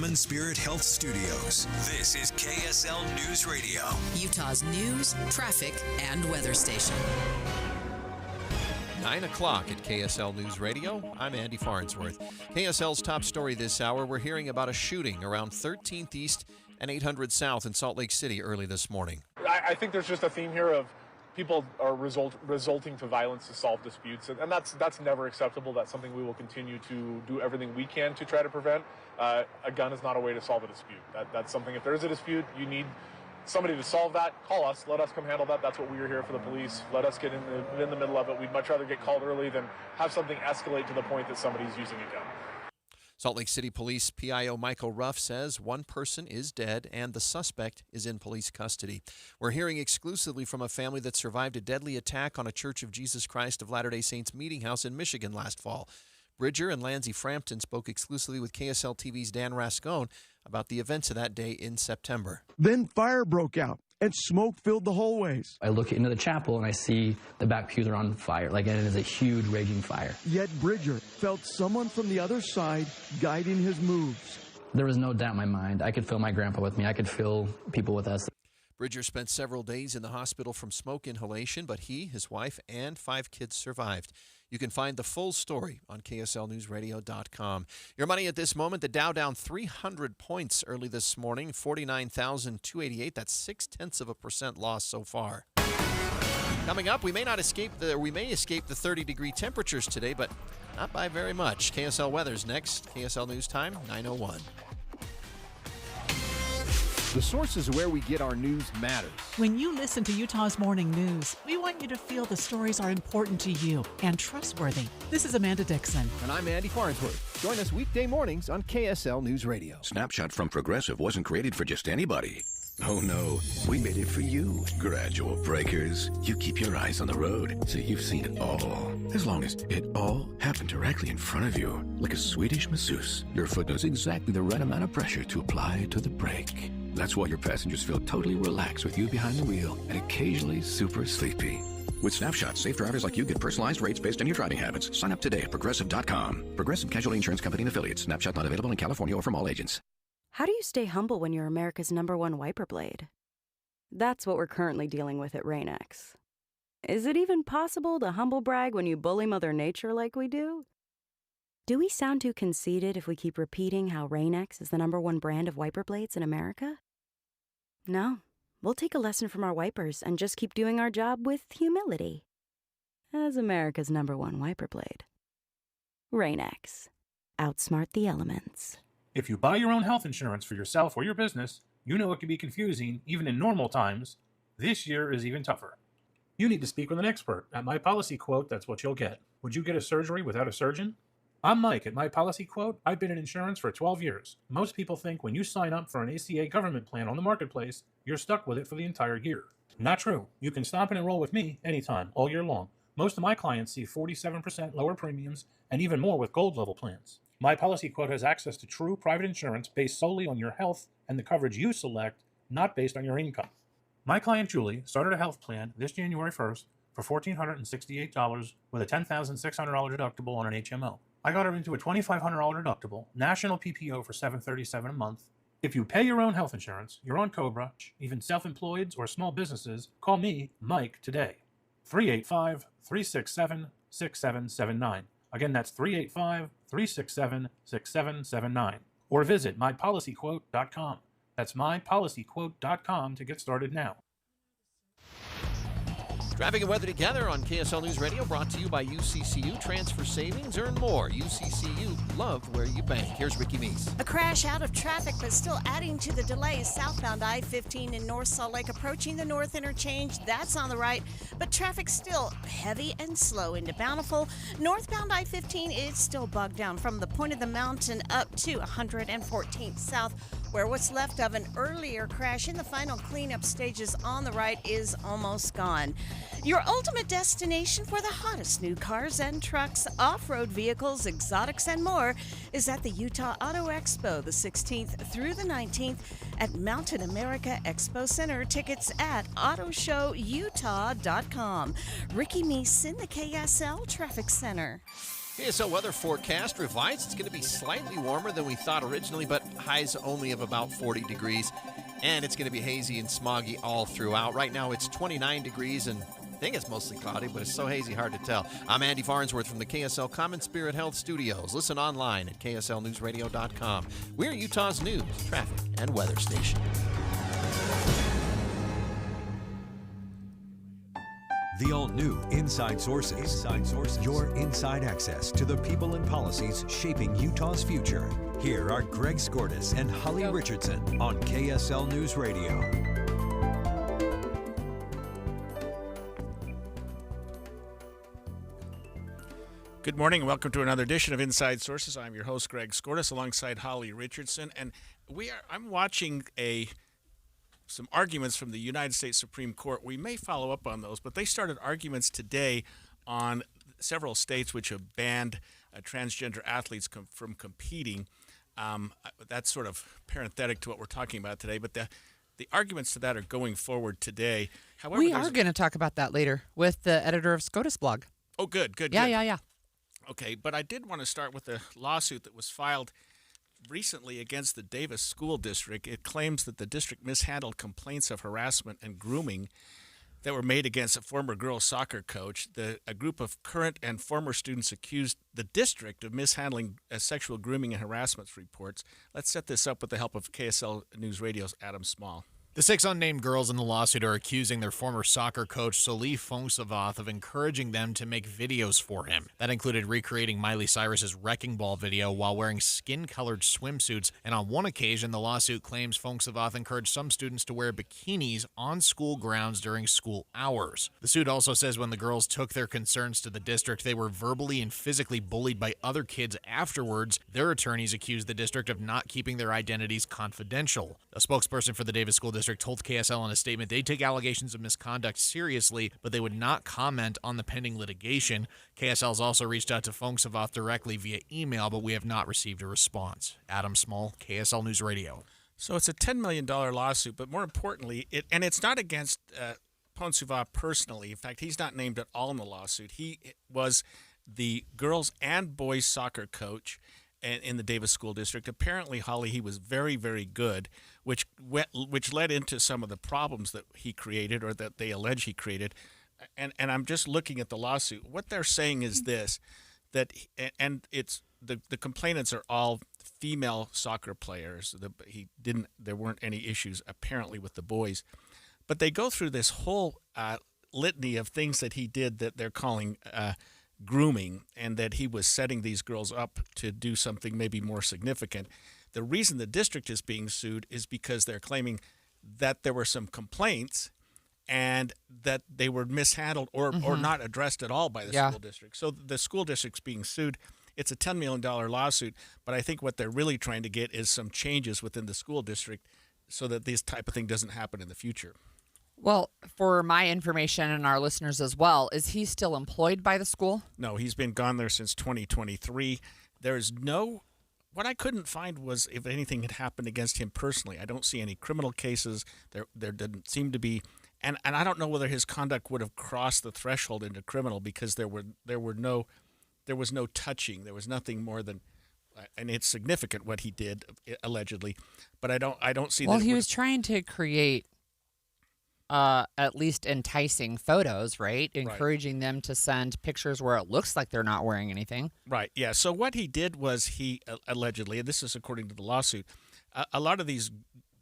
Common Spirit Health Studios. This is KSL News Radio, Utah's news, traffic, and weather station. 9 o'clock at KSL News Radio. I'm Andy Farnsworth. KSL's top story this hour, we're hearing about a shooting around 13th East and 800 South in Salt Lake City early this morning. I think there's just a theme here of people are resulting to violence to solve disputes, and that's never acceptable. That's something we will continue to do everything we can to try to prevent. A gun is not a way to solve a dispute. That's something, if there is a dispute, you need somebody to solve that. Call us. Let us come handle that. That's what we are here for, the police. Let us get in the middle of it. We'd much rather get called early than have something escalate to the point that somebody's using a gun. Salt Lake City Police PIO Michael Ruff says one person is dead and the suspect is in police custody. We're hearing exclusively from a family that survived a deadly attack on a Church of Jesus Christ of Latter-day Saints meeting house in Michigan last fall. Bridger and Lanzi Frampton spoke exclusively with KSL TV's Dan Rascone about the events of that day in September. Then fire broke out and smoke filled the hallways. I look into the chapel and I see the back pews are on fire, and it is a huge raging fire. Yet Bridger felt someone from the other side guiding his moves. There was no doubt in my mind. I could feel my grandpa with me. I could feel people with us. Bridger spent several days in the hospital from smoke inhalation, but he, his wife, and 5 kids survived. You can find the full story on KSLNewsRadio.com. Your money at this moment, the Dow down 300 points early this morning, 49,288. That's 0.6% loss so far. Coming up, we may escape the 30-degree temperatures today, but not by very much. KSL weather's next. KSL News Time, 9:01. The sources where we get our news matters. When you listen to Utah's Morning News, we want you to feel the stories are important to you and trustworthy. This is Amanda Dixon. And I'm Andy Farnsworth. Join us weekday mornings on KSL News Radio. Snapshot from Progressive wasn't created for just anybody. Oh no, we made it for you. Gradual breakers. You keep your eyes on the road, so you've seen it all. As long as it all happened directly in front of you, like a Swedish masseuse, your foot knows exactly the right amount of pressure to apply to the brake. That's why your passengers feel totally relaxed with you behind the wheel and occasionally super sleepy. With Snapshot, safe drivers like you get personalized rates based on your driving habits. Sign up today at Progressive.com. Progressive Casualty Insurance Company and Affiliates. Snapshot not available in California or from all agents. How do you stay humble when you're America's #1 wiper blade? That's what we're currently dealing with at Rain-X. Is it even possible to humble brag when you bully Mother Nature like we do? Do we sound too conceited if we keep repeating how Rain-X is the #1 brand of wiper blades in America? No, we'll take a lesson from our wipers and just keep doing our job with humility. As America's #1 wiper blade. Rain-X. Outsmart the elements. If you buy your own health insurance for yourself or your business, you know it can be confusing even in normal times. This year is even tougher. You need to speak with an expert. At My Policy Quote, that's what you'll get. Would you get a surgery without a surgeon? I'm Mike at My Policy Quote. I've been in insurance for 12 years. Most people think when you sign up for an ACA government plan on the marketplace, you're stuck with it for the entire year. Not true. You can stop and enroll with me anytime, all year long. Most of my clients see 47% lower premiums and even more with gold level plans. My Policy Quote has access to true private insurance based solely on your health and the coverage you select, not based on your income. My client Julie started a health plan this January 1st for $1,468 with a $10,600 deductible on an HMO. I got her into a $2,500 deductible, national PPO for $737 a month. If you pay your own health insurance, you're on COBRA, even self-employeds or small businesses, call me, Mike, today. 385-367-6779. Again, that's 385-367-6779. Or visit mypolicyquote.com. That's mypolicyquote.com to get started now. Traffic and weather together on KSL News Radio, brought to you by UCCU. Transfer savings, earn more. UCCU, love where you bank. Here's Ricky Meese. A crash out of traffic, but still adding to the delays. Southbound I-15 in North Salt Lake approaching the North Interchange. That's on the right, but traffic still heavy and slow into Bountiful. Northbound I-15 is still bogged down from the point of the mountain up to 114th South, where what's left of an earlier crash in the final cleanup stages on the right is almost gone. Your ultimate destination for the hottest new cars and trucks, off-road vehicles, exotics, and more is at the Utah Auto Expo, the 16th through the 19th at Mountain America Expo Center. Tickets at autoshowutah.com. Ricky Meese in the KSL Traffic Center. KSL weather forecast revised. It's going to be slightly warmer than we thought originally, but highs only of about 40 degrees. And it's going to be hazy and smoggy all throughout. Right now it's 29 degrees, and I think it's mostly cloudy, but it's so hazy, hard to tell. I'm Andy Farnsworth from the KSL Common Spirit Health Studios. Listen online at kslnewsradio.com. We're Utah's news, traffic, and weather station. The all-new Inside Sources. Your inside access to the people and policies shaping Utah's future. Here are Greg Skordas and Holly Richardson on KSL News Radio. Good morning and welcome to another edition of Inside Sources. I'm your host, Greg Skordas, alongside Holly Richardson. And I'm watching some arguments from the United States Supreme Court. We may follow up on those, but they started arguments today on several states which have banned transgender athletes from competing. That's sort of parenthetic to what we're talking about today, but the arguments to that are going forward today. However, we are going to talk about that later with the editor of SCOTUS blog. Oh, good. Yeah. Okay, but I did want to start with a lawsuit that was filed recently against the Davis School District. It claims that the district mishandled complaints of harassment and grooming that were made against a former girls soccer coach. A group of current and former students accused the district of mishandling sexual grooming and harassment reports. Let's set this up with the help of KSL News Radio's Adam Small. The 6 unnamed girls in the lawsuit are accusing their former soccer coach, Salif Fongsavath, of encouraging them to make videos for him. That included recreating Miley Cyrus's Wrecking Ball video while wearing skin-colored swimsuits, and on one occasion, the lawsuit claims Fongsavath encouraged some students to wear bikinis on school grounds during school hours. The suit also says when the girls took their concerns to the district, they were verbally and physically bullied by other kids afterwards. Their attorneys accused the district of not keeping their identities confidential. A spokesperson for the Davis School District told KSL in a statement they take allegations of misconduct seriously, but they would not comment on the pending litigation. KSL has also reached out to Fongsavath directly via email, but we have not received a response. Adam Small, KSL News Radio. So it's a $10 million lawsuit, but more importantly, it's not against Fongsavath personally. In fact, he's not named at all in the lawsuit. He was the girls and boys soccer coach in the Davis School District. Apparently, Holly, he was very, very good, which led into some of the problems that he created or that they allege he created. And I'm just looking at the lawsuit. What they're saying is this, and it's the complainants are all female soccer players. There weren't any issues apparently with the boys, but they go through this whole litany of things that he did that they're calling grooming, and that he was setting these girls up to do something maybe more significant. The reason the district is being sued is because they're claiming that there were some complaints and that they were mishandled or not addressed at all by the school district. So the school district's being sued. It's a $10 million lawsuit, but I think what they're really trying to get is some changes within the school district so that this type of thing doesn't happen in the future. Well, for my information and our listeners as well, is he still employed by the school? No, he's been gone there since 2023. What I couldn't find was if anything had happened against him personally. I don't see any criminal cases. There didn't seem to be, and I don't know whether his conduct would have crossed the threshold into criminal because there was no touching. There was nothing more than, and it's significant what he did allegedly, but I don't see. Well, he was trying to create at least enticing photos, right? Encouraging them to send pictures where it looks like they're not wearing anything. Right, yeah. So what he did was he allegedly, and this is according to the lawsuit, a lot of these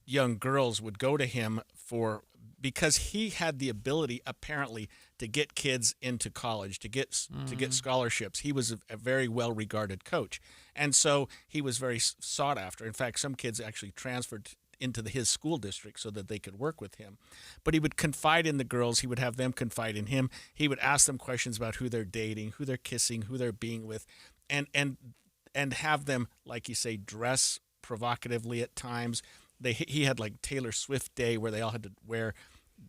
young girls would go to him because he had the ability apparently to get kids into college, to get scholarships. He was a very well-regarded coach. And so he was very sought after. In fact, some kids actually transferred into his school district so that they could work with him. But he would confide in the girls. He would have them confide in him. He would ask them questions about who they're dating, who they're kissing, who they're being with, and have them, like you say, dress provocatively at times. He had like Taylor Swift Day where they all had to wear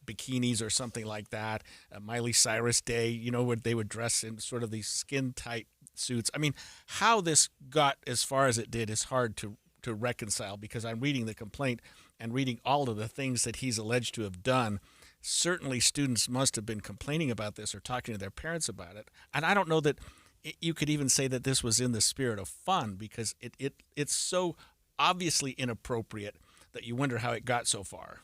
bikinis or something like that. Miley Cyrus Day, where they would dress in sort of these skin-tight suits. I mean, how this got as far as it did is hard to reconcile, because I'm reading the complaint and reading all of the things that he's alleged to have done. Certainly students must have been complaining about this or talking to their parents about it. And I don't know that you could even say that this was in the spirit of fun because it's so obviously inappropriate that you wonder how it got so far.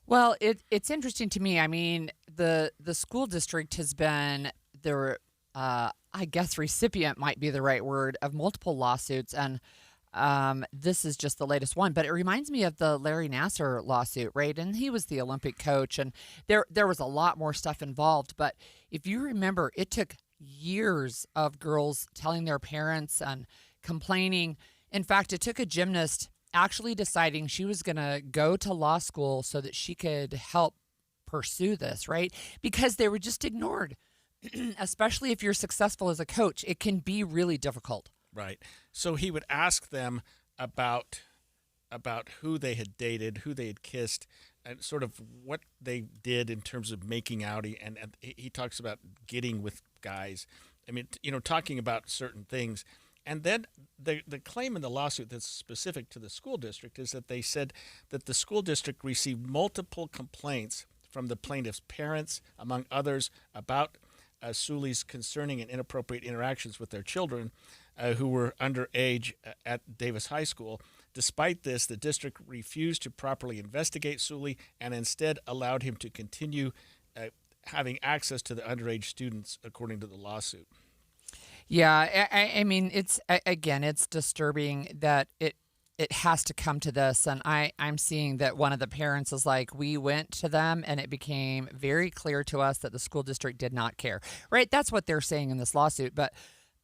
Well, it's interesting to me. I mean, the school district has been I guess recipient might be the right word, of multiple lawsuits, and this is just the latest one. But it reminds me of the Larry Nassar lawsuit, right? And he was the Olympic coach, and there was a lot more stuff involved. But if you remember, it took years of girls telling their parents and complaining. In fact, it took a gymnast actually deciding she was going to go to law school so that she could help pursue this, right? Because they were just ignored. Especially if you're successful as a coach, it can be really difficult. Right. So he would ask them about who they had dated, who they had kissed, and sort of what they did in terms of making out. And he talks about getting with guys. I mean, talking about certain things. And then the claim in the lawsuit that's specific to the school district is that they said that the school district received multiple complaints from the plaintiff's parents, among others, about Sully's concerning and inappropriate interactions with their children who were underage at Davis High School. Despite this, the district refused to properly investigate Sully and instead allowed him to continue having access to the underage students, according to the lawsuit. Yeah, I mean, it's disturbing that it has to come to this. And I'm seeing that one of the parents is like, we went to them and it became very clear to us that the school district did not care. Right? That's what they're saying in this lawsuit. But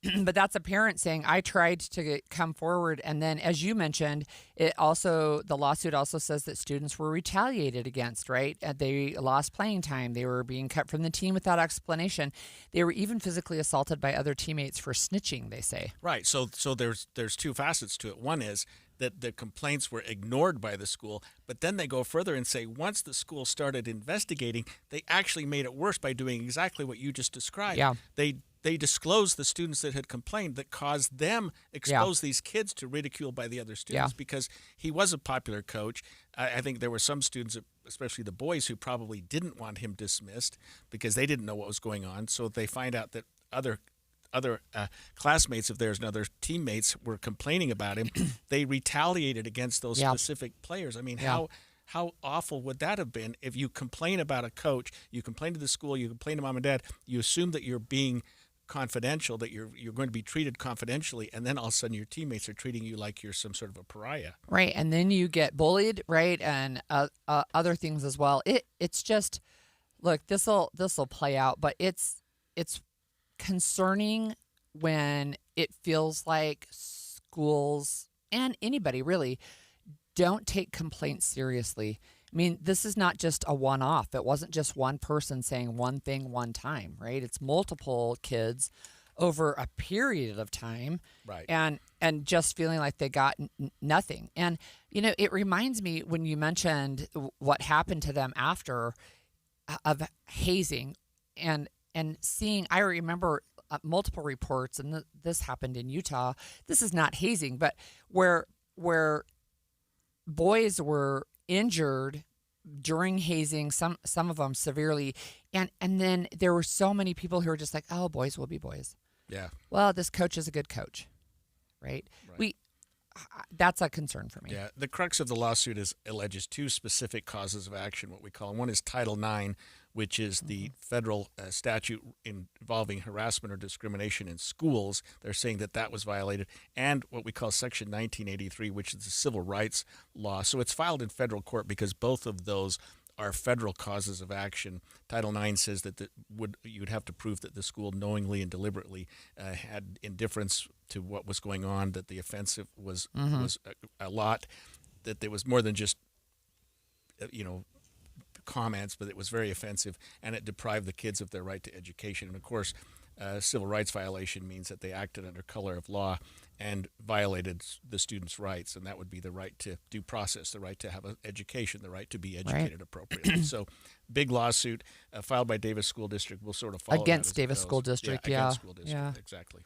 that's a parent saying, I tried to come forward. And then, as you mentioned, the lawsuit also says that students were retaliated against, right? They lost playing time. They were being cut from the team without explanation. They were even physically assaulted by other teammates for snitching, they say. Right. So there's two facets to it. One is that the complaints were ignored by the school, but then they go further and say once the school started investigating, they actually made it worse by doing exactly what you just described. Yeah. They disclosed the students that had complained that caused them expose these kids to ridicule by the other students because he was a popular coach. I think there were some students, especially the boys, who probably didn't want him dismissed because they didn't know what was going on. So they find out that other classmates of theirs and other teammates were complaining about him. They retaliated against those specific players. I mean, how awful would that have been if you complain about a coach, you complain to the school, you complain to mom and dad, you assume that you're being confidential, that you're going to be treated confidentially, and then all of a sudden your teammates are treating you like you're some sort of a pariah. Right, and then you get bullied, right, and other things as well. It's just, look, this'll play out, but it's concerning when it feels like schools and anybody really don't take complaints seriously. I mean, this is not just a one-off. It wasn't just one person saying one thing one time, right? It's multiple kids over a period of time, right? And just feeling like they got nothing. And it reminds me when you mentioned what happened to them after of hazing, and seeing. I remember multiple reports, and this happened in Utah. This is not hazing, but where boys were injured during hazing, some of them severely, and then there were so many people who were just like, oh, boys will be boys. Yeah. Well, this coach is a good coach, right? That's a concern for me. Yeah. The crux of the lawsuit alleges two specific causes of action, what we call them. One is Title IX, which is the federal statute involving harassment or discrimination in schools. They're saying that was violated. And what we call Section 1983, which is the civil rights law. So it's filed in federal court because both of those are federal causes of action. Title IX says that you would have to prove that the school knowingly and deliberately had indifference to what was going on, that the offensive was a lot, that there was more than just comments, but it was very offensive, and it deprived the kids of their right to education. And of course, civil rights violation means that they acted under color of law and violated the students' rights, and that would be the right to due process, the right to have an education, the right to be educated appropriately. So, big lawsuit filed by Davis School District. We'll sort of follow against Davis School District. Against School District, exactly.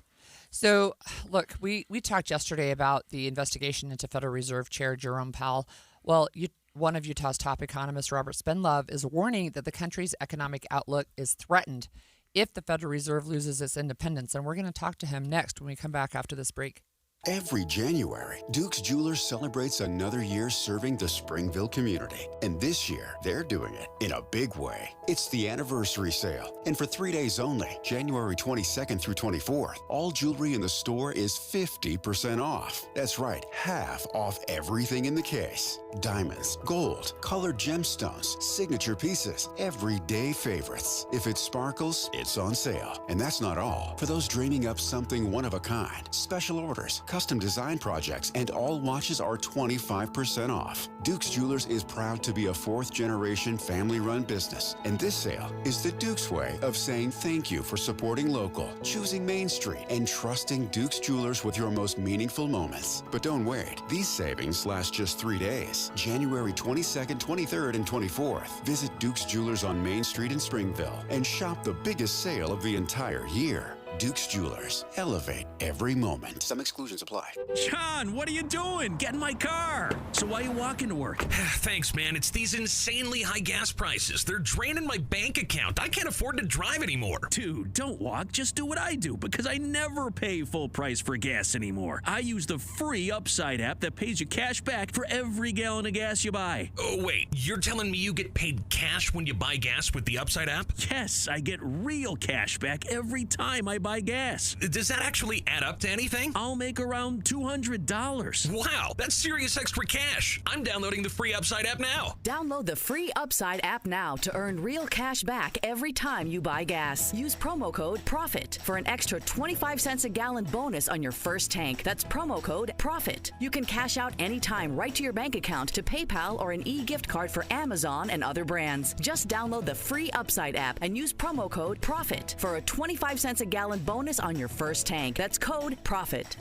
So, look, we talked yesterday about the investigation into Federal Reserve Chair Jerome Powell. Well, one of Utah's top economists, Robert Spendlove, is warning that the country's economic outlook is threatened if the Federal Reserve loses its independence. And we're going to talk to him next when we come back after this break. Every January, Duke's Jewelers celebrates another year serving the Springville community. And this year, they're doing it in a big way. It's the anniversary sale. And for 3 days only, January 22nd through 24th, all jewelry in the store is 50% off. That's right, half off everything in the case. Diamonds, gold, colored gemstones, signature pieces, everyday favorites. If it sparkles, it's on sale. And that's not all. For those dreaming up something one of a kind, special orders, custom design projects, and all watches are 25% off. Duke's Jewelers is proud to be a fourth-generation family-run business, and this sale is the Duke's way of saying thank you for supporting local, choosing Main Street, and trusting Duke's Jewelers with your most meaningful moments. But don't wait. These savings last just 3 days. January 22nd, 23rd, and 24th. Visit Duke's Jewelers on Main Street in Springville and shop the biggest sale of the entire year. Duke's Jewelers. Elevate every moment. Some exclusions apply. John, what are you doing? Get in my car. So why are you walking to work? Thanks, man. It's these insanely high gas prices. They're draining my bank account. I can't afford to drive anymore. Dude, don't walk. Just do what I do, because I never pay full price for gas anymore. I use the free Upside app that pays you cash back for every gallon of gas you buy. Oh, wait. You're telling me you get paid cash when you buy gas with the Upside app? Yes, I get real cash back every time I buy gas. Does that actually add up to anything? I'll make around $200. Wow, that's serious extra cash. I'm downloading the free Upside app now. Download the free Upside app now to earn real cash back every time you buy gas. Use promo code PROFIT for an extra 25 cents a gallon bonus on your first tank. That's promo code PROFIT. You can cash out anytime right to your bank account, to PayPal, or an e-gift card for Amazon and other brands. Just download the free Upside app and use promo code PROFIT for a 25 cents a gallon bonus on your first tank. That's code PROFIT.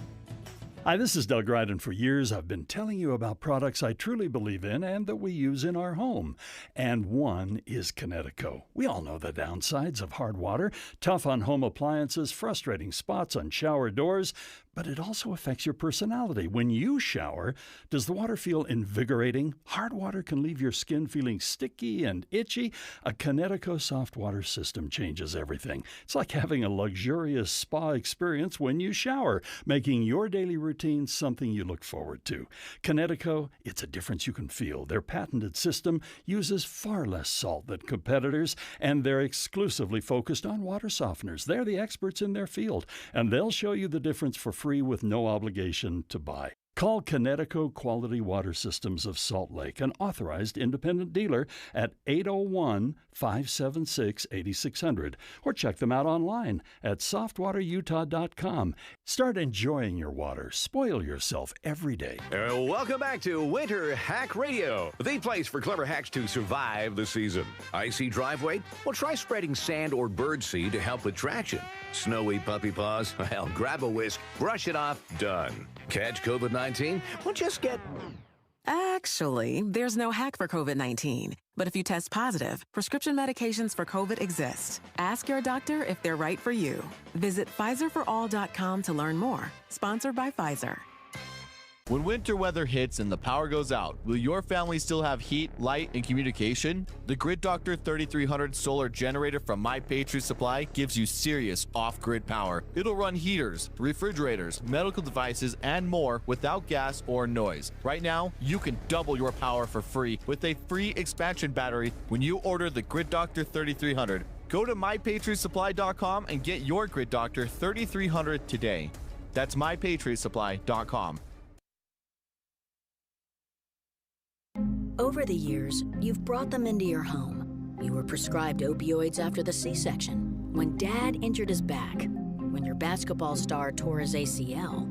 Hi, this is Doug Ryden. For years, I've been telling you about products I truly believe in and that we use in our home. And one is Kinetico. We all know the downsides of hard water, tough on home appliances, frustrating spots on shower doors, but it also affects your personality. When you shower, does the water feel invigorating? Hard water can leave your skin feeling sticky and itchy. A Kinetico soft water system changes everything. It's like having a luxurious spa experience when you shower, making your daily routine something you look forward to. Kinetico, it's a difference you can feel. Their patented system uses far less salt than competitors, and they're exclusively focused on water softeners. They're the experts in their field, and they'll show you the difference for free with no obligation to buy. Call Kinetico Quality Water Systems of Salt Lake, an authorized independent dealer, at 801-576-8600, or check them out online at softwaterutah.com. Start enjoying your water. Spoil yourself every day. Welcome back to Winter Hack Radio, the place for clever hacks to survive the season. Icy driveway? Well, try spreading sand or birdseed to help with traction. Snowy puppy paws? Well, grab a whisk, brush it off, done. Catch COVID-19? Well, just get... Actually, there's no hack for COVID-19. But if you test positive, prescription medications for COVID exist. Ask your doctor if they're right for you. Visit PfizerForAll.com to learn more. Sponsored by Pfizer. When winter weather hits and the power goes out, will your family still have heat, light, and communication? The Grid Doctor 3300 solar generator from My Patriot Supply gives you serious off-grid power. It'll run heaters, refrigerators, medical devices, and more without gas or noise. Right now, you can double your power for free with a free expansion battery when you order the Grid Doctor 3300. Go to MyPatriotSupply.com and get your Grid Doctor 3300 today. That's MyPatriotSupply.com. Over the years, you've brought them into your home. You were prescribed opioids after the C-section, when Dad injured his back, when your basketball star tore his ACL.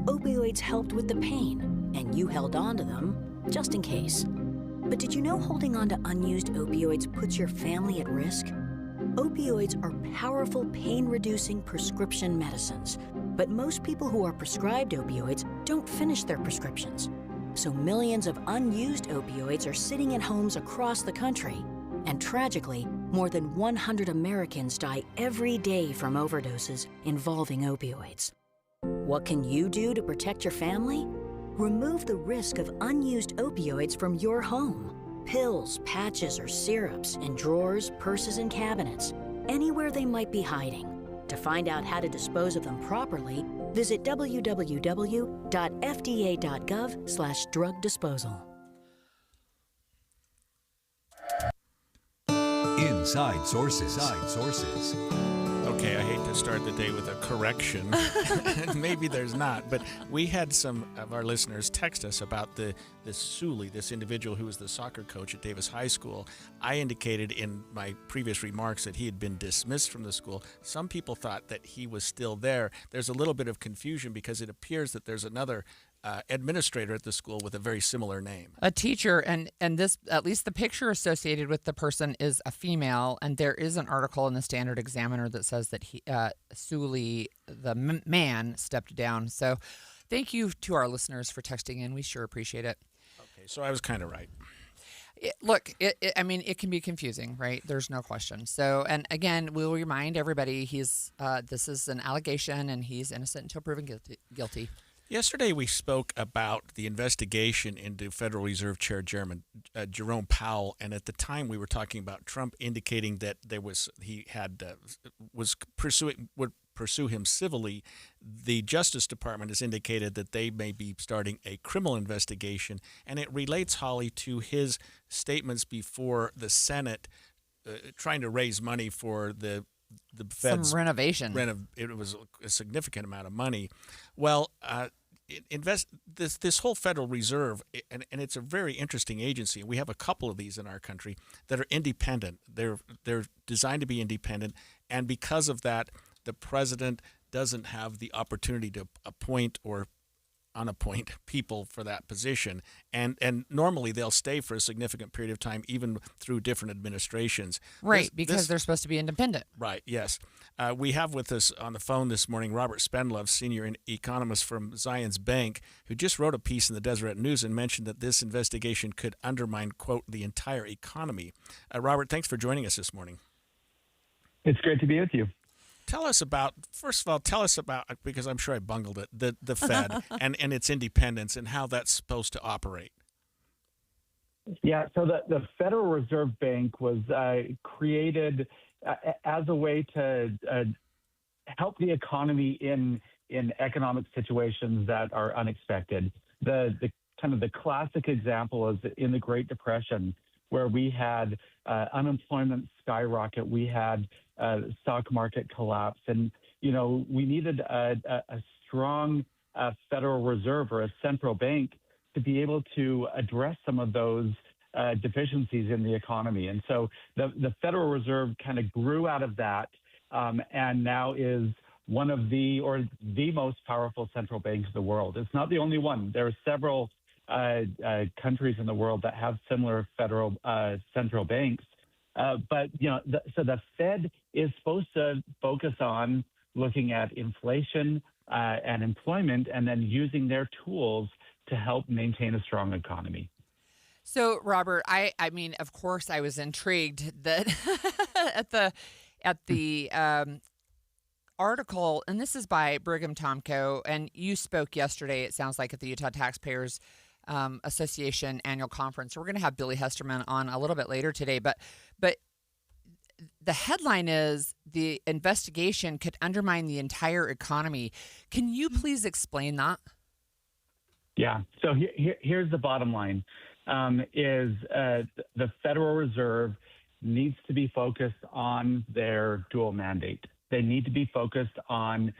Opioids helped with the pain, and you held on to them just in case. But did you know holding on to unused opioids puts your family at risk? Opioids are powerful pain-reducing prescription medicines, but most people who are prescribed opioids don't finish their prescriptions. So millions of unused opioids are sitting in homes across the country. And tragically, more than 100 Americans die every day from overdoses involving opioids. What can you do to protect your family? Remove the risk of unused opioids from your home. Pills, patches, or syrups in drawers, purses, and cabinets. anywhere they might be hiding. To find out how to dispose of them properly, visit www.fda.gov/drug disposal. Inside Sources. Okay, I hate to start the day with a correction. Maybe there's not, but we had some of our listeners text us about this Suley, this individual who was the soccer coach at Davis High School. I indicated in my previous remarks that he had been dismissed from the school. Some people thought that he was still there. There's a little bit of confusion because it appears that there's another administrator at the school with a very similar name. A teacher, and this, at least the picture associated with the person is a female, and there is an article in the Standard Examiner that says that Suley, the man, stepped down. So thank you to our listeners for texting in. We sure appreciate it. Okay, so I was kind of right. It can be confusing, right? There's no question. So, and again, we'll remind everybody this is an allegation, and he's innocent until proven guilty. Yesterday, we spoke about the investigation into Federal Reserve Chair Jerome Powell, and at the time, we were talking about Trump indicating that would pursue him civilly. The Justice Department has indicated that they may be starting a criminal investigation, and it relates, Holly, to his statements before the Senate, trying to raise money for the Fed's some renovation. It was a significant amount of money. Well, this whole Federal Reserve, and it's a very interesting agency. We have a couple of these in our country that are independent. They're designed to be independent, and because of that, the president doesn't have the opportunity to appoint or unappoint people for that position, and normally they'll stay for a significant period of time, even through different administrations. Right, because they're supposed to be independent. Right, yes. We have with us on the phone this morning Robert Spendlove, senior economist from Zions Bank, who just wrote a piece in the Deseret News and mentioned that this investigation could undermine, quote, the entire economy. Robert, thanks for joining us this morning. It's great to be with you. First of all, because I'm sure I bungled it, the Fed and its independence and how that's supposed to operate. Yeah, so the Federal Reserve Bank was created as a way to help the economy in economic situations that are unexpected. The kind of the classic example is in the Great Depression, where we had unemployment skyrocket, we had stock market collapse, and we needed a strong Federal Reserve or a central bank to be able to address some of those deficiencies in the economy. And so the Federal Reserve kind of grew out of that, and now is one of the most powerful central banks in the world. It's not the only one. There are several countries in the world that have similar federal central banks. But so the Fed is supposed to focus on looking at inflation and employment, and then using their tools to help maintain a strong economy. So, Robert, I mean, of course, I was intrigued that at the article, and this is by Brigham Tomko, and you spoke yesterday, it sounds like, at the Utah Taxpayers Association annual conference. We're going to have Billy Hesterman on a little bit later today, but the headline is the investigation could undermine the entire economy. Can you please explain that? Yeah. So here's the bottom line: is the Federal Reserve needs to be focused on their dual mandate. They need to be focused on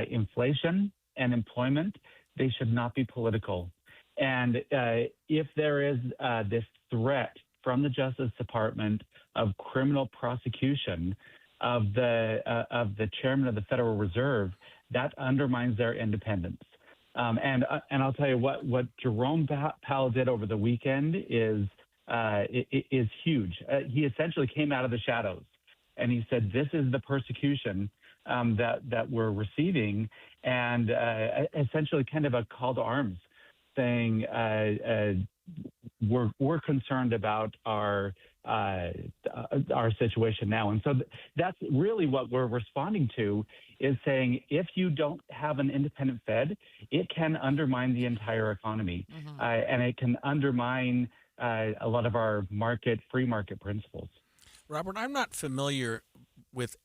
inflation and employment. They should not be political. And if there is this threat from the Justice Department of criminal prosecution of the chairman of the Federal Reserve, that undermines their independence. And I'll tell you what Jerome Powell did over the weekend is huge. He essentially came out of the shadows, and he said, "This is the persecution that we're receiving," and essentially kind of a call to arms, saying we're concerned about our situation now. And so that's really what we're responding to, is saying if you don't have an independent Fed, it can undermine the entire economy, and it can undermine a lot of our free market principles. Robert, I'm not familiar with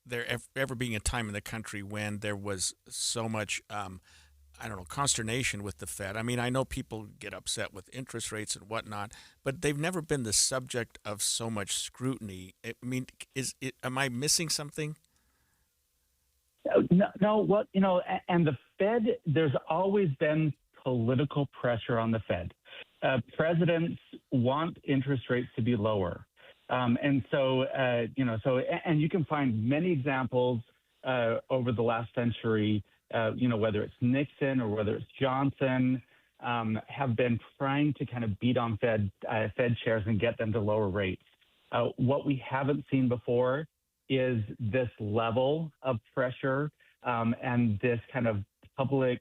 there ever being a time in the country when there was so much, consternation with the Fed. I mean, I know people get upset with interest rates and whatnot, but they've never been the subject of so much scrutiny. I mean, am I missing something? No, what, and the Fed, there's always been political pressure on the Fed. Presidents want interest rates to be lower. And you can find many examples over the last century, whether it's Nixon or whether it's Johnson, have been trying to kind of beat on Fed chairs and get them to lower rates. What we haven't seen before is this level of pressure and this kind of public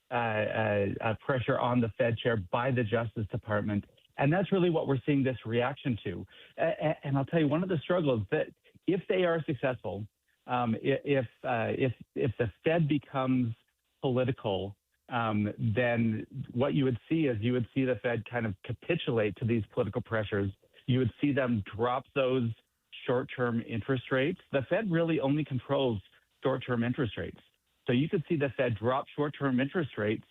pressure on the Fed chair by the Justice Department. And that's really what we're seeing this reaction to. And I'll tell you, one of the struggles that if they are successful, if the Fed becomes political, then what you would see is the Fed kind of capitulate to these political pressures. You would see them drop those short-term interest rates. The Fed really only controls short-term interest rates. So you could see the Fed drop short-term interest rates,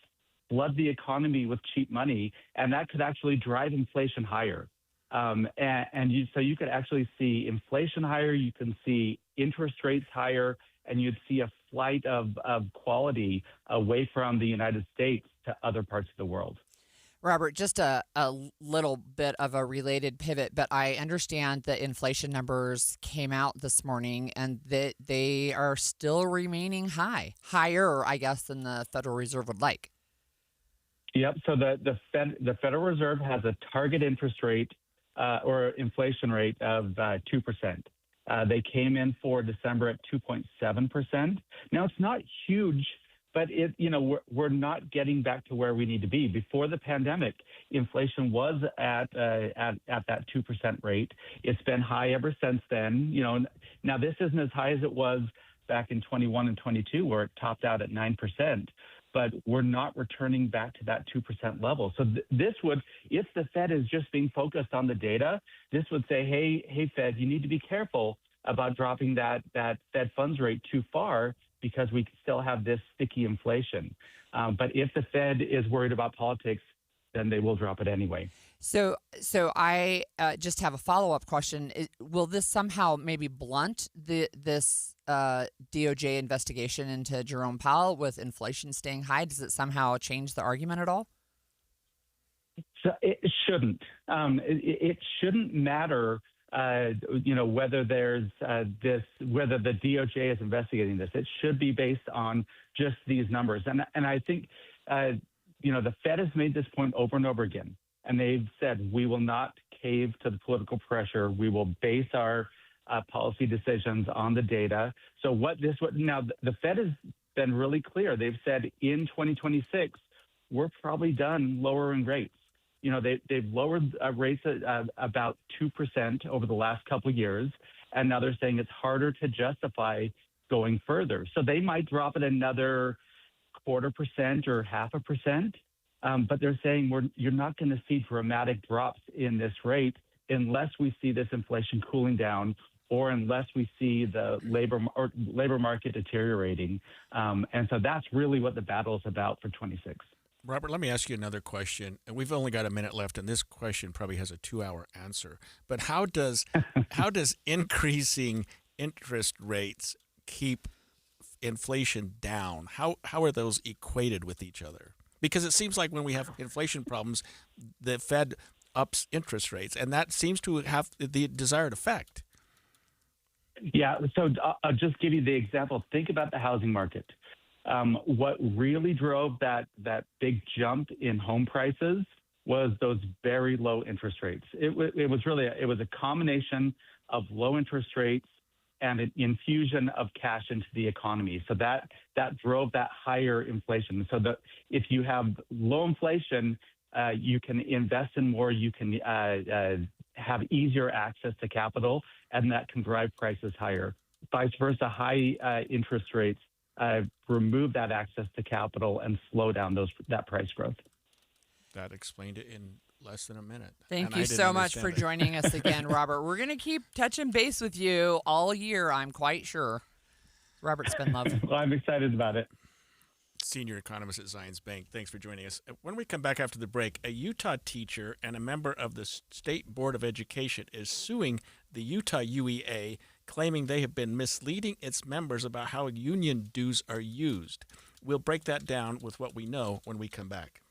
flood the economy with cheap money, and that could actually drive inflation higher. So you could actually see inflation higher, you can see interest rates higher, and you'd see a flight of quality away from the United States to other parts of the world. Robert, just a little bit of a related pivot, but I understand the inflation numbers came out this morning and that they are still remaining higher, I guess, than the Federal Reserve would like. Yep. So the Federal Reserve has a target interest rate or inflation rate of 2%. They came in for December at 2.7%. Now it's not huge, but we're not getting back to where we need to be. Before the pandemic, inflation was at that 2% rate. It's been high ever since then. Now this isn't as high as it was back in 21 and 22, where it topped out at 9%. But we're not returning back to that 2% level. So this would, if the Fed is just being focused on the data, this would say, hey, Fed, you need to be careful about dropping that Fed funds rate too far because we still have this sticky inflation. But if the Fed is worried about politics, then they will drop it anyway. So I just have a follow-up question. Will this somehow maybe blunt this DOJ investigation into Jerome Powell with inflation staying high? Does it somehow change the argument at all? So it shouldn't. It shouldn't matter, whether there's whether the DOJ is investigating this. It should be based on just these numbers. And I think, the Fed has made this point over and over again. And they've said, we will not cave to the political pressure. We will base our policy decisions on the data. So now the Fed has been really clear. They've said in 2026, we're probably done lowering rates. They've lowered rates at about 2% over the last couple of years. And now they're saying it's harder to justify going further. So they might drop it another 0.25% or 0.5%. But they're saying you're not going to see dramatic drops in this rate unless we see this inflation cooling down or unless we see the labor market deteriorating. And so that's really what the battle is about for 26. Robert, let me ask you another question. And we've only got a minute left, and this question probably has a 2-hour answer. But how does increasing interest rates keep inflation down? How are those equated with each other? Because it seems like when we have inflation problems, the Fed ups interest rates, and that seems to have the desired effect. Yeah, so I'll just give you the example. Think about the housing market. What really drove that big jump in home prices was those very low interest rates. It was a combination of low interest rates and an infusion of cash into the economy. So that drove that higher inflation. So that if you have low inflation, you can invest in more, you can have easier access to capital, and that can drive prices higher. Vice versa, high interest rates remove that access to capital and slow down that price growth. That explained it in less than a minute. Thank and you I didn't so much for understand it. joining us again, Robert. We're going to keep touching base with you all year, I'm quite sure. Robert Spinlove. Well, I'm excited about it. Senior economist at Zions Bank. Thanks for joining us. When we come back after the break, a Utah teacher and a member of the State Board of Education is suing the Utah UEA, claiming they have been misleading its members about how union dues are used. We'll break that down with what we know when we come back.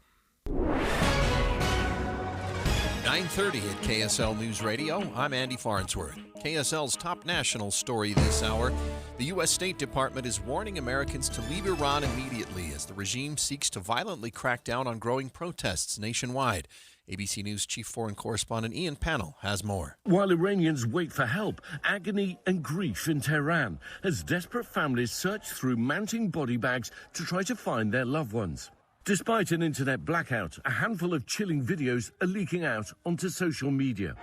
9:30 at KSL News Radio. I'm Andy Farnsworth. KSL's top national story this hour. The U.S. State Department is warning Americans to leave Iran immediately as the regime seeks to violently crack down on growing protests nationwide. ABC News Chief Foreign Correspondent Ian Pannell has more. While Iranians wait for help, agony and grief in Tehran as desperate families search through mounting body bags to try to find their loved ones. Despite an internet blackout, a handful of chilling videos are leaking out onto social media.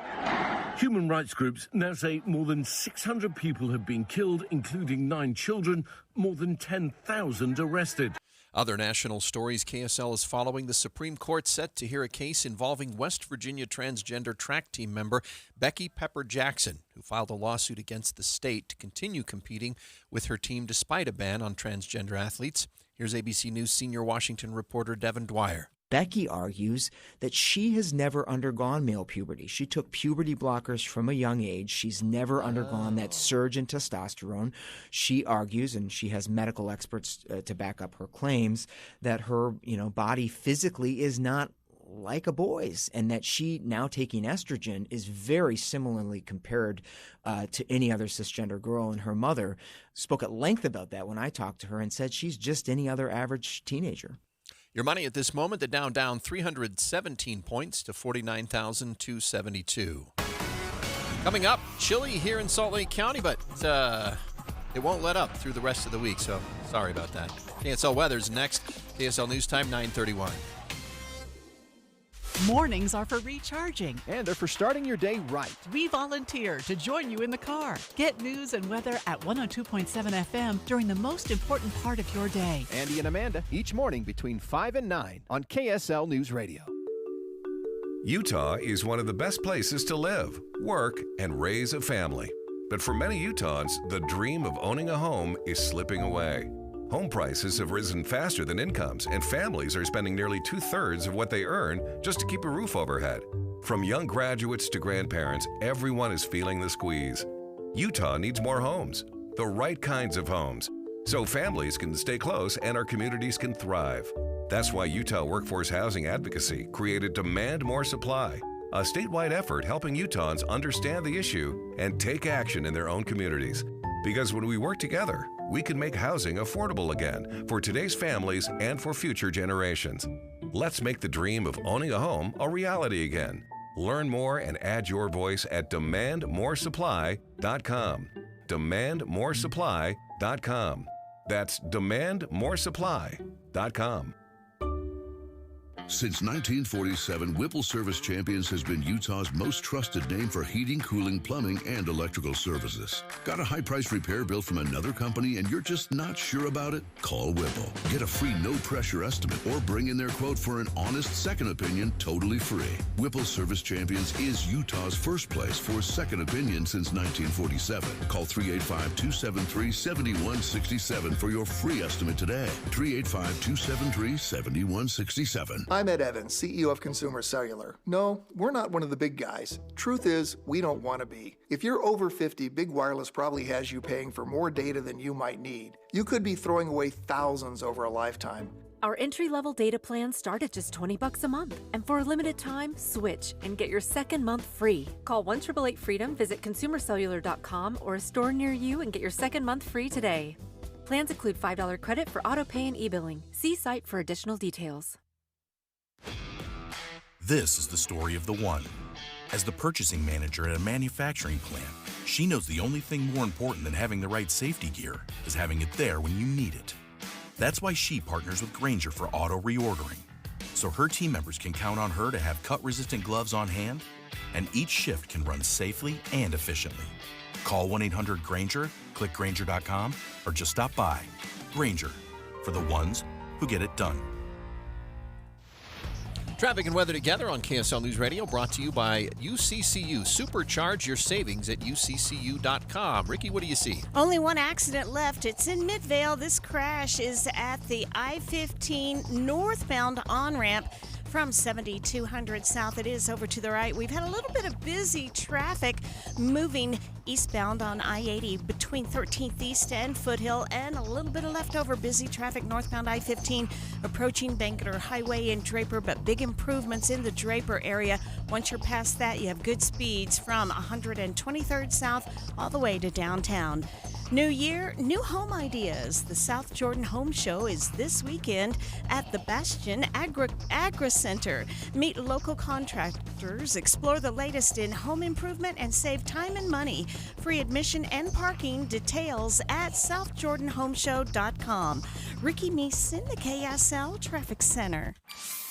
Human rights groups now say more than 600 people have been killed, including 9 children, more than 10,000 arrested. Other national stories. KSL is following the Supreme Court set to hear a case involving West Virginia transgender track team member Becky Pepper Jackson, who filed a lawsuit against the state to continue competing with her team despite a ban on transgender athletes. Here's ABC News senior Washington reporter Devin Dwyer. Becky argues that she has never undergone male puberty. She took puberty blockers from a young age. She's never undergone that surge in testosterone. She argues, and she has medical experts to back up her claims, that her body physically is not like a boy's, and that she, now taking estrogen, is very similarly compared to any other cisgender girl. And her mother spoke at length about that when I talked to her and said she's just any other average teenager. Your money at this moment, the Dow down 317 points to 49,272. Coming up, chilly here in Salt Lake County, but it won't let up through the rest of the week, so sorry about that. KSL weather's next. KSL News Time, 9:31. Mornings are for recharging. And they're for starting your day right. We volunteer to join you in the car. Get news and weather at 102.7 FM during the most important part of your day. Andy and Amanda, each morning between 5 and 9 on KSL News Radio. Utah is one of the best places to live, work, and raise a family. But for many Utahns, the dream of owning a home is slipping away. Home prices have risen faster than incomes, and families are spending nearly 2/3 of what they earn just to keep a roof overhead. From young graduates to grandparents, everyone is feeling the squeeze. Utah needs more homes, the right kinds of homes, so families can stay close and our communities can thrive. That's why Utah Workforce Housing Advocacy created Demand More Supply, a statewide effort helping Utahns understand the issue and take action in their own communities. Because when we work together, we can make housing affordable again for today's families and for future generations. Let's make the dream of owning a home a reality again. Learn more and add your voice at demandmoresupply.com. Demandmoresupply.com. That's demandmoresupply.com. Since 1947, Whipple Service Champions has been Utah's most trusted name for heating, cooling, plumbing, and electrical services. Got a high-priced repair bill from another company and you're just not sure about it? Call Whipple. Get a free no-pressure estimate or bring in their quote for an honest second opinion totally free. Whipple Service Champions is Utah's first place for second opinion since 1947. Call 385-273-7167 for your free estimate today. 385-273-7167. I'm Ed Evans, CEO of Consumer Cellular. No, we're not one of the big guys. Truth is, we don't want to be. If you're over 50, Big Wireless probably has you paying for more data than you might need. You could be throwing away thousands over a lifetime. Our entry-level data plans start at just $20 a month. And for a limited time, switch and get your second month free. Call 1-888-FREEDOM, visit consumercellular.com or a store near you and get your second month free today. Plans include $5 credit for auto pay and e-billing. See site for additional details. This is the story of the one. As the purchasing manager at a manufacturing plant, she knows the only thing more important than having the right safety gear is having it there when you need it. That's why she partners with Grainger for auto reordering, so her team members can count on her to have cut-resistant gloves on hand, and each shift can run safely and efficiently. Call 1-800-GRAINGER, click Grainger.com, or just stop by. Grainger, for the ones who get it done. Traffic and weather together on KSL News Radio, brought to you by UCCU. Supercharge your savings at uccu.com. Ricky, what do you see? Only one accident left. It's in Midvale. This crash is at the I-15 northbound on-ramp from 7200 south. It is over to the right. We've had a little bit of busy traffic moving eastbound on I-80 between 13th East and Foothill, and a little bit of leftover busy traffic northbound I-15 approaching Bangerter Highway in Draper, but big improvements in the Draper area. Once you're past that, you have good speeds from 123rd south all the way to downtown. New year, new home ideas. The South Jordan Home Show is this weekend at the Bastion Agri Center. Meet local contractors, explore the latest in home improvement, and save time and money. Free admission and parking. Details at southjordanhomeshow.com. Ricky Meese in the KSL Traffic Center.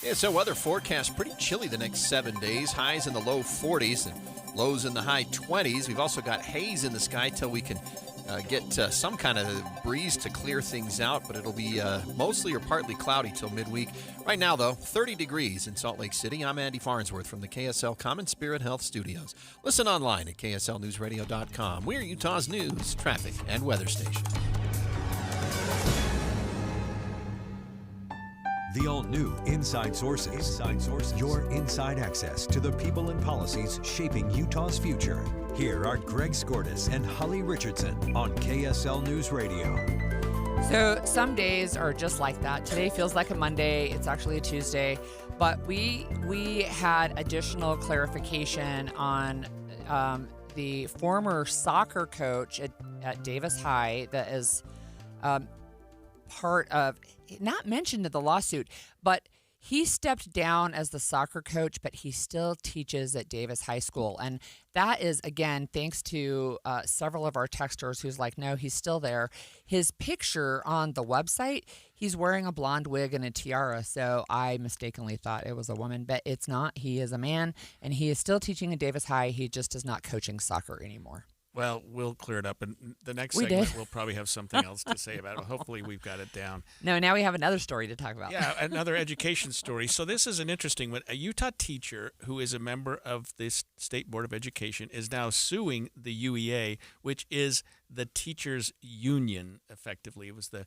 Yeah, so weather forecast pretty chilly the next 7 days. Highs in the low 40s and lows in the high 20s. We've also got haze in the sky till we can get some kind of breeze to clear things out, but it'll be mostly or partly cloudy till midweek. Right now, though, 30 degrees in Salt Lake City. I'm Andy Farnsworth from the KSL Common Spirit Health Studios. Listen online at kslnewsradio.com. We're Utah's news, traffic, and weather station. The all-new Inside Sources. Inside Sources. Your inside access to the people and policies shaping Utah's future. Here are Greg Skordas and Holly Richardson on KSL News Radio. So some days are just like that. Today feels like a Monday. It's actually a Tuesday. But we had additional clarification on the former soccer coach at Davis High that is part of, not mentioned in the lawsuit, but he stepped down as the soccer coach, but he still teaches at Davis High School. And that is, again, thanks to several of our texters who's like, no, he's still there. His picture on the website, he's wearing a blonde wig and a tiara. So I mistakenly thought it was a woman, but it's not. He is a man, and he is still teaching at Davis High. He just is not coaching soccer anymore. Well, we'll clear it up. And the next segment, we'll probably have something else to say about it. Hopefully we've got it down. No, now we have another story to talk about. Yeah, another education story. So this is an interesting one. A Utah teacher who is a member of this State Board of Education is now suing the UEA, which is the teachers' union, effectively. It was the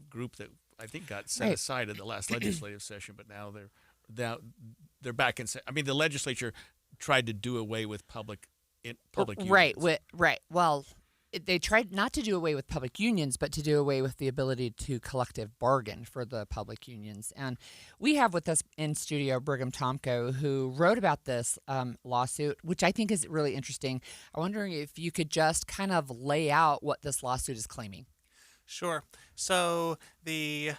group that I think got set aside in the last legislative session, but now they're back in. I mean, the legislature tried to do away with public unions. Right. Well, they tried not to do away with public unions, but to do away with the ability to collective bargain for the public unions. And we have with us in studio Brigham Tomko, who wrote about this lawsuit, which I think is really interesting. I'm wondering if you could just kind of lay out what this lawsuit is claiming. Sure. So the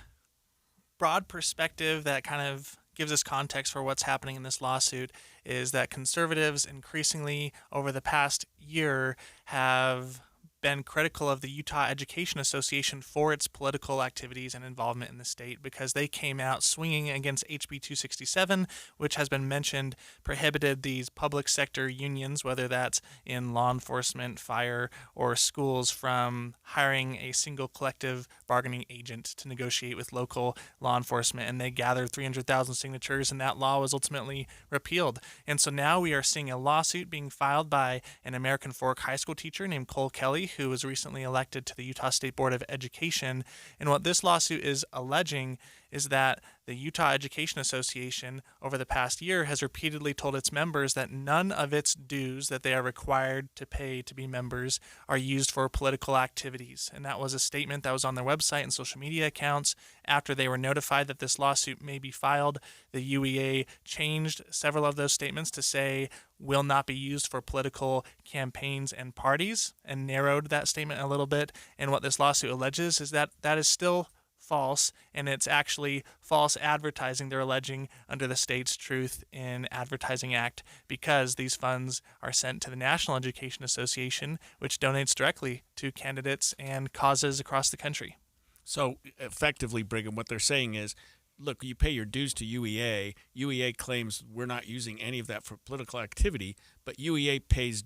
broad perspective that kind of gives us context for what's happening in this lawsuit is that conservatives increasingly over the past year have been critical of the Utah Education Association for its political activities and involvement in the state because they came out swinging against HB 267, which has been mentioned, prohibited these public sector unions, whether that's in law enforcement, fire, or schools, from hiring a single collective bargaining agent to negotiate with local law enforcement. And they gathered 300,000 signatures, and that law was ultimately repealed. And so now we are seeing a lawsuit being filed by an American Fork High School teacher named Cole Kelly, who was recently elected to the Utah State Board of Education. And what this lawsuit is alleging is that the Utah Education Association over the past year has repeatedly told its members that none of its dues that they are required to pay to be members are used for political activities. And that was a statement that was on their website and social media accounts. After they were notified that this lawsuit may be filed, the UEA changed several of those statements to say will not be used for political campaigns and parties, and narrowed that statement a little bit. And what this lawsuit alleges is that that is still false, and it's actually false advertising they're alleging under the state's Truth in Advertising Act, because these funds are sent to the National Education Association, which donates directly to candidates and causes across the country. So effectively, Brigham, what they're saying is, look, you pay your dues to UEA. UEA claims we're not using any of that for political activity, but UEA pays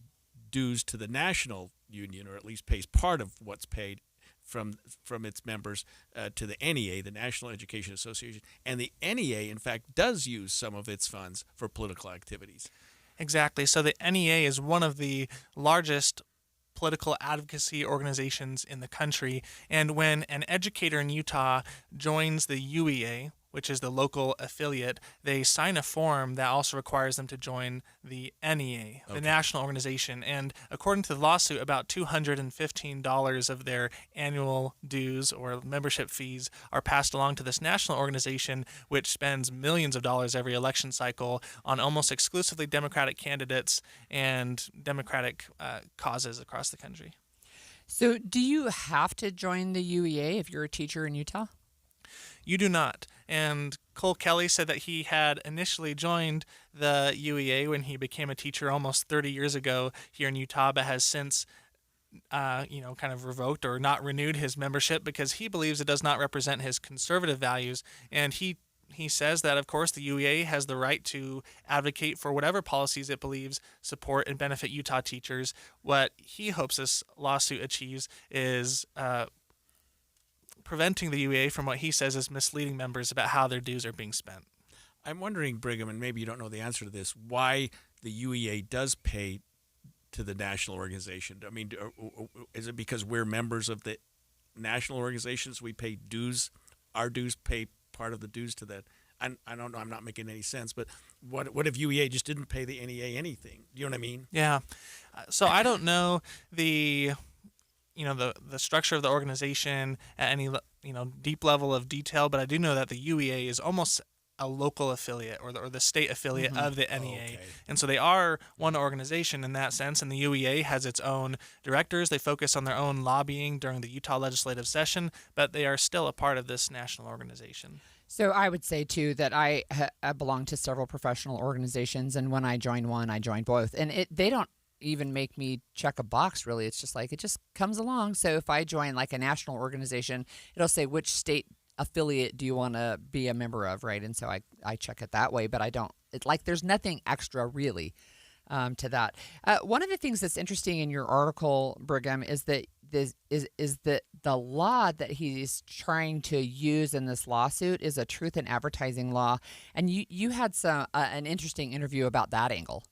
dues to the national union, or at least pays part of what's paid from its members to the NEA, the National Education Association, and the NEA, in fact, does use some of its funds for political activities. Exactly. So the NEA is one of the largest political advocacy organizations in the country. And when an educator in Utah joins the UEA, which is the local affiliate, they sign a form that also requires them to join the NEA, the national organization. And according to the lawsuit, about $215 of their annual dues or membership fees are passed along to this national organization, which spends millions of dollars every election cycle on almost exclusively Democratic candidates and Democratic causes across the country. So do you have to join the UEA if you're a teacher in Utah? You do not. And Cole Kelly said that he had initially joined the UEA when he became a teacher almost 30 years ago here in Utah, but has since, kind of revoked or not renewed his membership because he believes it does not represent his conservative values. And he says that, of course, the UEA has the right to advocate for whatever policies it believes support and benefit Utah teachers. What he hopes this lawsuit achieves is preventing the UEA from what he says is misleading members about how their dues are being spent. I'm wondering, Brigham, and maybe you don't know the answer to this, why the UEA does pay to the national organization. I mean, is it because we're members of the national organizations? We pay dues, our dues pay part of the dues to that. I don't know, I'm not making any sense, but what if UEA just didn't pay the NEA anything? You know what I mean? Yeah. So I don't know the structure of the organization at any deep level of detail, but I do know that the UEA is almost a local affiliate or the state affiliate of the NEA. And so they are one organization in that sense, and the UEA has its own directors. They focus on their own lobbying during the Utah legislative session, but they are still a part of this national organization. So I would say, too, that I belong to several professional organizations, and when I join one, I join both. And they don't even make me check a box, really. It's just like it just comes along. So if I join like a national organization, it'll say which state affiliate do you want to be a member of, right? And so I check it that way, but I don't. It's like there's nothing extra really to that. One of the things that's interesting in your article, Brigham, is that that the law that he's trying to use in this lawsuit is a truth in advertising law, and you had an interesting interview about that angle.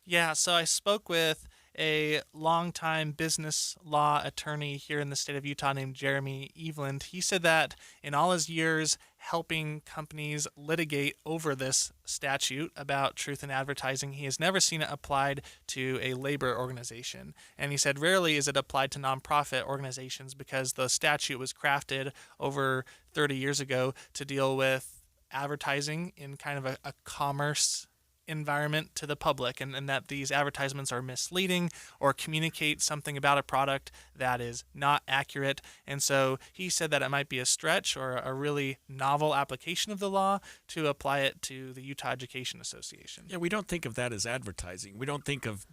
Yeah, so I spoke with a longtime business law attorney here in the state of Utah named Jeremy Eveland. He said that in all his years helping companies litigate over this statute about truth in advertising, he has never seen it applied to a labor organization. And he said rarely is it applied to nonprofit organizations because the statute was crafted over 30 years ago to deal with advertising in kind of a commerce environment to the public, and that these advertisements are misleading or communicate something about a product that is not accurate. And so he said that it might be a stretch or a really novel application of the law to apply it to the Utah Education Association. Yeah, we don't think of that as advertising. We don't think of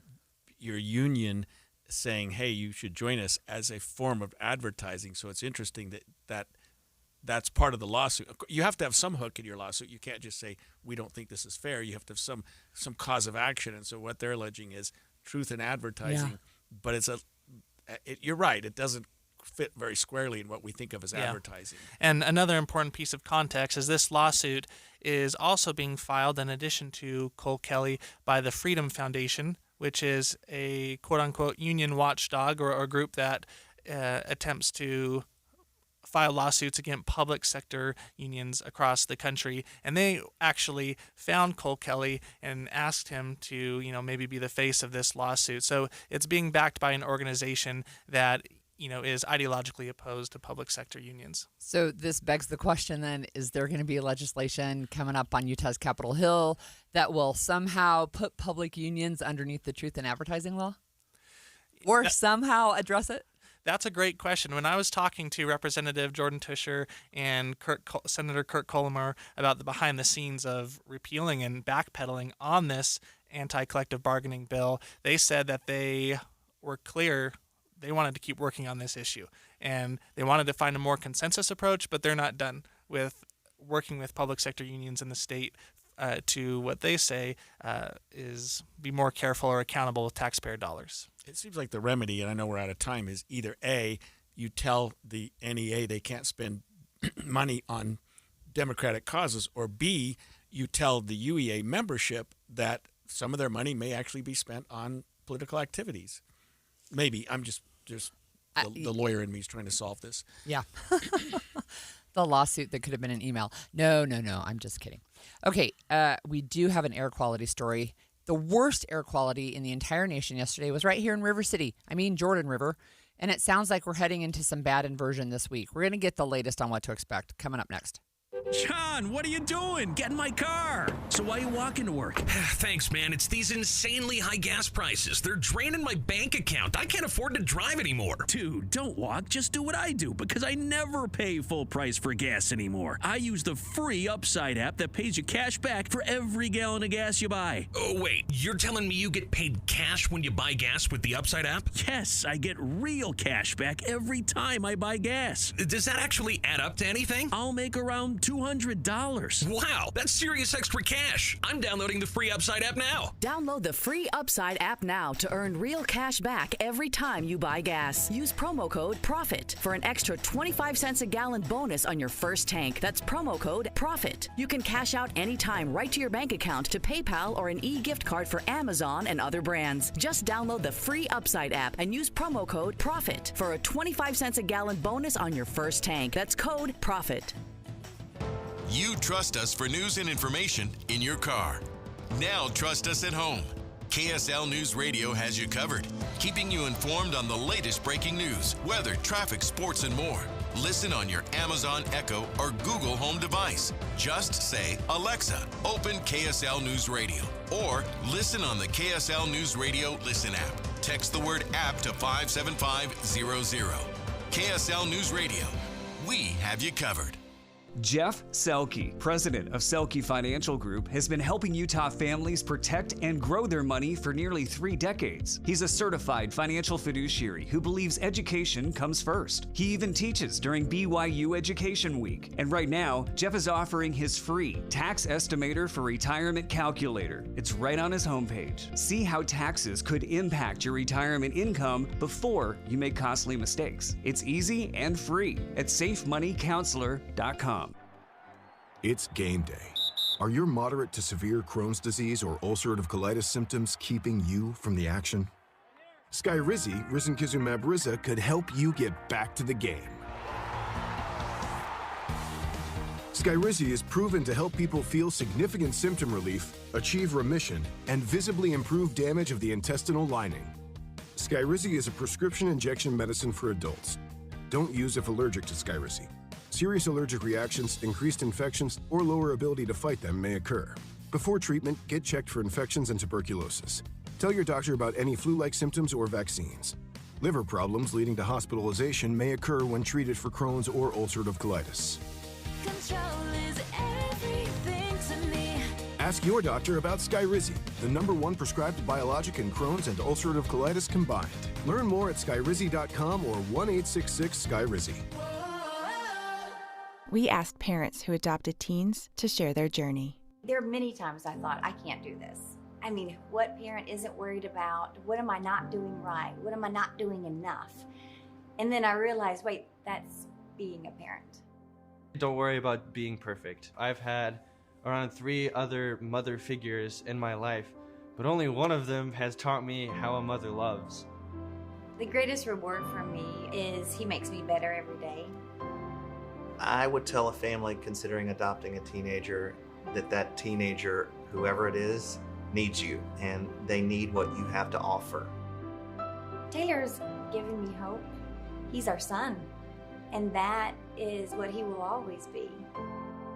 your union saying, hey, you should join us as a form of advertising. So it's interesting that's part of the lawsuit. You have to have some hook in your lawsuit. You can't just say, we don't think this is fair. You have to have some cause of action. And so what they're alleging is truth in advertising. Yeah. But you're right. It doesn't fit very squarely in what we think of as advertising. And another important piece of context is this lawsuit is also being filed, in addition to Cole Kelly, by the Freedom Foundation, which is a quote-unquote union watchdog or group that attempts to file lawsuits against public sector unions across the country. And they actually found Cole Kelly and asked him to, maybe be the face of this lawsuit. So it's being backed by an organization that, is ideologically opposed to public sector unions. So this begs the question then, is there going to be legislation coming up on Utah's Capitol Hill that will somehow put public unions underneath the truth in advertising law? Or somehow address it? That's a great question. When I was talking to Representative Jordan Tusher and Senator Kurt Colomar about the behind the scenes of repealing and backpedaling on this anti-collective bargaining bill, they said that they were clear they wanted to keep working on this issue. And they wanted to find a more consensus approach, but they're not done with working with public sector unions in the state to what they say is be more careful or accountable with taxpayer dollars. It seems like the remedy, and I know we're out of time, is either A, you tell the NEA they can't spend money on Democratic causes, or B, you tell the UEA membership that some of their money may actually be spent on political activities. Maybe. I'm just the lawyer in me is trying to solve this. Yeah. The lawsuit that could have been an email. No, I'm just kidding. Okay, we do have an air quality story. The worst air quality in the entire nation yesterday was right here in River City. I mean Jordan River. And it sounds like we're heading into some bad inversion this week. We're going to get the latest on what to expect coming up next. John, what are you doing? Get in my car. So why are you walking to work? Thanks, man. It's these insanely high gas prices. They're draining my bank account. I can't afford to drive anymore. Dude, don't walk. Just do what I do, because I never pay full price for gas anymore. I use the free Upside app that pays you cash back for every gallon of gas you buy. Oh, wait. You're telling me you get paid cash when you buy gas with the Upside app? Yes, I get real cash back every time I buy gas. Does that actually add up to anything? I'll make around $200. Wow, that's serious extra cash. I'm downloading the free Upside app now. Download the free Upside app now to earn real cash back every time you buy gas. Use promo code PROFIT for an extra 25 cents a gallon bonus on your first tank. That's promo code PROFIT. You can cash out anytime right to your bank account, to PayPal, or an e-gift card for Amazon and other brands. Just download the free Upside app and use promo code PROFIT for a 25 cents a gallon bonus on your first tank. That's code PROFIT. You trust us for news and information in your car. Now trust us at home. KSL News Radio has you covered, keeping you informed on the latest breaking news, weather, traffic, sports, and more. Listen on your Amazon Echo or Google Home device. Just say, Alexa, open KSL News Radio. Or listen on the KSL News Radio Listen app. Text the word app to 57500. KSL News Radio. We have you covered. Jeff Selke, president of Selke Financial Group, has been helping Utah families protect and grow their money for nearly 3 decades. He's a certified financial fiduciary who believes education comes first. He even teaches during BYU Education Week. And right now, Jeff is offering his free Tax Estimator for Retirement Calculator. It's right on his homepage. See how taxes could impact your retirement income before you make costly mistakes. It's easy and free at safemoneycounselor.com. It's game day. Are your moderate to severe Crohn's disease or ulcerative colitis symptoms keeping you from the action? Skyrizi, risankizumab Riza, could help you get back to the game. Skyrizi is proven to help people feel significant symptom relief, achieve remission, and visibly improve damage of the intestinal lining. Skyrizi is a prescription injection medicine for adults. Don't use if allergic to Skyrizi. Serious allergic reactions, increased infections, or lower ability to fight them may occur. Before treatment, get checked for infections and tuberculosis. Tell your doctor about any flu-like symptoms or vaccines. Liver problems leading to hospitalization may occur when treated for Crohn's or ulcerative colitis. Control is everything to me. Ask your doctor about Skyrizi, the #1 prescribed biologic in Crohn's and ulcerative colitis combined. Learn more at skyrizi.com or 1-866-SKYRIZI. We asked parents who adopted teens to share their journey. There are many times I thought, I can't do this. I mean, what parent isn't worried about? What am I not doing right? What am I not doing enough? And then I realized, wait, that's being a parent. Don't worry about being perfect. I've had around 3 other mother figures in my life, but only one of them has taught me how a mother loves. The greatest reward for me is he makes me better every day. I would tell a family considering adopting a teenager that teenager, whoever it is, needs you, and they need what you have to offer. Taylor's given me hope. He's our son, and that is what he will always be.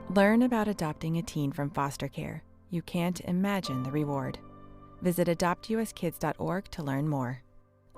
Learn about adopting a teen from foster care. You can't imagine the reward. Visit adoptuskids.org to learn more.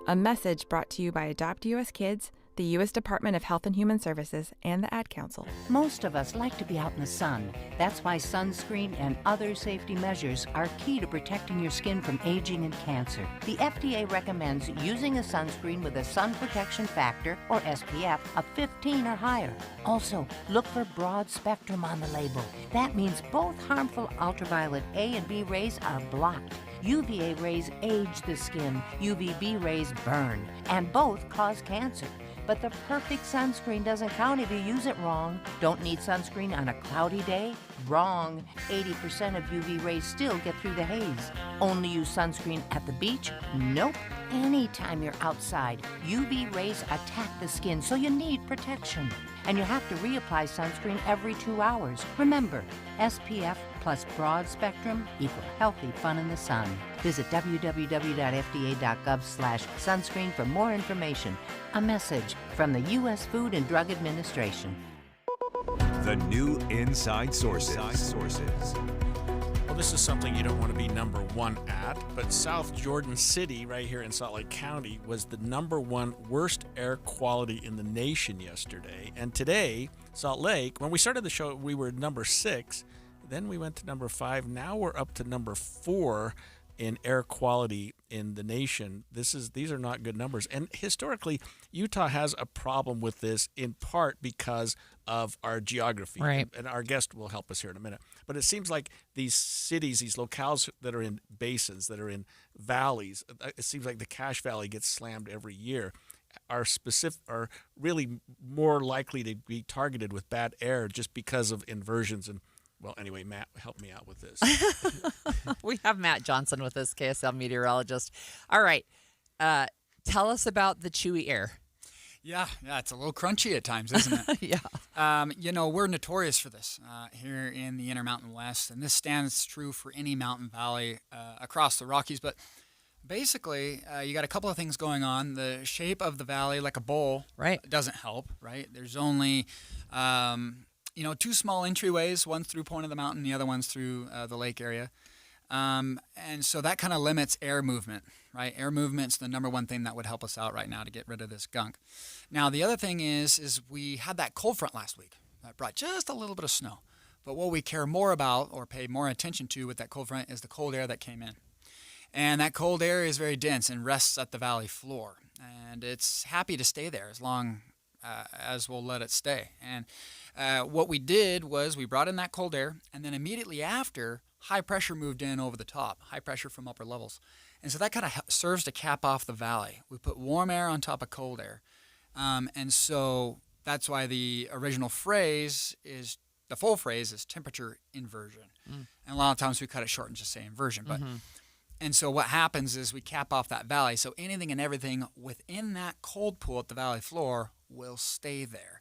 A message brought to you by Adopt US Kids, the U.S. Department of Health and Human Services, and the Ad Council. Most of us like to be out in the sun. That's why sunscreen and other safety measures are key to protecting your skin from aging and cancer. The FDA recommends using a sunscreen with a sun protection factor, or SPF, of 15 or higher. Also, look for broad spectrum on the label. That means both harmful ultraviolet A and B rays are blocked. UVA rays age the skin, UVB rays burn, and both cause cancer. But the perfect sunscreen doesn't count if you use it wrong. Don't need sunscreen on a cloudy day? Wrong. 80% of UV rays still get through the haze. Only use sunscreen at the beach? Nope. Anytime you're outside, UV rays attack the skin, so you need protection. And you have to reapply sunscreen every 2 hours. Remember, SPF plus broad spectrum equal healthy fun in the sun. Visit www.fda.gov/sunscreen for more information. A message from the U.S. Food and Drug Administration. The new Inside Sources. Well, this is something you don't want to be number one at, but South Jordan City, right here in Salt Lake County, was the number one worst air quality in the nation yesterday. And today, Salt Lake, when we started the show, we were number 6. Then we went to number 5. Now we're up to number 4 in air quality in the nation. These are not good numbers. And historically, Utah has a problem with this in part because of our geography. Right. And our guest will help us here in a minute. But it seems like these cities, these locales that are in basins, that are in valleys, it seems like the Cache Valley gets slammed every year, are really more likely to be targeted with bad air just because of inversions. And well, anyway, Matt, help me out with this. We have Matt Johnson with us, KSL meteorologist. All right. Tell us about the chewy air. Yeah, it's a little crunchy at times, isn't it? Yeah. We're notorious for this here in the Intermountain West, and this stands true for any mountain valley across the Rockies. But basically, you got a couple of things going on. The shape of the valley, like a bowl, doesn't help, right? There's only 2 small entryways, one through Point of the Mountain, the other one's through the lake area. And so that kind of limits air movement, right? Air movement's the number one thing that would help us out right now to get rid of this gunk. Now, the other thing is we had that cold front last week that brought just a little bit of snow. But what we care more about or pay more attention to with that cold front is the cold air that came in. And that cold air is very dense and rests at the valley floor. And it's happy to stay there as long as we'll let it stay. And what we did was we brought in that cold air, and then immediately after, high pressure moved in over the top, high pressure from upper levels. And so that kind of serves to cap off the valley. We put warm air on top of cold air. And so that's why the original phrase is, the full phrase is temperature inversion. And a lot of times we cut it short and just say inversion. But And so what happens is we cap off that valley. So anything and everything within that cold pool at the valley floor will stay there,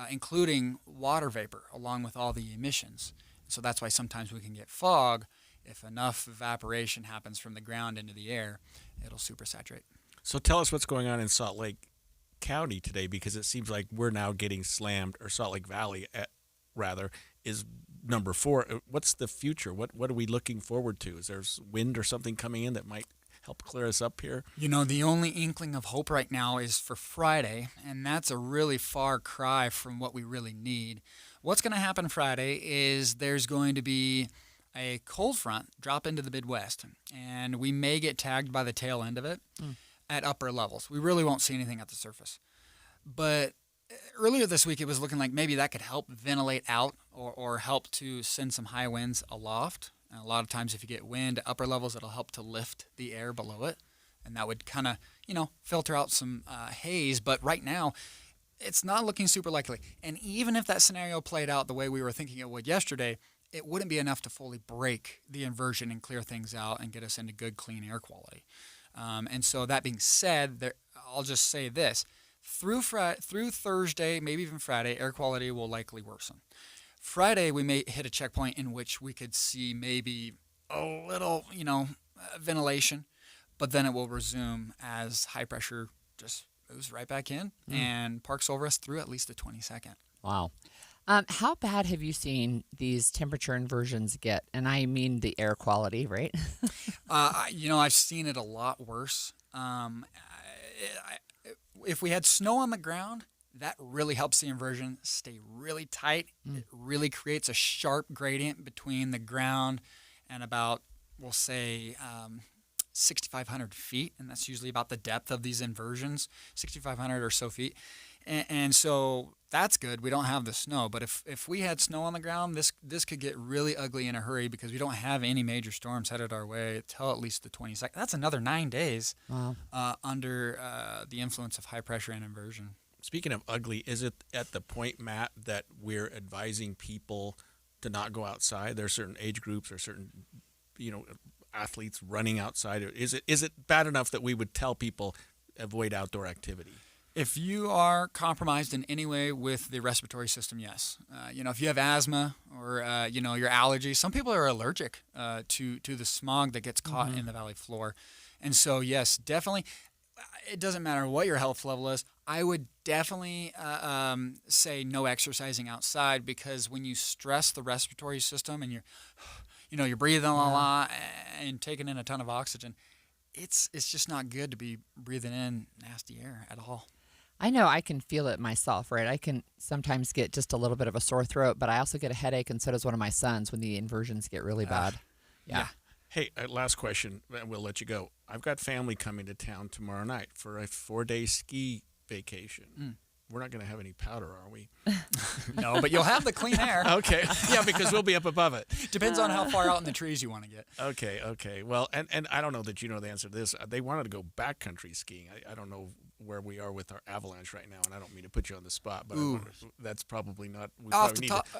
including water vapor along with all the emissions. So that's why sometimes we can get fog. If enough evaporation happens from the ground into the air, it'll supersaturate. So tell us what's going on in Salt Lake County today, because it seems like we're now getting slammed, or Salt Lake Valley, is number 4. What's the future? What are we looking forward to? Is there wind or something coming in that might help clear us up here? The only inkling of hope right now is for Friday, and that's a really far cry from what we really need. What's going to happen Friday is there's going to be a cold front drop into the Midwest, and we may get tagged by the tail end of it at upper levels. We really won't see anything at the surface. But earlier this week, it was looking like maybe that could help ventilate out or help to send some high winds aloft. And a lot of times if you get wind at upper levels, it'll help to lift the air below it. And that would kind of, filter out some haze. But right now, it's not looking super likely. And even if that scenario played out the way we were thinking it would yesterday, it wouldn't be enough to fully break the inversion and clear things out and get us into good, clean air quality. And so that being said, I'll just say this. Through Thursday, maybe even Friday, air quality will likely worsen. Friday, we may hit a checkpoint in which we could see maybe a little, ventilation, but then it will resume as high pressure just moves right back in and parks over us through at least the 22nd. Wow. How bad have you seen these temperature inversions get? And I mean the air quality, right? I've seen it a lot worse. If we had snow on the ground, that really helps the inversion stay really tight. It really creates a sharp gradient between the ground and about, we'll say, 6,500 feet. And that's usually about the depth of these inversions, 6,500 or so feet. And so that's good. We don't have the snow. But if we had snow on the ground, this could get really ugly in a hurry because we don't have any major storms headed our way until at least the 22nd. That's another 9 days under the influence of high pressure and inversion. Speaking of ugly, is it at the point, Matt, that we're advising people to not go outside? There are certain age groups or certain, athletes running outside. Is it bad enough that we would tell people avoid outdoor activity? If you are compromised in any way with the respiratory system, yes. If you have asthma or your allergies, some people are allergic to the smog that gets caught in the valley floor, and so yes, definitely. It doesn't matter what your health level is. I would definitely say no exercising outside, because when you stress the respiratory system and you're breathing a lot and taking in a ton of oxygen, it's just not good to be breathing in nasty air at all. I know I can feel it myself, right? I can sometimes get just a little bit of a sore throat, but I also get a headache, and so does one of my sons when the inversions get really bad. Yeah. Hey, last question, and we'll let you go. I've got family coming to town tomorrow night for a 4-day ski vacation. We're not going to have any powder, are we? No, but you'll have the clean air. Okay. Yeah, because we'll be up above it. Depends on how far out in the trees you want to get. Okay. Well, and I don't know that you know the answer to this. They wanted to go backcountry skiing. I don't know where we are with our avalanche right now, and I don't mean to put you on the spot, but that's probably not.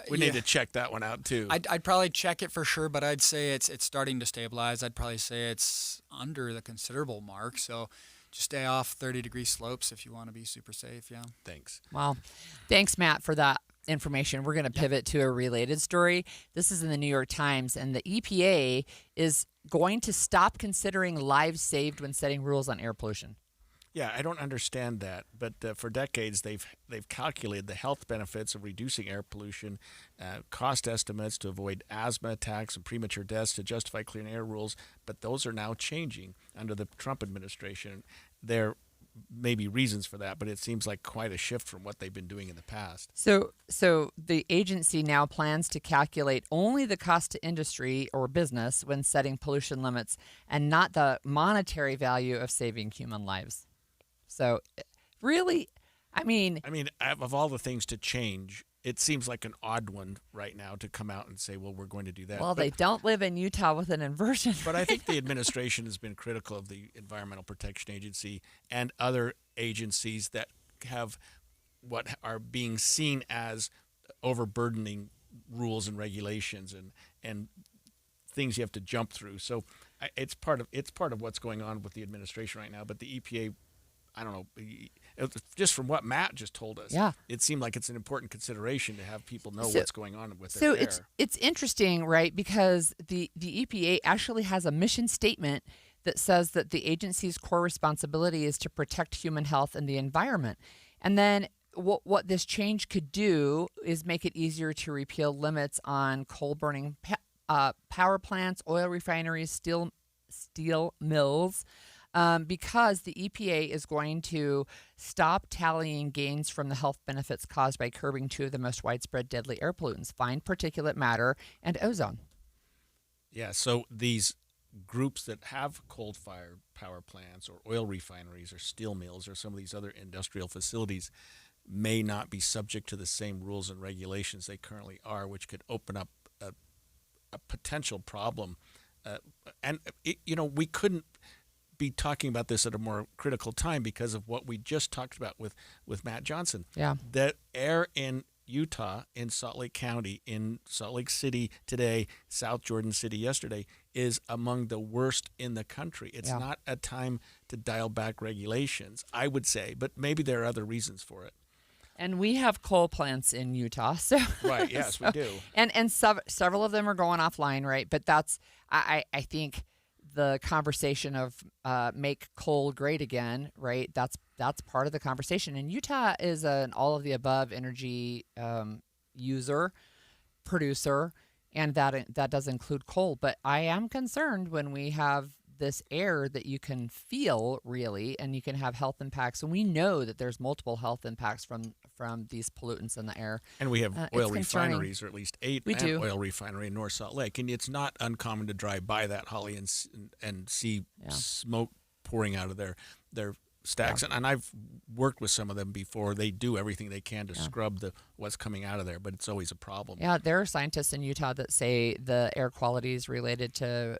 We need to check that one out too. I'd probably check it for sure, but I'd say it's starting to stabilize. I'd probably say it's under the considerable mark, so just stay off 30-degree slopes if you want to be super safe. Yeah. Thanks. Wow. Thanks, Matt, for that information. We're going to pivot to a related story. This is in the New York Times, and the EPA is going to stop considering lives saved when setting rules on air pollution. Yeah, I don't understand that, but for decades they've calculated the health benefits of reducing air pollution, cost estimates to avoid asthma attacks and premature deaths to justify clean air rules, but those are now changing under the Trump administration. There may be reasons for that, but it seems like quite a shift from what they've been doing in the past. So the agency now plans to calculate only the cost to industry or business when setting pollution limits, and not the monetary value of saving human lives. So, really, I mean, of all the things to change, it seems like an odd one right now to come out and say, well, we're going to do that. Well, they don't live in Utah with an inversion. But I think the administration has been critical of the Environmental Protection Agency and other agencies that have what are being seen as overburdening rules and regulations and things you have to jump through. So it's part of what's going on with the administration right now. But the EPA, I don't know, just from what Matt just told us, it seemed like it's an important consideration to have people know what's going on with their air. So it's interesting, right? Because the EPA actually has a mission statement that says that the agency's core responsibility is to protect human health and the environment. And then what this change could do is make it easier to repeal limits on coal-burning power plants, oil refineries, steel mills, because the EPA is going to stop tallying gains from the health benefits caused by curbing two of the most widespread deadly air pollutants, fine particulate matter and ozone. Yeah, so these groups that have coal-fired power plants or oil refineries or steel mills or some of these other industrial facilities may not be subject to the same rules and regulations they currently are, which could open up a potential problem. We couldn't be talking about this at a more critical time because of what we just talked about with Matt Johnson. Yeah. That air in Utah, in Salt Lake County, in Salt Lake City today, South Jordan City yesterday, is among the worst in the country. It's not a time to dial back regulations, I would say, but maybe there are other reasons for it. And we have coal plants in Utah, so right. Yes, we do. And several of them are going offline, right? But that's I think the conversation of make coal great again, right? That's part of the conversation. And Utah is an all of the above energy user, producer, and that does include coal. But I am concerned when we have this air that you can feel really, and you can have health impacts. And we know that there's multiple health impacts from these pollutants in the air. And we have oil refineries, or at least 8 oil refinery in North Salt Lake. And it's not uncommon to drive by that, Holly, and see smoke pouring out of their stacks, and I've worked with some of them before. They do everything they can to scrub what's coming out of there, but it's always a problem. Yeah, there are scientists in Utah that say the air quality is related to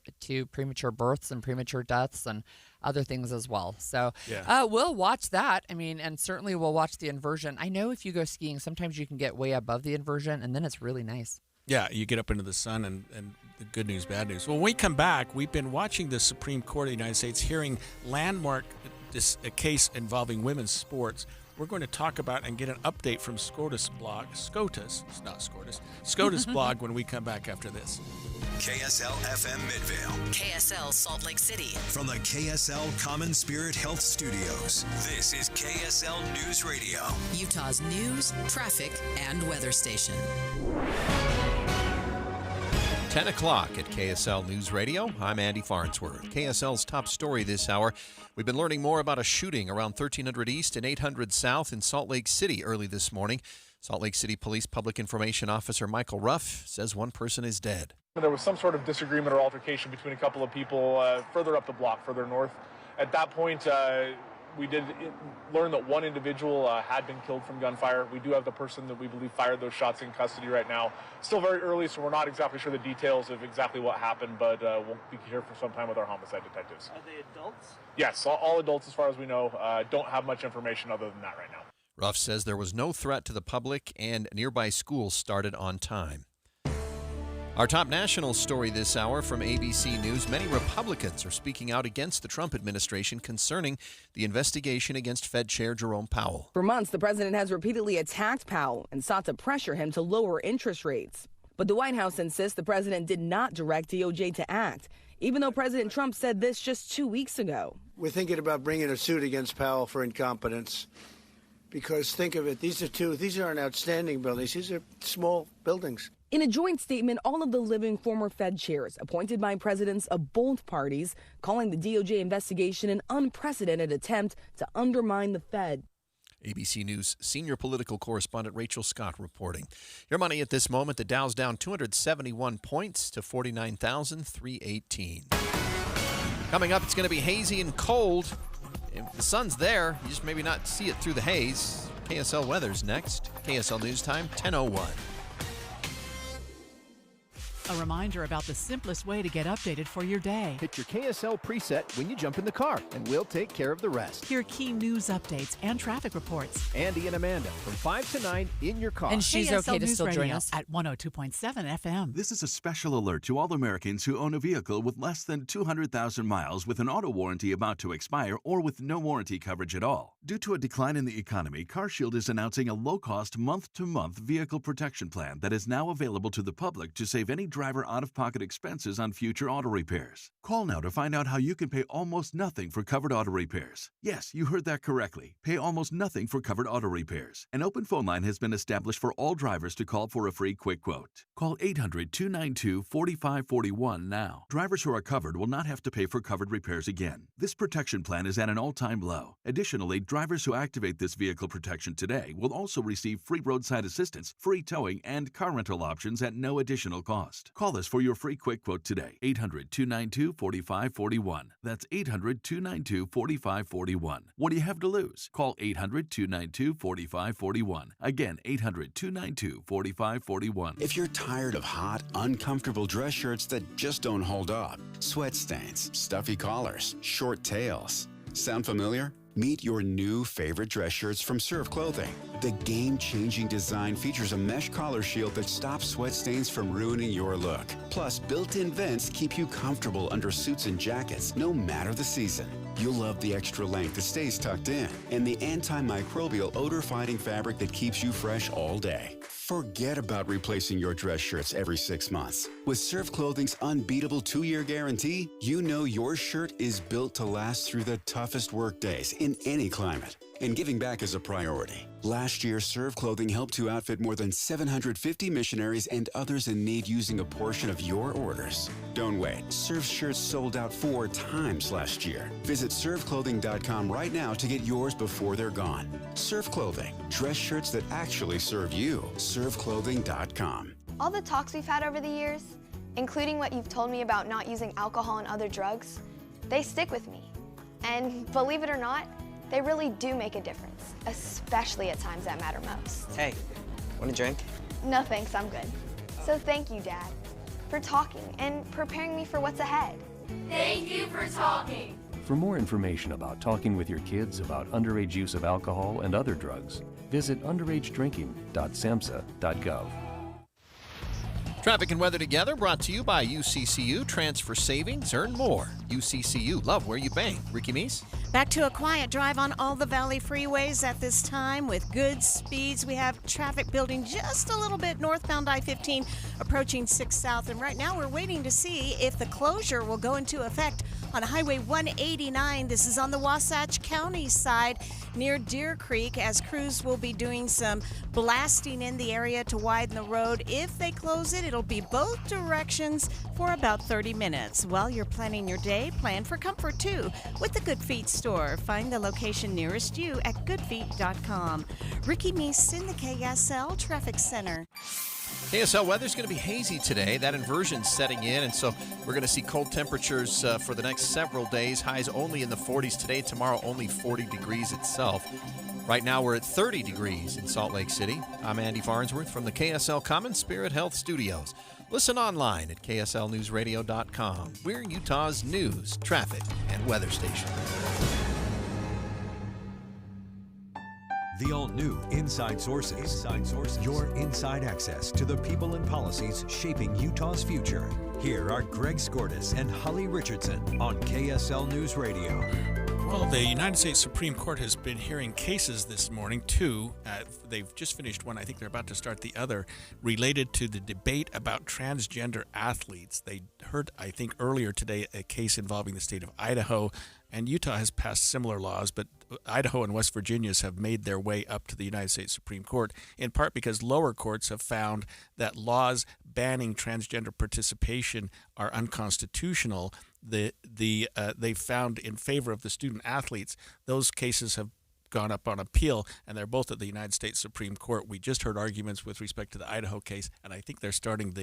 premature births and premature deaths and other things as well. So we'll watch that. I mean, and certainly we'll watch the inversion. I know if you go skiing, sometimes you can get way above the inversion, and then it's really nice. Yeah, you get up into the sun and the good news, bad news. Well, when we come back, we've been watching the Supreme Court of the United States hearing landmark a case involving women's sports. We're going to talk about and get an update from SCOTUS blog, SCOTUS blog when we come back after this. KSL FM Midvale. KSL Salt Lake City. From the KSL Common Spirit Health Studios, this is KSL News Radio. Utah's news, traffic, and weather station. 10 o'clock at KSL News Radio. I'm Andy Farnsworth. KSL's top story this hour. We've been learning more about a shooting around 1300 East and 800 South in Salt Lake City early this morning. Salt Lake City Police Public Information Officer Michael Ruff says one person is dead. There was some sort of disagreement or altercation between a couple of people further up the block, further north. At that point, we did learn that one individual had been killed from gunfire. We do have the person that we believe fired those shots in custody right now. Still very early, so we're not exactly sure the details of exactly what happened, but we'll be here for some time with our homicide detectives. Are they adults? Yes, all adults as far as we know. Don't have much information other than that right now. Ruff says there was no threat to the public and nearby schools started on time. Our top national story this hour from ABC News. Many Republicans are speaking out against the Trump administration concerning the investigation against Fed Chair Jerome Powell. For months, the president has repeatedly attacked Powell and sought to pressure him to lower interest rates. But the White House insists the president did not direct DOJ to act, even though President Trump said this just 2 weeks ago. We're thinking about bringing a suit against Powell for incompetence. Because think of it, these aren't outstanding buildings. These are small buildings. In a joint statement, all of the living former Fed chairs, appointed by presidents of both parties, calling the DOJ investigation an unprecedented attempt to undermine the Fed. ABC News senior political correspondent Rachel Scott reporting. Your money at this moment, the Dow's down 271 points to 49,318. Coming up, it's going to be hazy and cold. If the sun's there, you just maybe not see it through the haze. KSL weather's next. KSL News Time, 10:01. A reminder about the simplest way to get updated for your day. Hit your KSL preset when you jump in the car, and we'll take care of the rest. Hear key news updates and traffic reports. Andy and Amanda from 5 to 9 in your car. And she's okay to still join us at 102.7 FM. This is a special alert to all Americans who own a vehicle with less than 200,000 miles with an auto warranty about to expire or with no warranty coverage at all. Due to a decline in the economy, CarShield is announcing a low-cost month-to-month vehicle protection plan that is now available to the public to save any driver out-of-pocket expenses on future auto repairs. Call now to find out how you can pay almost nothing for covered auto repairs. Yes, you heard that correctly. Pay almost nothing for covered auto repairs. An open phone line has been established for all drivers to call for a free quick quote. Call 800-292-4541 now. Drivers who are covered will not have to pay for covered repairs again. This protection plan is at an all-time low. Additionally, drivers who activate this vehicle protection today will also receive free roadside assistance, free towing, and car rental options at no additional cost. Call us for your free quick quote today. 800-292-4541. That's 800-292-4541. What do you have to lose? Call 800-292-4541. Again, 800-292-4541. If you're tired of hot, uncomfortable dress shirts that just don't hold up, sweat stains, stuffy collars, short tails, sound familiar? Meet your new favorite dress shirts from Serve Clothing. The game-changing design features a mesh collar shield that stops sweat stains from ruining your look. Plus, built-in vents keep you comfortable under suits and jackets, no matter the season. You'll love the extra length that stays tucked in and the antimicrobial odor-fighting fabric that keeps you fresh all day. Forget about replacing your dress shirts every 6 months. With Serve Clothing's unbeatable 2-year guarantee, you know your shirt is built to last through the toughest work days in any climate. And giving back is a priority. Last year, Serve Clothing helped to outfit more than 750 missionaries and others in need using a portion of your orders. Don't wait. Serve shirts sold out 4 times last year. Visit ServeClothing.com right now to get yours before they're gone. Serve Clothing. Dress shirts that actually serve you. ServeClothing.com. All the talks we've had over the years, including what you've told me about not using alcohol and other drugs, they stick with me. And believe it or not, They really do make a difference, especially at times that matter most. Hey, want a drink? No thanks, I'm good. So thank you, Dad, for talking and preparing me for what's ahead. Thank you for talking. For more information about talking with your kids about underage use of alcohol and other drugs, visit underagedrinking.samhsa.gov. Traffic and weather together brought to you by UCCU. Transfer savings, earn more. UCCU, love where you bank. Ricky Meese? Back to a quiet drive on all the Valley freeways at this time with good speeds. We have traffic building just a little bit northbound I-15 approaching 6 South. And right now we're waiting to see if the closure will go into effect on Highway 189. This is on the Wasatch County side near Deer Creek, as crews will be doing some blasting in the area to widen the road. If they close it, it'll be both directions for about 30 minutes. While you're planning your day, plan for comfort too with the Good Feet store. Find the location nearest you at goodfeet.com. Ricky Meese in the KSL Traffic Center. KSL weather's going to be hazy today. That inversion's setting in, and so we're going to see cold temperatures for the next several days. Highs only in the 40s today. Tomorrow, only 40 degrees itself. Right now, we're at 30 degrees in Salt Lake City. I'm Andy Farnsworth from the KSL Common Spirit Health Studios. Listen online at kslnewsradio.com. We're Utah's news, traffic, and weather station. The all-new Inside Sources. Inside Sources. Your inside access to the people and policies shaping Utah's future. Here are Greg Skordas and Holly Richardson on KSL News Radio. Well, the United States Supreme Court has been hearing cases this morning, two. They've just finished one. I think they're about to start the other, related to the debate about transgender athletes. They heard, I think, earlier today a case involving the state of Idaho, and Utah has passed similar laws, but Idaho and West Virginia have made their way up to the United States Supreme Court, in part because lower courts have found that laws banning transgender participation are unconstitutional. They found in favor of the student athletes. Those cases have gone up on appeal, and they're both at the United States Supreme Court. We just heard arguments with respect to the Idaho case, and I think they're starting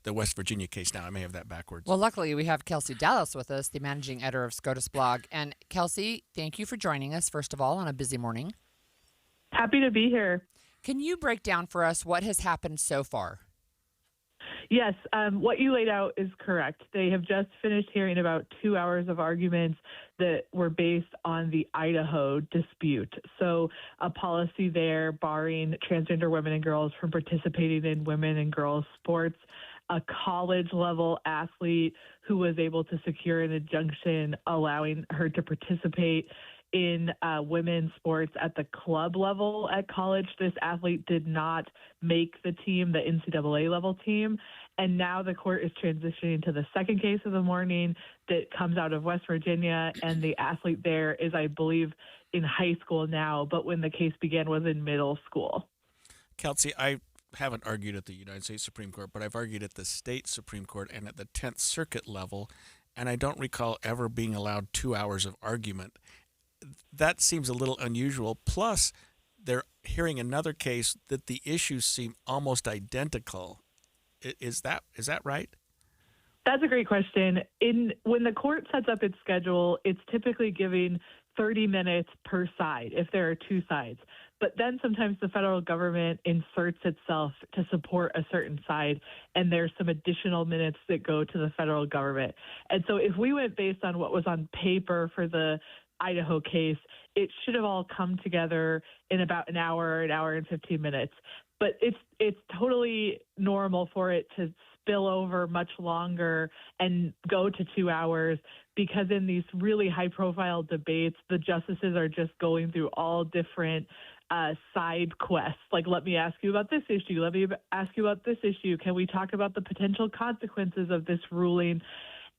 the West Virginia case now. I may have that backwards. Well, luckily, we have Kelsey Dallas with us, the managing editor of SCOTUS blog. And Kelsey, thank you for joining us, first of all, on a busy morning. Happy to be here. Can you break down for us what has happened so far? Yes, what you laid out is correct. They have just finished hearing about 2 hours of arguments that were based on the Idaho dispute. So a policy there barring transgender women and girls from participating in women and girls sports, a college-level athlete who was able to secure an injunction allowing her to participate in women's sports at the club level at college. This athlete did not make the team, the NCAA level team. And now the court is transitioning to the second case of the morning that comes out of West Virginia. And the athlete there is, I believe, in high school now, but when the case began was in middle school. Kelsey, I haven't argued at the United States Supreme Court, but I've argued at the state Supreme Court and at the 10th Circuit level, and I don't recall ever being allowed 2 hours of argument. That seems a little unusual. Plus, they're hearing another case that the issues seem almost identical. Is that right? That's a great question. When the court sets up its schedule, it's typically giving 30 minutes per side if there are two sides. But then sometimes the federal government inserts itself to support a certain side, and there's some additional minutes that go to the federal government. And so if we went based on what was on paper for the Idaho case, it should have all come together in about an hour and 15 minutes. But it's totally normal for it to spill over much longer and go to 2 hours, because in these really high-profile debates, the justices are just going through all different side quests. Like, let me ask you about this issue. Let me ask you about this issue. Can we talk about the potential consequences of this ruling?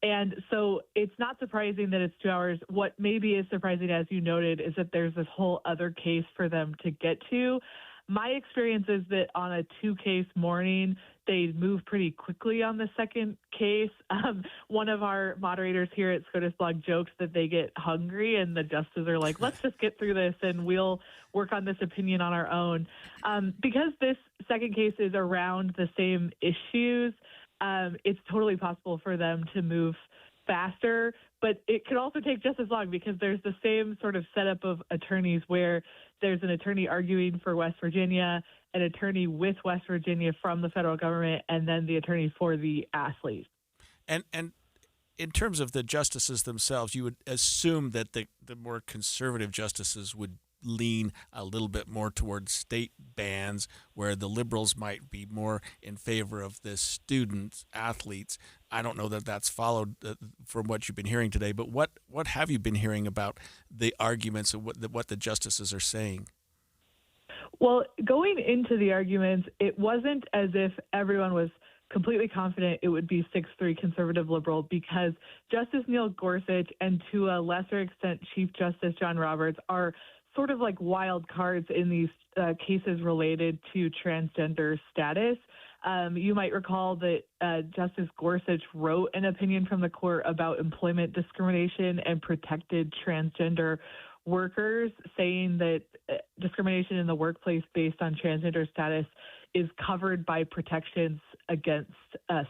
And so it's not surprising that it's 2 hours. What maybe is surprising, as you noted, is that there's this whole other case for them to get to. My experience is that on a two-case morning, they move pretty quickly on the second case. One of our moderators here at SCOTUS blog jokes that they get hungry, and the justices are like, let's just get through this and we'll work on this opinion on our own. Because this second case is around the same issues, it's totally possible for them to move faster. but it could also take just as long because there's the same sort of setup of attorneys where there's an attorney arguing for West Virginia, an attorney with West Virginia from the federal government, and then the attorney for the athlete. And in terms of the justices themselves, you would assume that the more conservative justices would lean a little bit more towards state bans, where the liberals might be more in favor of the student athletes. I don't know that that's followed from what you've been hearing today, but what have you been hearing about the arguments and what the justices are saying? Well, going into the arguments, it wasn't as if everyone was completely confident it would be 6-3 conservative liberal, because Justice Neil Gorsuch and to a lesser extent Chief Justice John Roberts are sort of like wild cards in these cases related to transgender status. You might recall that Justice Gorsuch wrote an opinion from the court about employment discrimination and protected transgender workers, saying that discrimination in the workplace based on transgender status is covered by protections against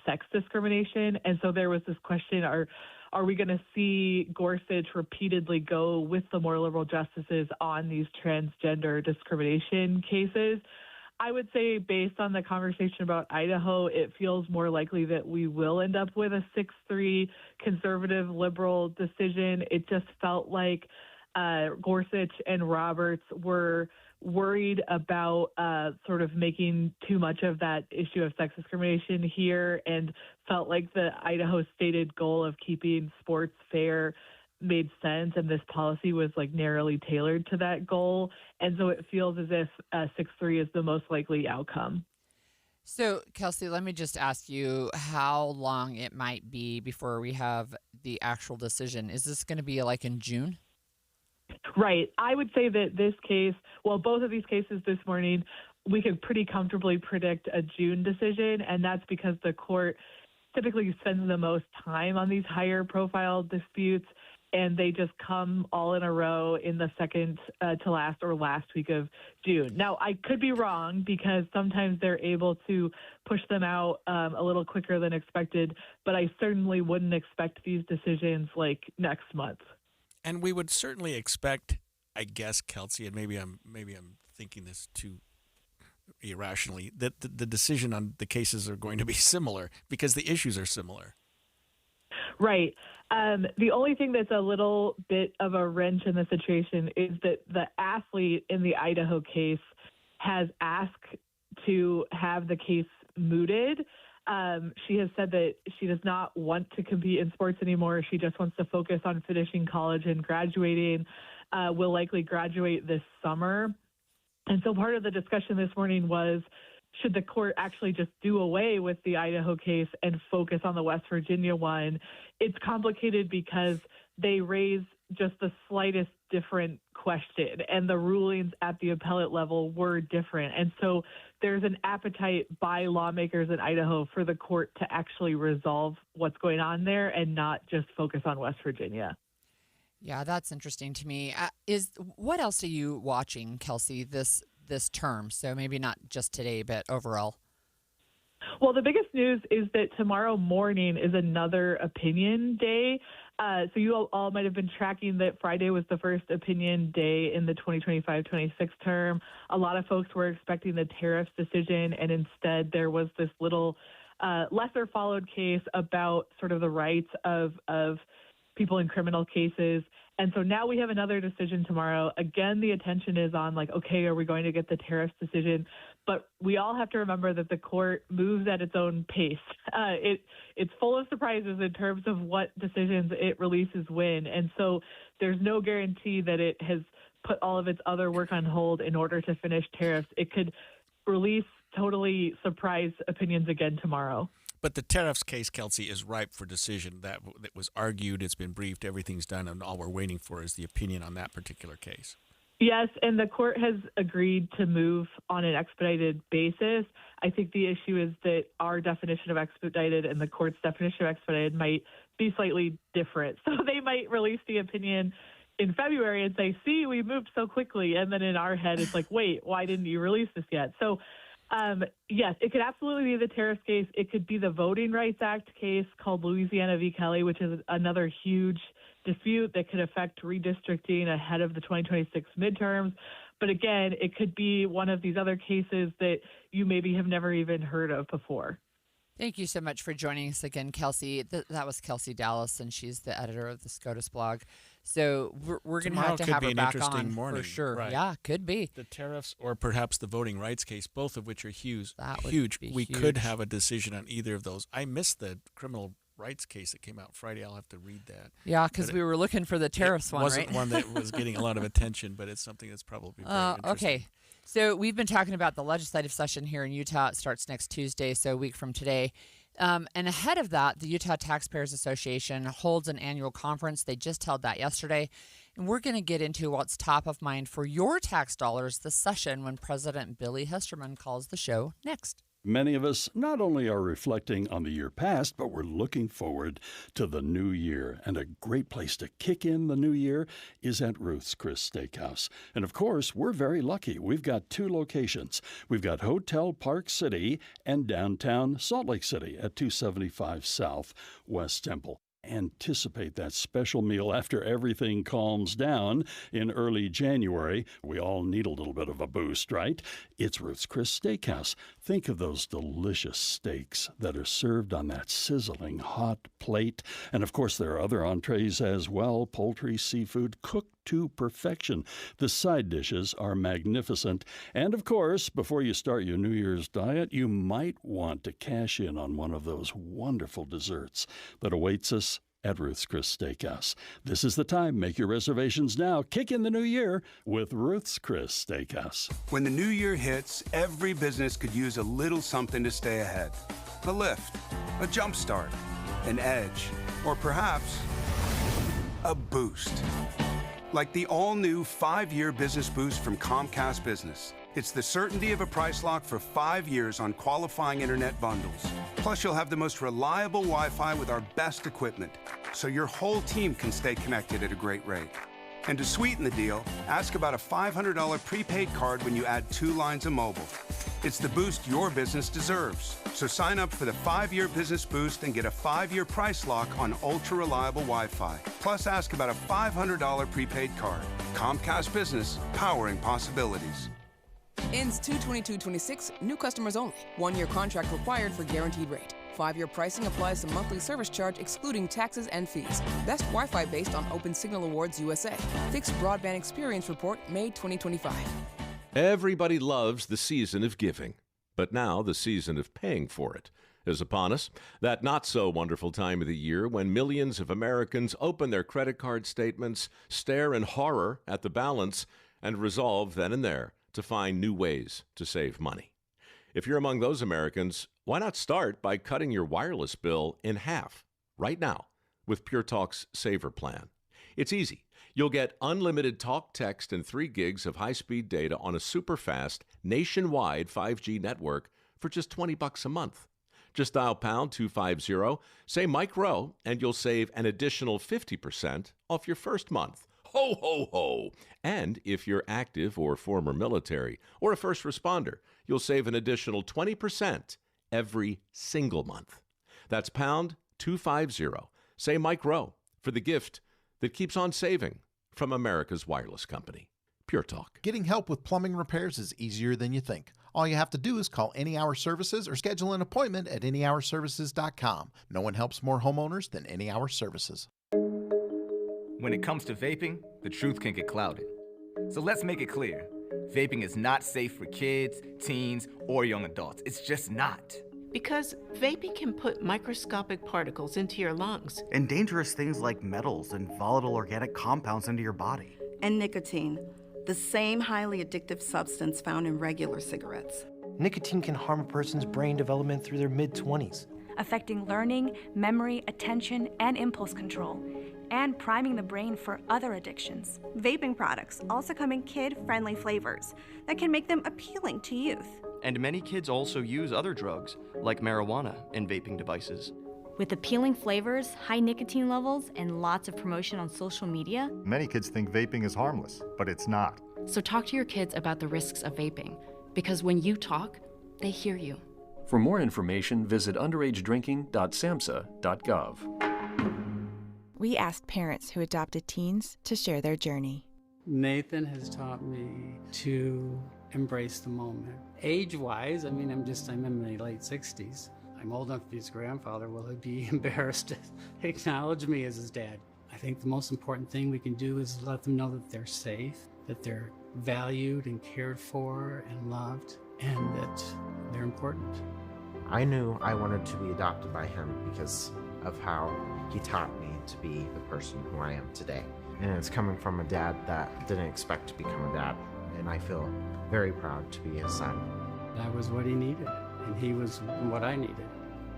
sex discrimination. And so there was this question, are we going to see Gorsuch repeatedly go with the more liberal justices on these transgender discrimination cases? I would say based on the conversation about Idaho, it feels more likely that we will end up with a 6-3 conservative liberal decision. It just felt like Gorsuch and Roberts were worried about sort of making too much of that issue of sex discrimination here, and felt like the Idaho stated goal of keeping sports fair made sense, and this policy was like narrowly tailored to that goal. And so it feels as if 6-3 is the most likely outcome. So, Kelsey, let me just ask you how long it might be before we have the actual decision. Is this going to be like in June? Right. I would say that this case, well, both of these cases this morning, we could pretty comfortably predict a June decision, and that's because the court typically spends the most time on these higher profile disputes, and they just come all in a row in the second to last or last week of June. Now, I could be wrong because sometimes they're able to push them out a little quicker than expected, but I certainly wouldn't expect these decisions like next month. And we would certainly expect, I guess, Kelsey, and maybe I'm thinking this too irrationally, that the decision on the cases are going to be similar because the issues are similar. Right. The only thing that's a little bit of a wrench in the situation is that the athlete in the Idaho case has asked to have the case mooted. She has said that she does not want to compete in sports anymore. She just wants to focus on finishing college and graduating. Will likely graduate this summer. And so part of the discussion this morning was, should the court actually just do away with the Idaho case and focus on the West Virginia one? It's complicated because they raise just the slightest different question, and the rulings at the appellate level were different. And so there's an appetite by lawmakers in Idaho for the court to actually resolve what's going on there and not just focus on West Virginia. Yeah, that's interesting to me. What else are you watching, Kelsey, this term? So maybe not just today, but overall. Well, the biggest news is that tomorrow morning is another opinion day. So you all might have been tracking that Friday was the first opinion day in the 2025-26 term. A lot of folks were expecting the tariffs decision, and instead there was this little lesser followed case about sort of the rights of people in criminal cases. And so now we have another decision tomorrow. Again, the attention is on like, okay, are we going to get the tariffs decision? But we all have to remember that the court moves at its own pace. It's full of surprises in terms of what decisions it releases when. And so there's no guarantee that it has put all of its other work on hold in order to finish tariffs. It could release totally surprise opinions again tomorrow. But the tariffs case, Kelsey, is ripe for decision. That was argued, it's been briefed, everything's done, and all we're waiting for is the opinion on that particular case. Yes, and the court has agreed to move on an expedited basis. I think the issue is that our definition of expedited and the court's definition of expedited might be slightly different. So they might release the opinion in February and say, see, we moved so quickly. And then in our head, it's like, wait, why didn't you release this yet? So yes, it could absolutely be the tariff case. It could be the Voting Rights Act case called Louisiana v. Kelly, which is another huge dispute that could affect redistricting ahead of the 2026 midterms. But again, it could be one of these other cases that you maybe have never even heard of before. Thank you so much for joining us again, Kelsey. That was Kelsey Dallas, and she's the editor of the SCOTUS blog. So we're going to have her back on morning, for sure. Right. Yeah, could be. The tariffs or perhaps the voting rights case, both of which are huge. That would huge. be We huge. could have a decision on either of those. I missed the criminal rights case that came out Friday. I'll have to read that. Yeah, because we were looking for the tariffs one, right? It wasn't one that was getting a lot of attention, but it's something that's probably very interesting. Okay. So we've been talking about the legislative session here in Utah. It starts next Tuesday, so a week from today. And ahead of that, the Utah Taxpayers Association holds an annual conference. They just held that yesterday. And we're going to get into what's top of mind for your tax dollars this session when President Billy Hesterman calls the show next. Many of us not only are reflecting on the year past, but we're looking forward to the new year. And a great place to kick in the new year is at Ruth's Chris Steakhouse. And of course, we're very lucky. We've got 2 locations. We've got Hotel Park City and downtown Salt Lake City at 275 South West Temple. Anticipate that special meal after everything calms down in early January. We all need a little bit of a boost, right? It's Ruth's Chris Steakhouse. Think of those delicious steaks that are served on that sizzling hot plate. And of course, there are other entrees as well, poultry, seafood, cooked to perfection. The side dishes are magnificent. And of course, before you start your New Year's diet, you might want to cash in on one of those wonderful desserts that awaits us at Ruth's Chris Steakhouse. This is the time. Make your reservations now. Kick in the new year with Ruth's Chris Steakhouse. When the new year hits, every business could use a little something to stay ahead. A lift, a jump start, an edge, or perhaps a boost. Like the all-new 5-year business boost from Comcast Business. It's the certainty of a price lock for 5 years on qualifying internet bundles. Plus, you'll have the most reliable Wi-Fi with our best equipment, so your whole team can stay connected at a great rate. And to sweeten the deal, ask about a $500 prepaid card when you add 2 lines of mobile. It's the boost your business deserves. So sign up for the 5-year business boost and get a 5-year price lock on ultra-reliable Wi-Fi. Plus, ask about a $500 prepaid card. Comcast Business, powering possibilities. Ends 2/22/26, new customers only. 1-year contract required for guaranteed rate. 5-year pricing applies to monthly service charge excluding taxes and fees. Best Wi-Fi based on Open Signal Awards USA. Fixed Broadband Experience Report, May 2025. Everybody loves the season of giving, but now the season of paying for it is upon us. That not-so-wonderful time of the year when millions of Americans open their credit card statements, stare in horror at the balance, and resolve then and there to find new ways to save money. If you're among those Americans, why not start by cutting your wireless bill in half right now with Pure Talk's Saver Plan? It's easy. You'll get unlimited talk, text, and 3 gigs of high-speed data on a super-fast nationwide 5G network for just $20 a month. Just dial pound 250, say Mike Rowe, and you'll save an additional 50% off your first month. Ho, ho, ho! And if you're active or former military or a first responder, you'll save an additional 20% every single month. That's pound 250. Say Mike Rowe for the gift that keeps on saving from America's wireless company, Pure Talk. Getting help with plumbing repairs is easier than you think. All you have to do is call Any Hour Services or schedule an appointment at anyhourservices.com. No one helps more homeowners than Any Hour Services. When it comes to vaping, the truth can get clouded. So let's make it clear. Vaping is not safe for kids, teens, or young adults. It's just not. Because vaping can put microscopic particles into your lungs. And dangerous things like metals and volatile organic compounds into your body. And nicotine, the same highly addictive substance found in regular cigarettes. Nicotine can harm a person's brain development through their mid-20s. Affecting learning, memory, attention, and impulse control, and priming the brain for other addictions. Vaping products also come in kid-friendly flavors that can make them appealing to youth. And many kids also use other drugs, like marijuana, in vaping devices. With appealing flavors, high nicotine levels, and lots of promotion on social media, many kids think vaping is harmless, but it's not. So talk to your kids about the risks of vaping, because when you talk, they hear you. For more information, visit underagedrinking.samhsa.gov. We asked parents who adopted teens to share their journey. Nathan has taught me to embrace the moment. Age-wise, I'm in my late 60s. I'm old enough to be his grandfather. Will he be embarrassed to acknowledge me as his dad? I think the most important thing we can do is let them know that they're safe, that they're valued and cared for and loved, and that they're important. I knew I wanted to be adopted by him because of how he taught me to be the person who I am today. And it's coming from a dad that didn't expect to become a dad, and I feel very proud to be his son. That was what he needed, and he was what I needed.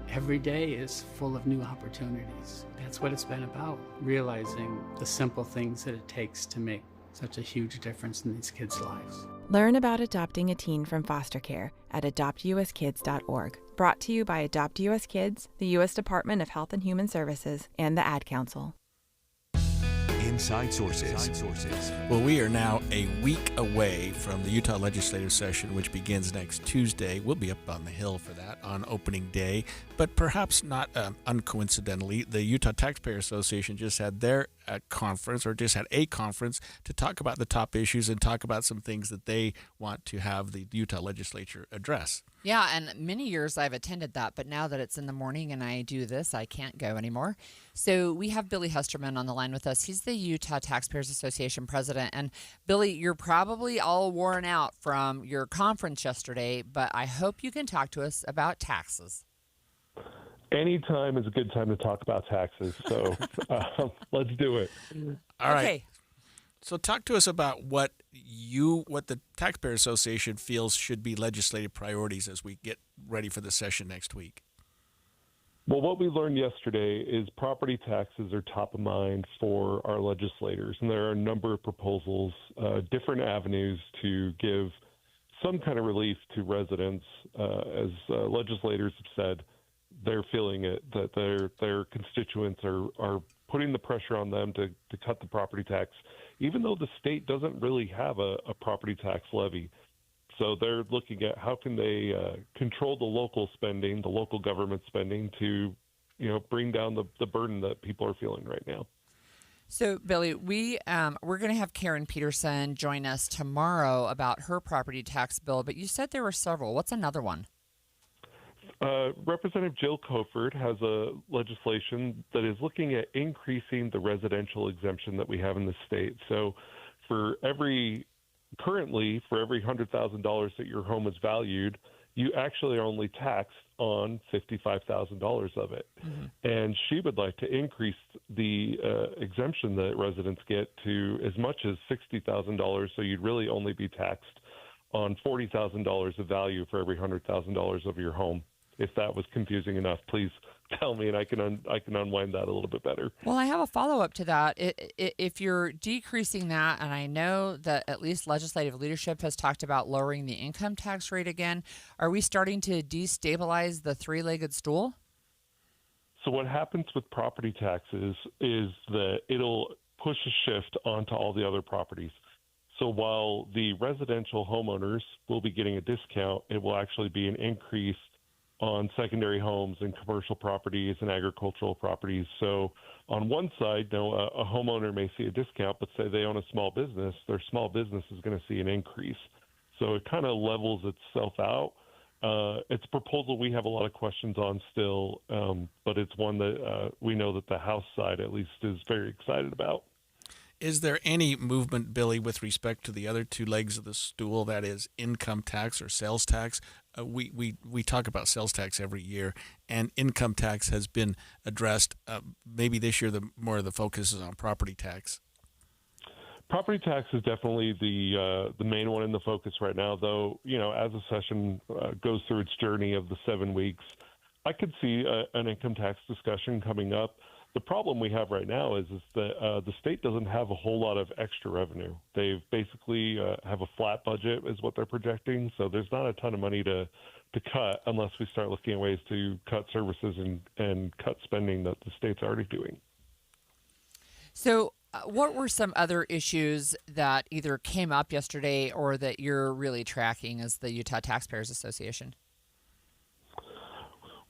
Every day is full of new opportunities. That's what it's been about, realizing the simple things that it takes to make such a huge difference in these kids' lives. Learn about adopting a teen from foster care at adoptuskids.org. Brought to you by Adopt US Kids, the U.S. Department of Health and Human Services, and the Ad Council. Inside Sources. Well, we are now a week away from the Utah legislative session, which begins next Tuesday. We'll be up on the Hill for that on opening day, but perhaps not uncoincidentally, the Utah Taxpayer Association just had their conference, or just had a conference, to talk about the top issues and talk about some things that they want to have the Utah legislature address. Yeah, and many years I've attended that, but now that it's in the morning and I do this, I can't go anymore. So we have Billy Hesterman on the line with us. He's the Utah Taxpayers Association president. And Billy, you're probably all worn out from your conference yesterday, but I hope you can talk to us about taxes. Anytime is a good time to talk about taxes, so let's do it. All right. Okay. So talk to us about what the Taxpayer Association feels should be legislative priorities as we get ready for the session next week. Well, what we learned yesterday is property taxes are top of mind for our legislators, and there are a number of proposals, different avenues to give some kind of relief to residents. As legislators have said, they're feeling it, that their constituents are putting the pressure on them to cut the property tax, even though the state doesn't really have a property tax levy. So they're looking at how can they control the local spending, the local government spending, to bring down the burden that people are feeling right now. So, Billy, we're going to have Karen Peterson join us tomorrow about her property tax bill, but you said there were several. What's another one? Representative Jill Coford has a legislation that is looking at increasing the residential exemption that we have in the state. So currently, for every $100,000 that your home is valued, you actually are only taxed on $55,000 of it. Mm-hmm. And she would like to increase the exemption that residents get to as much as $60,000, so you'd really only be taxed on $40,000 of value for every $100,000 of your home. If that was confusing enough, please tell me, and I can unwind that a little bit better. Well, I have a follow-up to that. If you're decreasing that, and I know that at least legislative leadership has talked about lowering the income tax rate again, are we starting to destabilize the three-legged stool? So what happens with property taxes is that it'll push a shift onto all the other properties. So while the residential homeowners will be getting a discount, it will actually be an increase on secondary homes and commercial properties and agricultural properties. So on one side, a homeowner may see a discount, but say they own a small business, their small business is going to see an increase. So it kind of levels itself out. It's a proposal we have a lot of questions on still, but it's one that we know that the House side at least is very excited about. Is there any movement, Billy, with respect to the other two legs of the stool, that is income tax or sales tax? We talk about sales tax every year, and income tax has been addressed. Maybe this year more of the focus is on property tax. Property tax is definitely the main one in the focus right now, though, as the session goes through its journey of the 7 weeks, I could see an income tax discussion coming up. The problem we have right now is that the state doesn't have a whole lot of extra revenue. They've basically have a flat budget is what they're projecting, so there's not a ton of money to cut unless we start looking at ways to cut services and cut spending that the state's already doing. So what were some other issues that either came up yesterday or that you're really tracking as the Utah Taxpayers Association?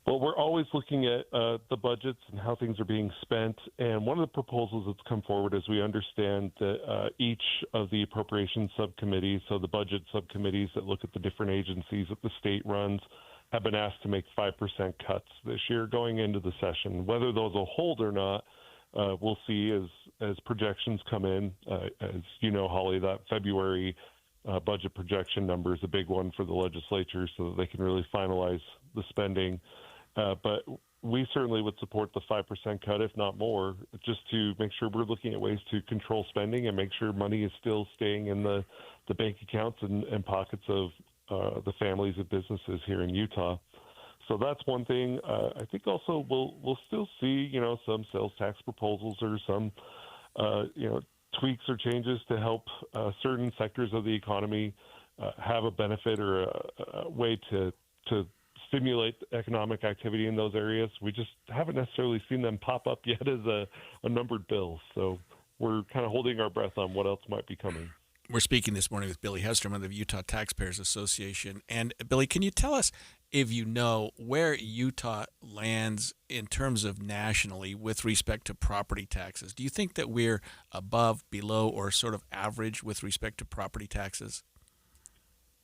Well, we're always looking at the budgets and how things are being spent. And one of the proposals that's come forward is we understand that each of the appropriations subcommittees, so the budget subcommittees that look at the different agencies that the state runs, have been asked to make 5% cuts this year going into the session. Whether those will hold or not, we'll see as projections come in. As you know, Holly, that February budget projection number is a big one for the legislature so that they can really finalize the spending. But we certainly would support the 5% cut, if not more, just to make sure we're looking at ways to control spending and make sure money is still staying in the bank accounts and pockets of the families and businesses here in Utah. So that's one thing. I think also we'll still see, some sales tax proposals or some, tweaks or changes to help certain sectors of the economy have a benefit or a way to stimulate economic activity in those areas. We just haven't necessarily seen them pop up yet as a numbered bill. So we're kind of holding our breath on what else might be coming. We're speaking this morning with Billy Hestrom of the Utah Taxpayers Association. And Billy, can you tell us if you know where Utah lands in terms of nationally with respect to property taxes? Do you think that we're above, below, or sort of average with respect to property taxes?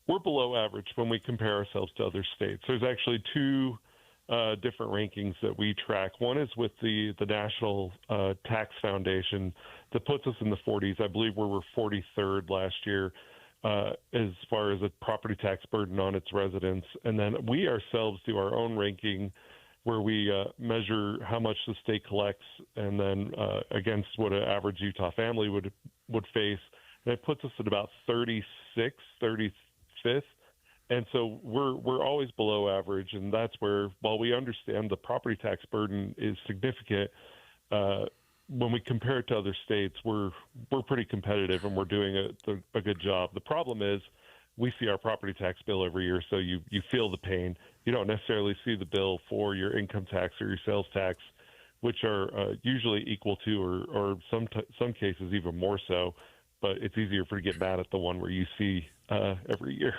We're below average when we compare ourselves to other states. There's actually two different rankings that we track. One is with the National Tax Foundation that puts us in the 40s. I believe we were 43rd last year as far as a property tax burden on its residents. And then we ourselves do our own ranking where we measure how much the state collects and then against what an average Utah family would face. And it puts us at about 36th, 35th. And so we're always below average, and that's where, while we understand the property tax burden is significant, when we compare it to other states, we're pretty competitive and we're doing a good job. The problem is we see our property tax bill every year, so you feel the pain. You don't necessarily see the bill for your income tax or your sales tax, which are usually equal to or some cases even more so. But it's easier to get mad at the one where you see every year.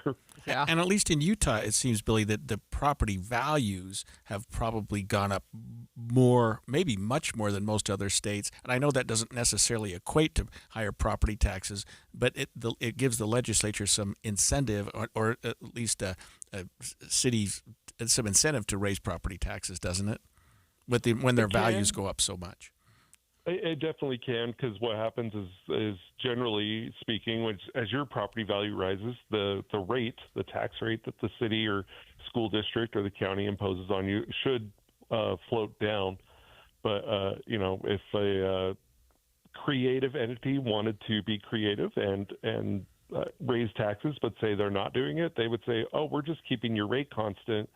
Yeah. And at least in Utah, it seems, Billy, that the property values have probably gone up more, maybe much more than most other states. And I know that doesn't necessarily equate to higher property taxes, but it gives the legislature some incentive, or at least cities some incentive to raise property taxes, doesn't it? When their values go up so much. It definitely can, because what happens is generally speaking, as your property value rises, the tax rate that the city or school district or the county imposes on you should float down. But if a creative entity wanted to be creative and raise taxes, but say they're not doing it, they would say, "Oh, we're just keeping your rate constant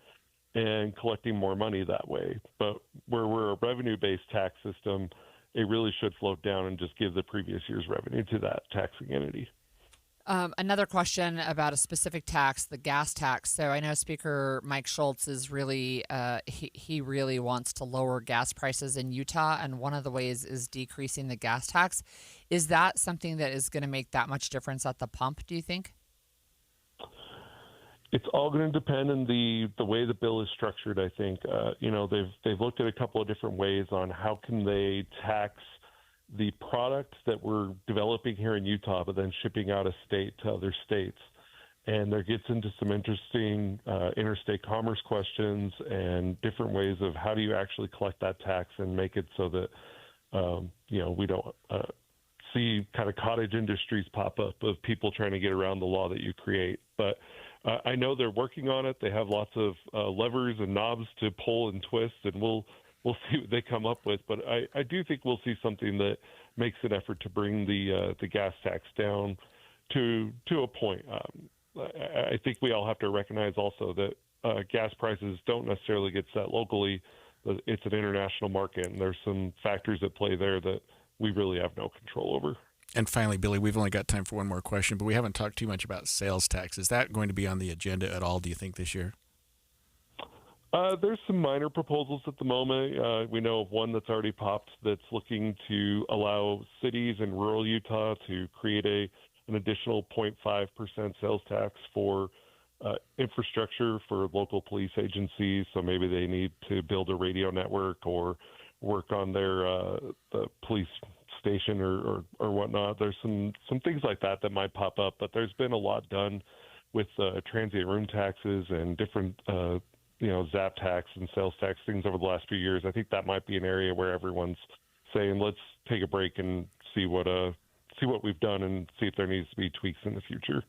and collecting more money that way." But where we're a revenue-based tax system, it really should float down and just give the previous year's revenue to that taxing entity. Another question about a specific tax, the gas tax. So I know Speaker Mike Schultz is really, he really wants to lower gas prices in Utah, and one of the ways is decreasing the gas tax. Is that something that is going to make that much difference at the pump, do you think? It's all going to depend on the way the bill is structured, I think. They've looked at a couple of different ways on how can they tax the product that we're developing here in Utah, but then shipping out of state to other states. And there gets into some interesting interstate commerce questions and different ways of how do you actually collect that tax and make it so that, we don't see kind of cottage industries pop up of people trying to get around the law that you create. But I know they're working on it. They have lots of levers and knobs to pull and twist, and we'll see what they come up with. But I do think we'll see something that makes an effort to bring the gas tax down to a point. I think we all have to recognize also that gas prices don't necessarily get set locally. It's an international market, and there's some factors at play there that we really have no control over. And finally, Billy, we've only got time for one more question, but we haven't talked too much about sales tax. Is that going to be on the agenda at all, do you think, this year? There's some minor proposals at the moment. We know of one that's already popped that's looking to allow cities in rural Utah to create an additional 0.5% sales tax for infrastructure for local police agencies. So maybe they need to build a radio network or work on their the police station or whatnot. There's some things like that might pop up, but there's been a lot done with transient room taxes and different ZAP tax and sales tax things over the last few years. I think that might be an area where everyone's saying, let's take a break and see what we've done and see if there needs to be tweaks in the future.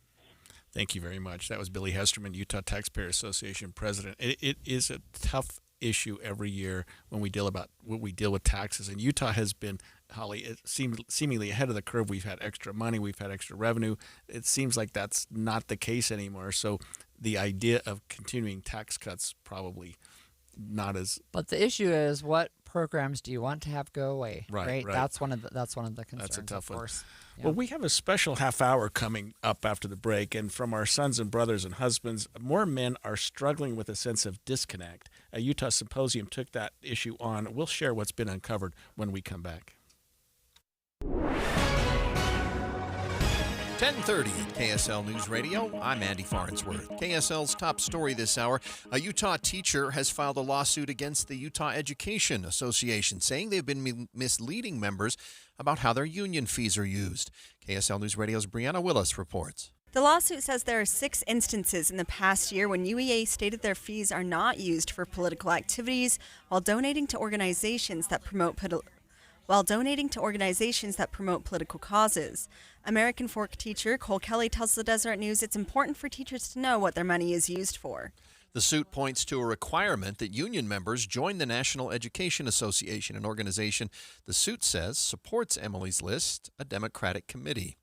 Thank you very much. That was Billy Hesterman, Utah Taxpayer Association president. It is a tough issue every year when we deal with taxes, and Utah has been, Holly, it seemingly ahead of the curve. We've had extra money, we've had extra revenue. It seems like that's not the case anymore. So the idea of continuing tax cuts probably not as. But the issue is, what programs do you want to have go away? Right. That's one of the concerns. That's a tough of course. one. Yeah. Well, we have a special half hour coming up after the break, and from our sons and brothers and husbands, more men are struggling with a sense of disconnect. A Utah Symposium took that issue on. We'll share what's been uncovered when we come back. 10:30 at KSL News Radio. I'm Andy Farnsworth. KSL's top story this hour. A Utah teacher has filed a lawsuit against the Utah Education Association, saying they've been misleading members about how their union fees are used. KSL News Radio's Brianna Willis reports. The lawsuit says there are 6 instances in the past year when UEA stated their fees are not used for political activities while donating to organizations that promote political causes. American Fork teacher Cole Kelly tells the Deseret News it's important for teachers to know what their money is used for. The suit points to a requirement that union members join the National Education Association, an organization the suit says supports Emily's List, a Democratic committee.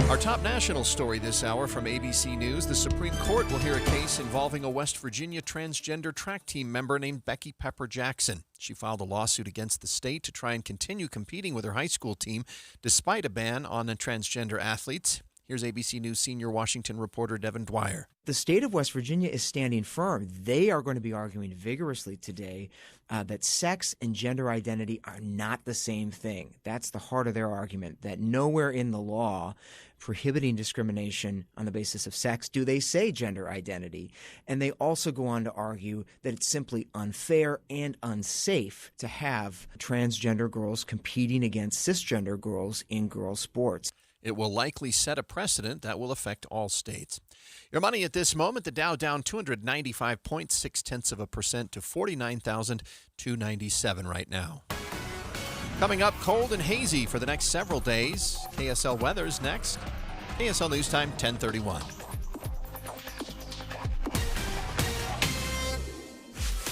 Our top national story this hour from ABC News. The Supreme Court will hear a case involving a West Virginia transgender track team member named Becky Pepper Jackson. She filed a lawsuit against the state to try and continue competing with her high school team despite a ban on transgender athletes. Here's ABC News senior Washington reporter Devin Dwyer. The state of West Virginia is standing firm. They are going to be arguing vigorously today that sex and gender identity are not the same thing. That's the heart of their argument, that nowhere in the law prohibiting discrimination on the basis of sex do they say gender identity. And they also go on to argue that it's simply unfair and unsafe to have transgender girls competing against cisgender girls in girls' sports. It will likely set a precedent that will affect all states. Your money at this moment, the Dow down 295.6% to 49,297 right now. Coming up, cold and hazy for the next several days. KSL weather's next. KSL News Time, 10:31.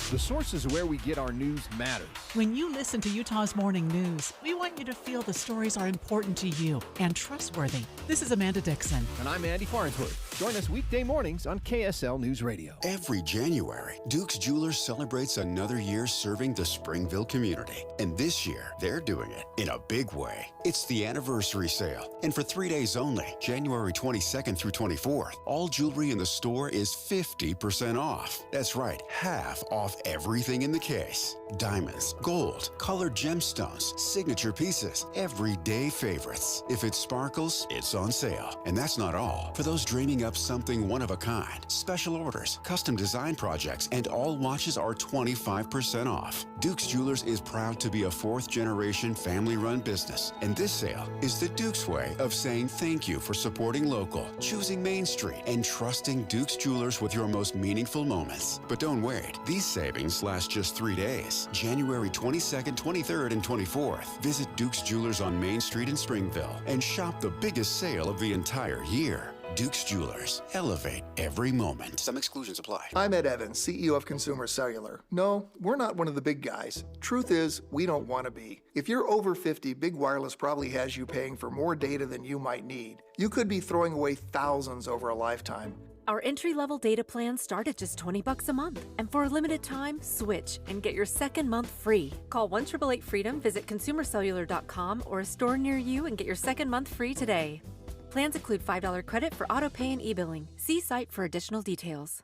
The sources where we get our news matters. When you listen to Utah's Morning News, we want you to feel the stories are important to you and trustworthy. This is Amanda Dixon. And I'm Andy Farnsworth. Join us weekday mornings on KSL News Radio. Every January, Duke's Jewelers celebrates another year serving the Springville community. And this year, they're doing it in a big way. It's the anniversary sale. And for 3 days only, January 22nd through 24th, all jewelry in the store is 50% off. That's right, half off everything in the case. Diamonds, gold, colored gemstones, signature pieces, everyday favorites. If it sparkles, it's on sale. And that's not all. For those dreaming up something one of a kind, special orders, custom design projects, and all watches are 25% off. Duke's Jewelers is proud to be a 4th-generation family-run business. And this sale is the Duke's way of saying thank you for supporting local, choosing Main Street, and trusting Duke's Jewelers with your most meaningful moments. But don't wait. These savings last just 3 days. January 22nd, 23rd, and 24th. Visit Duke's Jewelers on Main Street in Springville and shop the biggest sale of the entire year. Duke's Jewelers. Elevate every moment. Some exclusions apply. I'm Ed Evans, CEO of Consumer Cellular. No, we're not one of the big guys. Truth is, we don't want to be. If you're over 50, Big Wireless probably has you paying for more data than you might need. You could be throwing away thousands over a lifetime. Our entry-level data plans start at just $20 a month. And for a limited time, switch and get your second month free. Call 1-888-FREEDOM, visit consumercellular.com or a store near you and get your second month free today. Plans include $5 credit for auto pay and e-billing. See site for additional details.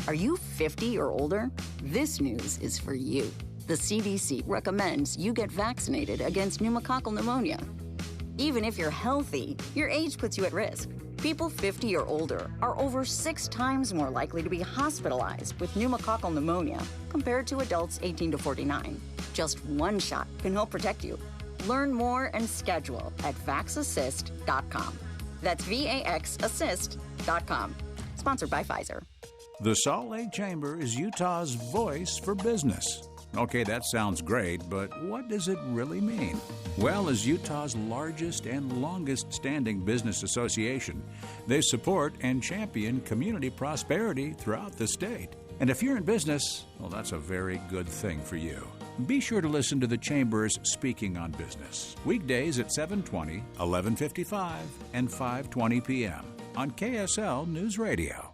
Are you 50 or older? This news is for you. The CDC recommends you get vaccinated against pneumococcal pneumonia. Even if you're healthy, your age puts you at risk. People 50 or older are over 6 times more likely to be hospitalized with pneumococcal pneumonia compared to adults 18 to 49. Just one shot can help protect you. Learn more and schedule at vaxassist.com. That's VAXassist.com. Sponsored by Pfizer. The Salt Lake Chamber is Utah's voice for business. Okay, that sounds great, but what does it really mean? Well, as Utah's largest and longest-standing business association, they support and champion community prosperity throughout the state. And if you're in business, well, that's a very good thing for you. Be sure to listen to the Chamber's Speaking on Business, weekdays at 7:20, 11:55, and 5:20 p.m. on KSL News Radio.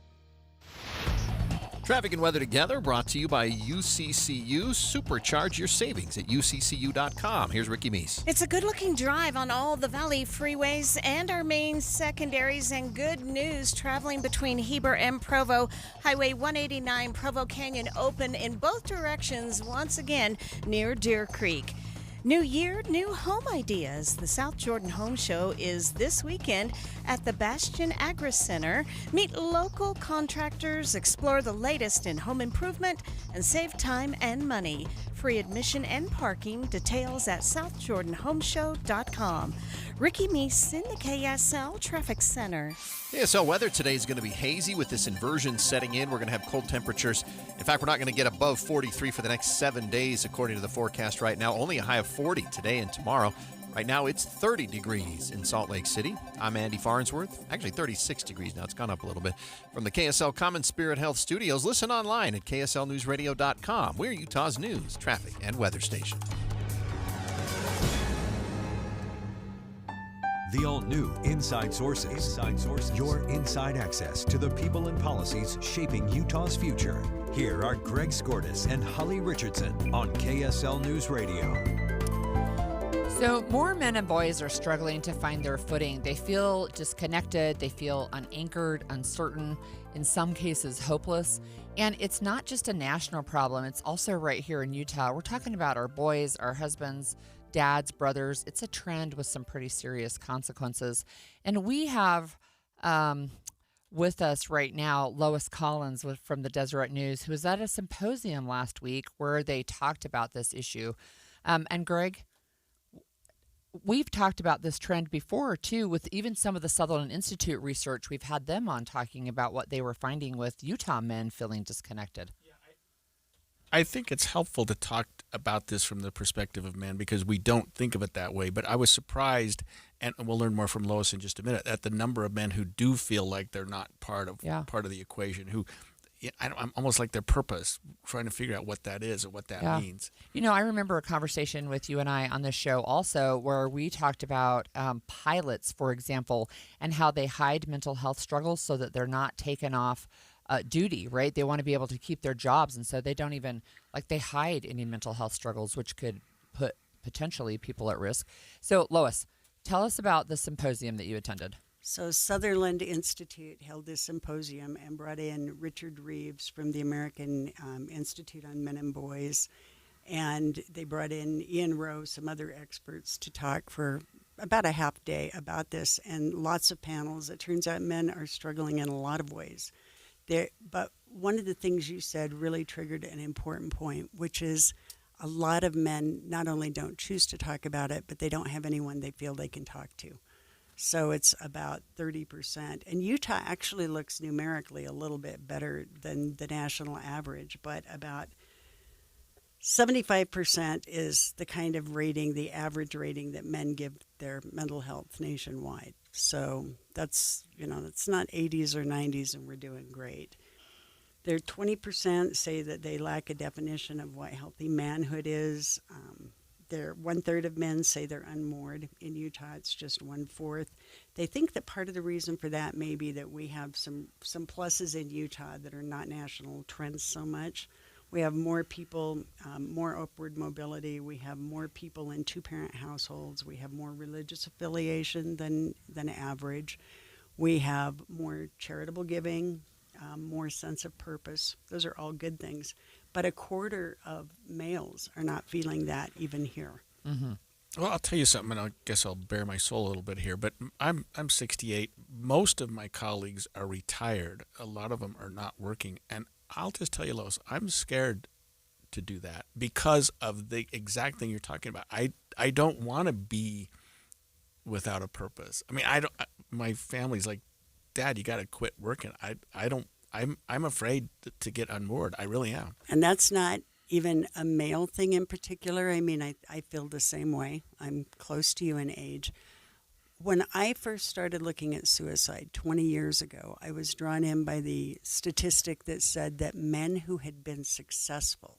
Traffic and weather together brought to you by UCCU. Supercharge your savings at uccu.com. Here's Ricky Meese. It's a good-looking drive on all the Valley freeways and our main secondaries, and good news traveling between Heber and Provo. Highway 189 Provo Canyon open in both directions once again near Deer Creek. New year, new home ideas. The South Jordan Home Show is this weekend at the Bastion Agri Center. Meet local contractors, explore the latest in home improvement, and save time and money. Free admission and parking. Details at southjordanhomeshow.com. Ricky Meese in the KSL Traffic Center. KSL weather today is going to be hazy with this inversion setting in. We're going to have cold temperatures. In fact, we're not going to get above 43 for the next 7 days, according to the forecast right now. Only a high of 40 today and tomorrow. Right now, it's 30 degrees in Salt Lake City. I'm Andy Farnsworth. Actually, 36 degrees now. It's gone up a little bit. From the KSL Common Spirit Health Studios, listen online at kslnewsradio.com. We're Utah's news, traffic, and weather station. The all-new Inside Sources. Your inside access to the people and policies shaping Utah's future. Here are Greg Skordas and Holly Richardson on KSL News Radio. So more men and boys are struggling to find their footing. They feel disconnected, they feel unanchored, uncertain, in some cases hopeless. And it's not just a national problem, it's also right here in Utah. We're talking about our boys, our husbands, dads, brothers. It's a trend with some pretty serious consequences. And we have with us right now Lois Collins from the Deseret News, who was at a symposium last week where they talked about this issue. And Greg, we've talked about this trend before, too, with even some of the Sutherland Institute research. We've had them on talking about what they were finding with Utah men feeling disconnected. I think it's helpful to talk about this from the perspective of men because we don't think of it that way. But I was surprised, and we'll learn more from Lois in just a minute, at the number of men who do feel like they're not part of the equation, who I'm almost like their purpose, trying to figure out what that is or what that means. You know, I remember a conversation with you and I on this show also where we talked about pilots, for example, and how they hide mental health struggles so that they're not taken off duty, right? They want to be able to keep their jobs, and so they don't even, they hide any mental health struggles, which could put potentially people at risk. So, Lois, tell us about the symposium that you attended. So Sutherland Institute held this symposium and brought in Richard Reeves from the American Institute on Men and Boys, and they brought in Ian Rowe, some other experts, to talk for about a half day about this, and lots of panels. It turns out men are struggling in a lot of ways. But one of the things you said really triggered an important point, which is a lot of men not only don't choose to talk about it, but they don't have anyone they feel they can talk to. So it's about 30%. And Utah actually looks numerically a little bit better than the national average, but about 75% is the kind of rating, the average rating that men give their mental health nationwide. So that's, it's not 80s or 90s and we're doing great. There 20% say that they lack a definition of what healthy manhood is. One-third of men say they're unmoored. In Utah, it's just 1/4. They think that part of the reason for that may be that we have some pluses in Utah that are not national trends so much. We have more people, more upward mobility. We have more people in two-parent households. We have more religious affiliation than average. We have more charitable giving, more sense of purpose. Those are all good things. But 1/4 of males are not feeling that even here. Mm-hmm. Well, I'll tell you something, and I guess I'll bare my soul a little bit here. But I'm 68. Most of my colleagues are retired. A lot of them are not working, and I'll just tell you, Lois, I'm scared to do that because of the exact thing you're talking about. I don't want to be without a purpose. I mean, my family's like, Dad, you got to quit working. I'm afraid to get unmoored. I really am. And that's not even a male thing in particular. I mean, I feel the same way. I'm close to you in age. When I first started looking at suicide 20 years ago, I was drawn in by the statistic that said that men who had been successful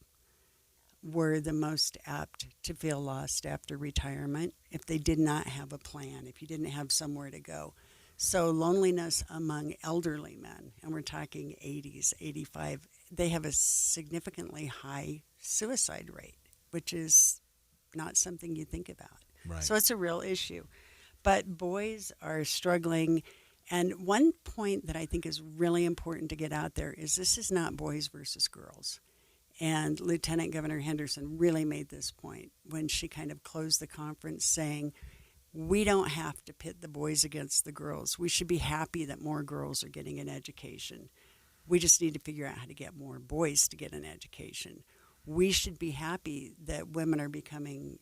were the most apt to feel lost after retirement if they did not have a plan, if you didn't have somewhere to go. So loneliness among elderly men, and we're talking 80s, 85, they have a significantly high suicide rate, which is not something you think about. Right. So it's a real issue. But boys are struggling. And one point that I think is really important to get out there is this is not boys versus girls. And Lieutenant Governor Henderson really made this point when she kind of closed the conference saying, we don't have to pit the boys against the girls. We should be happy that more girls are getting an education. We just need to figure out how to get more boys to get an education. We should be happy that women are becoming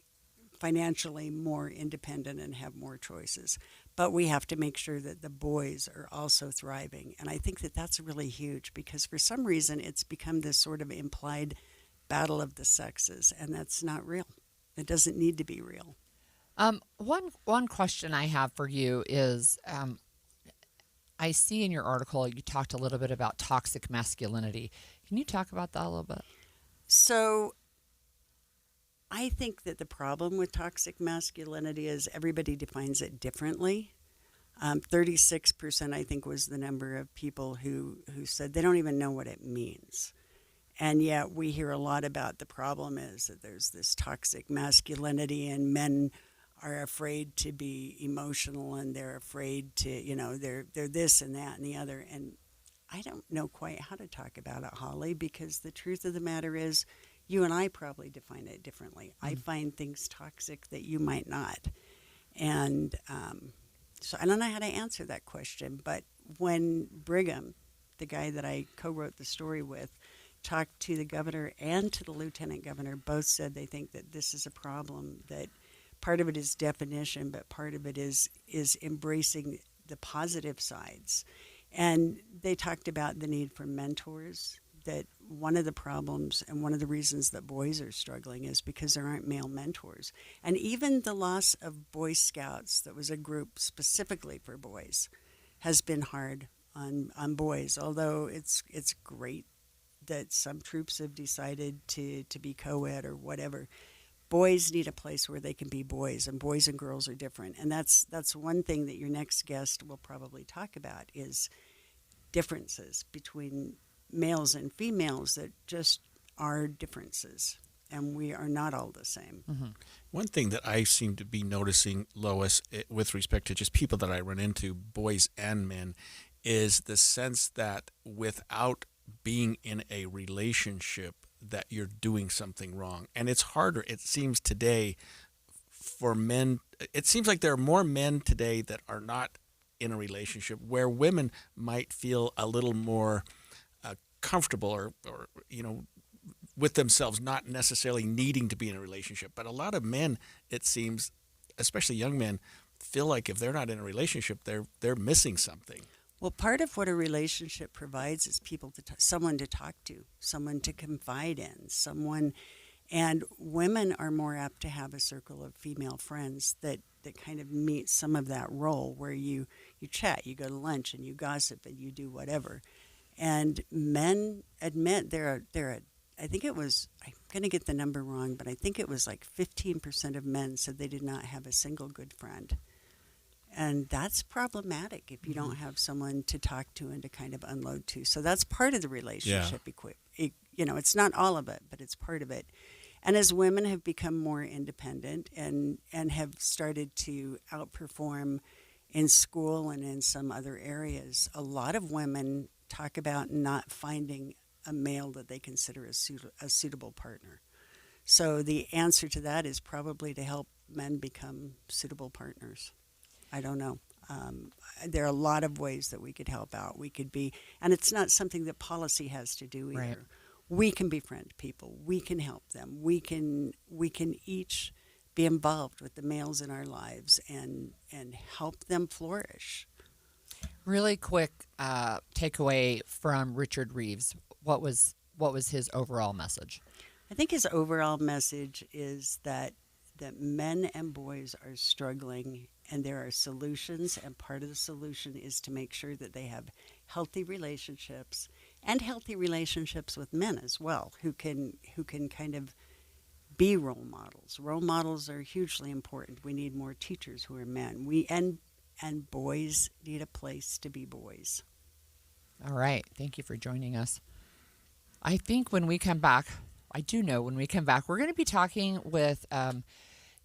financially more independent and have more choices. But we have to make sure that the boys are also thriving. And I think that that's really huge because for some reason it's become this sort of implied battle of the sexes, and that's not real. It doesn't need to be real. One question I have for you is, I see in your article you talked a little bit about toxic masculinity. Can you talk about that a little bit? So I think that the problem with toxic masculinity is everybody defines it differently. 36%, I think, was the number of people who said they don't even know what it means. And yet we hear a lot about the problem is that there's this toxic masculinity and men are afraid to be emotional and they're afraid to, they're this and that and the other. And I don't know quite how to talk about it, Holly, because the truth of the matter is you and I probably define it differently. I find things toxic that you might not. And so I don't know how to answer that question. But when Brigham, the guy that I co-wrote the story with, talked to the governor and to the lieutenant governor, both said they think that this is a problem, that part of it is definition, but part of it is embracing the positive sides. And they talked about the need for mentors, that one of the problems and one of the reasons that boys are struggling is because there aren't male mentors. And even the loss of Boy Scouts, that was a group specifically for boys, has been hard on boys, although it's great that some troops have decided to be co-ed or whatever. Boys need a place where they can be boys, and boys and girls are different. And that's one thing that your next guest will probably talk about is differences between males and females, that just are differences, and we are not all the same. Mm-hmm. One thing that I seem to be noticing, Lois, with respect to just people that I run into, boys and men, is the sense that without being in a relationship that you're doing something wrong. And it's harder, it seems today, for men. It seems like there are more men today that are not in a relationship, where women might feel a little more comfortable or with themselves, not necessarily needing to be in a relationship. But a lot of men, it seems, especially young men, feel like if they're not in a relationship, they're missing something. Well, part of what a relationship provides is someone to talk to, someone to confide in, and women are more apt to have a circle of female friends that kind of meet some of that role where you chat, you go to lunch, and you gossip, and you do whatever. And men admit I think it was, I'm going to get the number wrong, but I think it was like 15% of men said they did not have a single good friend. And that's problematic if you don't have someone to talk to and to kind of unload to. So that's part of the relationship. Yeah. It's not all of it, but it's part of it. And as women have become more independent and have started to outperform in school and in some other areas, a lot of women talk about not finding a male that they consider a suitable partner. So the answer to that is probably to help men become suitable partners. I don't know. There are a lot of ways that we could help out. We could be, and it's not something that policy has to do either. Right. We can befriend people. We can help them. We can each be involved with the males in our lives and help them flourish. Really quick takeaway from Richard Reeves. What was his overall message? I think his overall message is that men and boys are struggling, and there are solutions, and part of the solution is to make sure that they have healthy relationships and healthy relationships with men as well, who can kind of be role models. Role models are hugely important. We need more teachers who are men. And boys need a place to be boys. All right. Thank you for joining us. I think when we come back, we're going to be talking with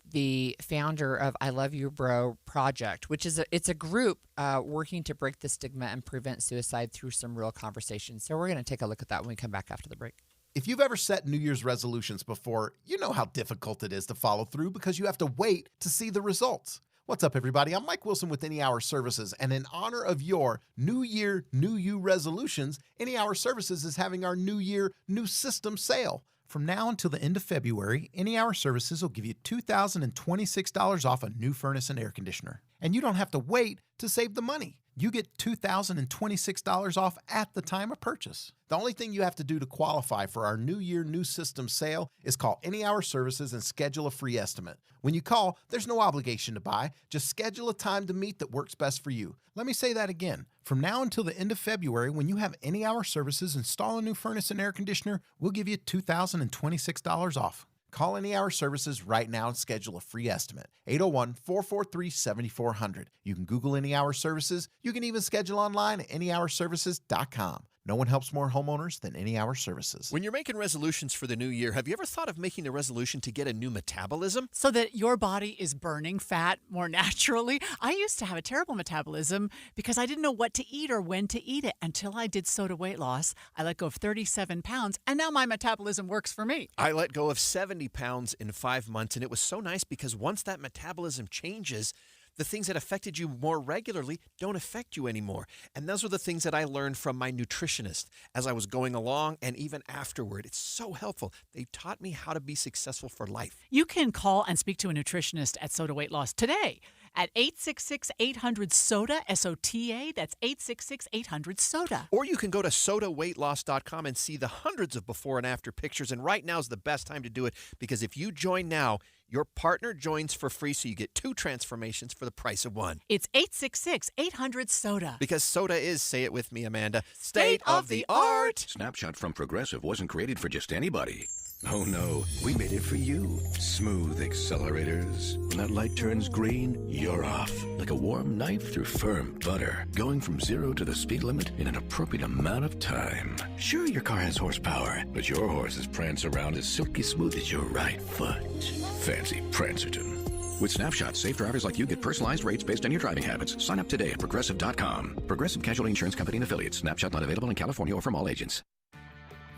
the founder of I Love You Bro Project, which is it's a group working to break the stigma and prevent suicide through some real conversations. So we're going to take a look at that when we come back after the break. If you've ever set New Year's resolutions before, you know how difficult it is to follow through because you have to wait to see the results. What's up, everybody? I'm Mike Wilson with Any Hour Services, and in honor of your New Year, New You resolutions, Any Hour Services is having our New Year, New System sale. From now until the end of February, Any Hour Services will give you $2,026 off a new furnace and air conditioner. And you don't have to wait to save the money. You get $2,026 off at the time of purchase. The only thing you have to do to qualify for our New Year, New System sale is call Any Hour Services and schedule a free estimate. When you call, there's no obligation to buy. Just schedule a time to meet that works best for you. Let me say that again. From now until the end of February, when you have Any Hour Services install a new furnace and air conditioner, we'll give you $2,026 off. Call Any Hour Services right now and schedule a free estimate. 801-443-7400. You can Google Any Hour Services. You can even schedule online at anyhourservices.com. No one helps more homeowners than Any Hour Services. When you're making resolutions for the new year, have you ever thought of making a resolution to get a new metabolism? So that your body is burning fat more naturally? I used to have a terrible metabolism because I didn't know what to eat or when to eat it until I did Soda weight loss. I let go of 37 pounds, and now my metabolism works for me. I let go of 70 pounds in 5 months, and it was so nice because once that metabolism changes, the things that affected you more regularly don't affect you anymore. And those are the things that I learned from my nutritionist as I was going along and even afterward. It's so helpful. They taught me how to be successful for life. You can call and speak to a nutritionist at Soda Weight Loss today at 866-800-SODA, S-O-T-A. That's 866-800-SODA. Or you can go to sodaweightloss.com and see the hundreds of before and after pictures. And right now is the best time to do it because if you join now, your partner joins for free, so you get 2 transformations for the price of 1. It's 866-800-SODA. Because soda is, say it with me, Amanda, state of the art. Snapshot from Progressive wasn't created for just anybody. Oh no, we made it for you. Smooth accelerators. When that light turns green, you're off. Like a warm knife through firm butter. Going from 0 to the speed limit in an appropriate amount of time. Sure, your car has horsepower, but your horses prance around as silky smooth as your right foot. Fancy Prancerton. With Snapshot, safe drivers like you get personalized rates based on your driving habits. Sign up today at Progressive.com. Progressive Casualty Insurance Company and Affiliates. Snapshot not available in California or from all agents.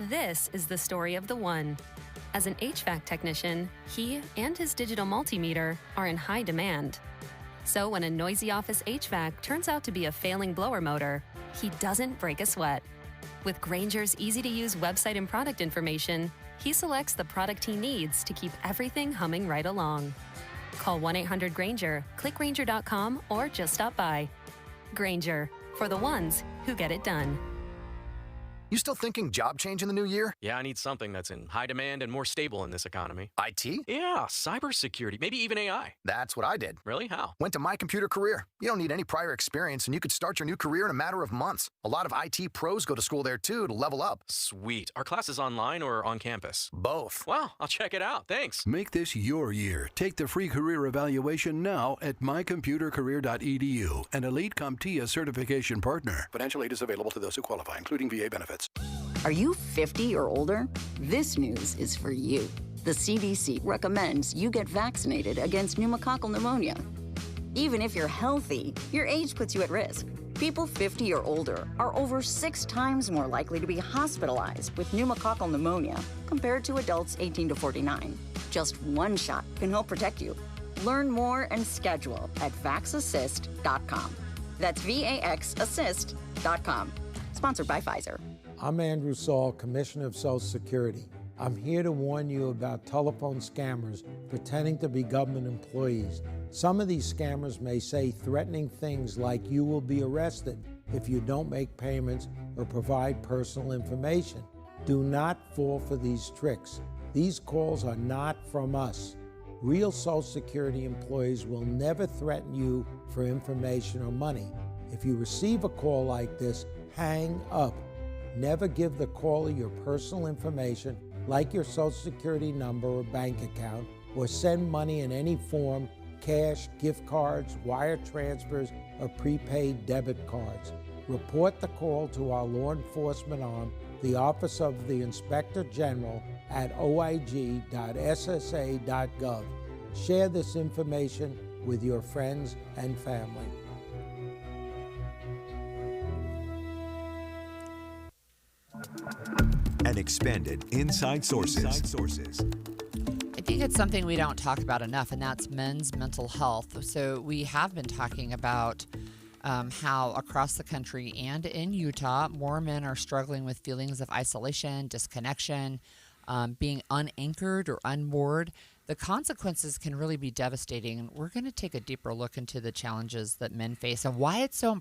This is the story of the one. As an HVAC technician, he and his digital multimeter are in high demand. So when a noisy office HVAC turns out to be a failing blower motor, he doesn't break a sweat. With Grainger's easy-to-use website and product information, he selects the product he needs to keep everything humming right along. Call 1-800-GRAINGER, click Grainger.com, or just stop by. Grainger, for the ones who get it done. You still thinking job change in the new year? Yeah, I need something that's in high demand and more stable in this economy. IT? Yeah, cybersecurity, maybe even AI. That's what I did. Really? How? Went to My Computer Career. You don't need any prior experience, and you could start your new career in a matter of months. A lot of IT pros go to school there, too, to level up. Sweet. Are classes online or on campus? Both. Wow, I'll check it out. Thanks. Make this your year. Take the free career evaluation now at mycomputercareer.edu, an elite CompTIA certification partner. Financial aid is available to those who qualify, including VA benefits. Are you 50 or older? This news is for you. The CDC recommends you get vaccinated against pneumococcal pneumonia. Even if you're healthy, your age puts you at risk. People 50 or older are over 6 times more likely to be hospitalized with pneumococcal pneumonia compared to adults 18 to 49. Just one shot can help protect you. Learn more and schedule at vaxassist.com. That's VAXassist.com. Sponsored by Pfizer. I'm Andrew Saul, Commissioner of Social Security. I'm here to warn you about telephone scammers pretending to be government employees. Some of these scammers may say threatening things like you will be arrested if you don't make payments or provide personal information. Do not fall for these tricks. These calls are not from us. Real Social Security employees will never threaten you for information or money. If you receive a call like this, hang up. Never give the caller your personal information, like your Social Security number or bank account, or send money in any form, cash, gift cards, wire transfers, or prepaid debit cards. Report the call to our law enforcement arm, the Office of the Inspector General, at oig.ssa.gov. Share this information with your friends and family. And expanded Inside Sources. I think it's something we don't talk about enough, and that's men's mental health. So we have been talking about how across the country and in Utah, more men are struggling with feelings of isolation, disconnection, being unanchored or unmoored. The consequences can really be devastating. We're going to take a deeper look into the challenges that men face and why it's so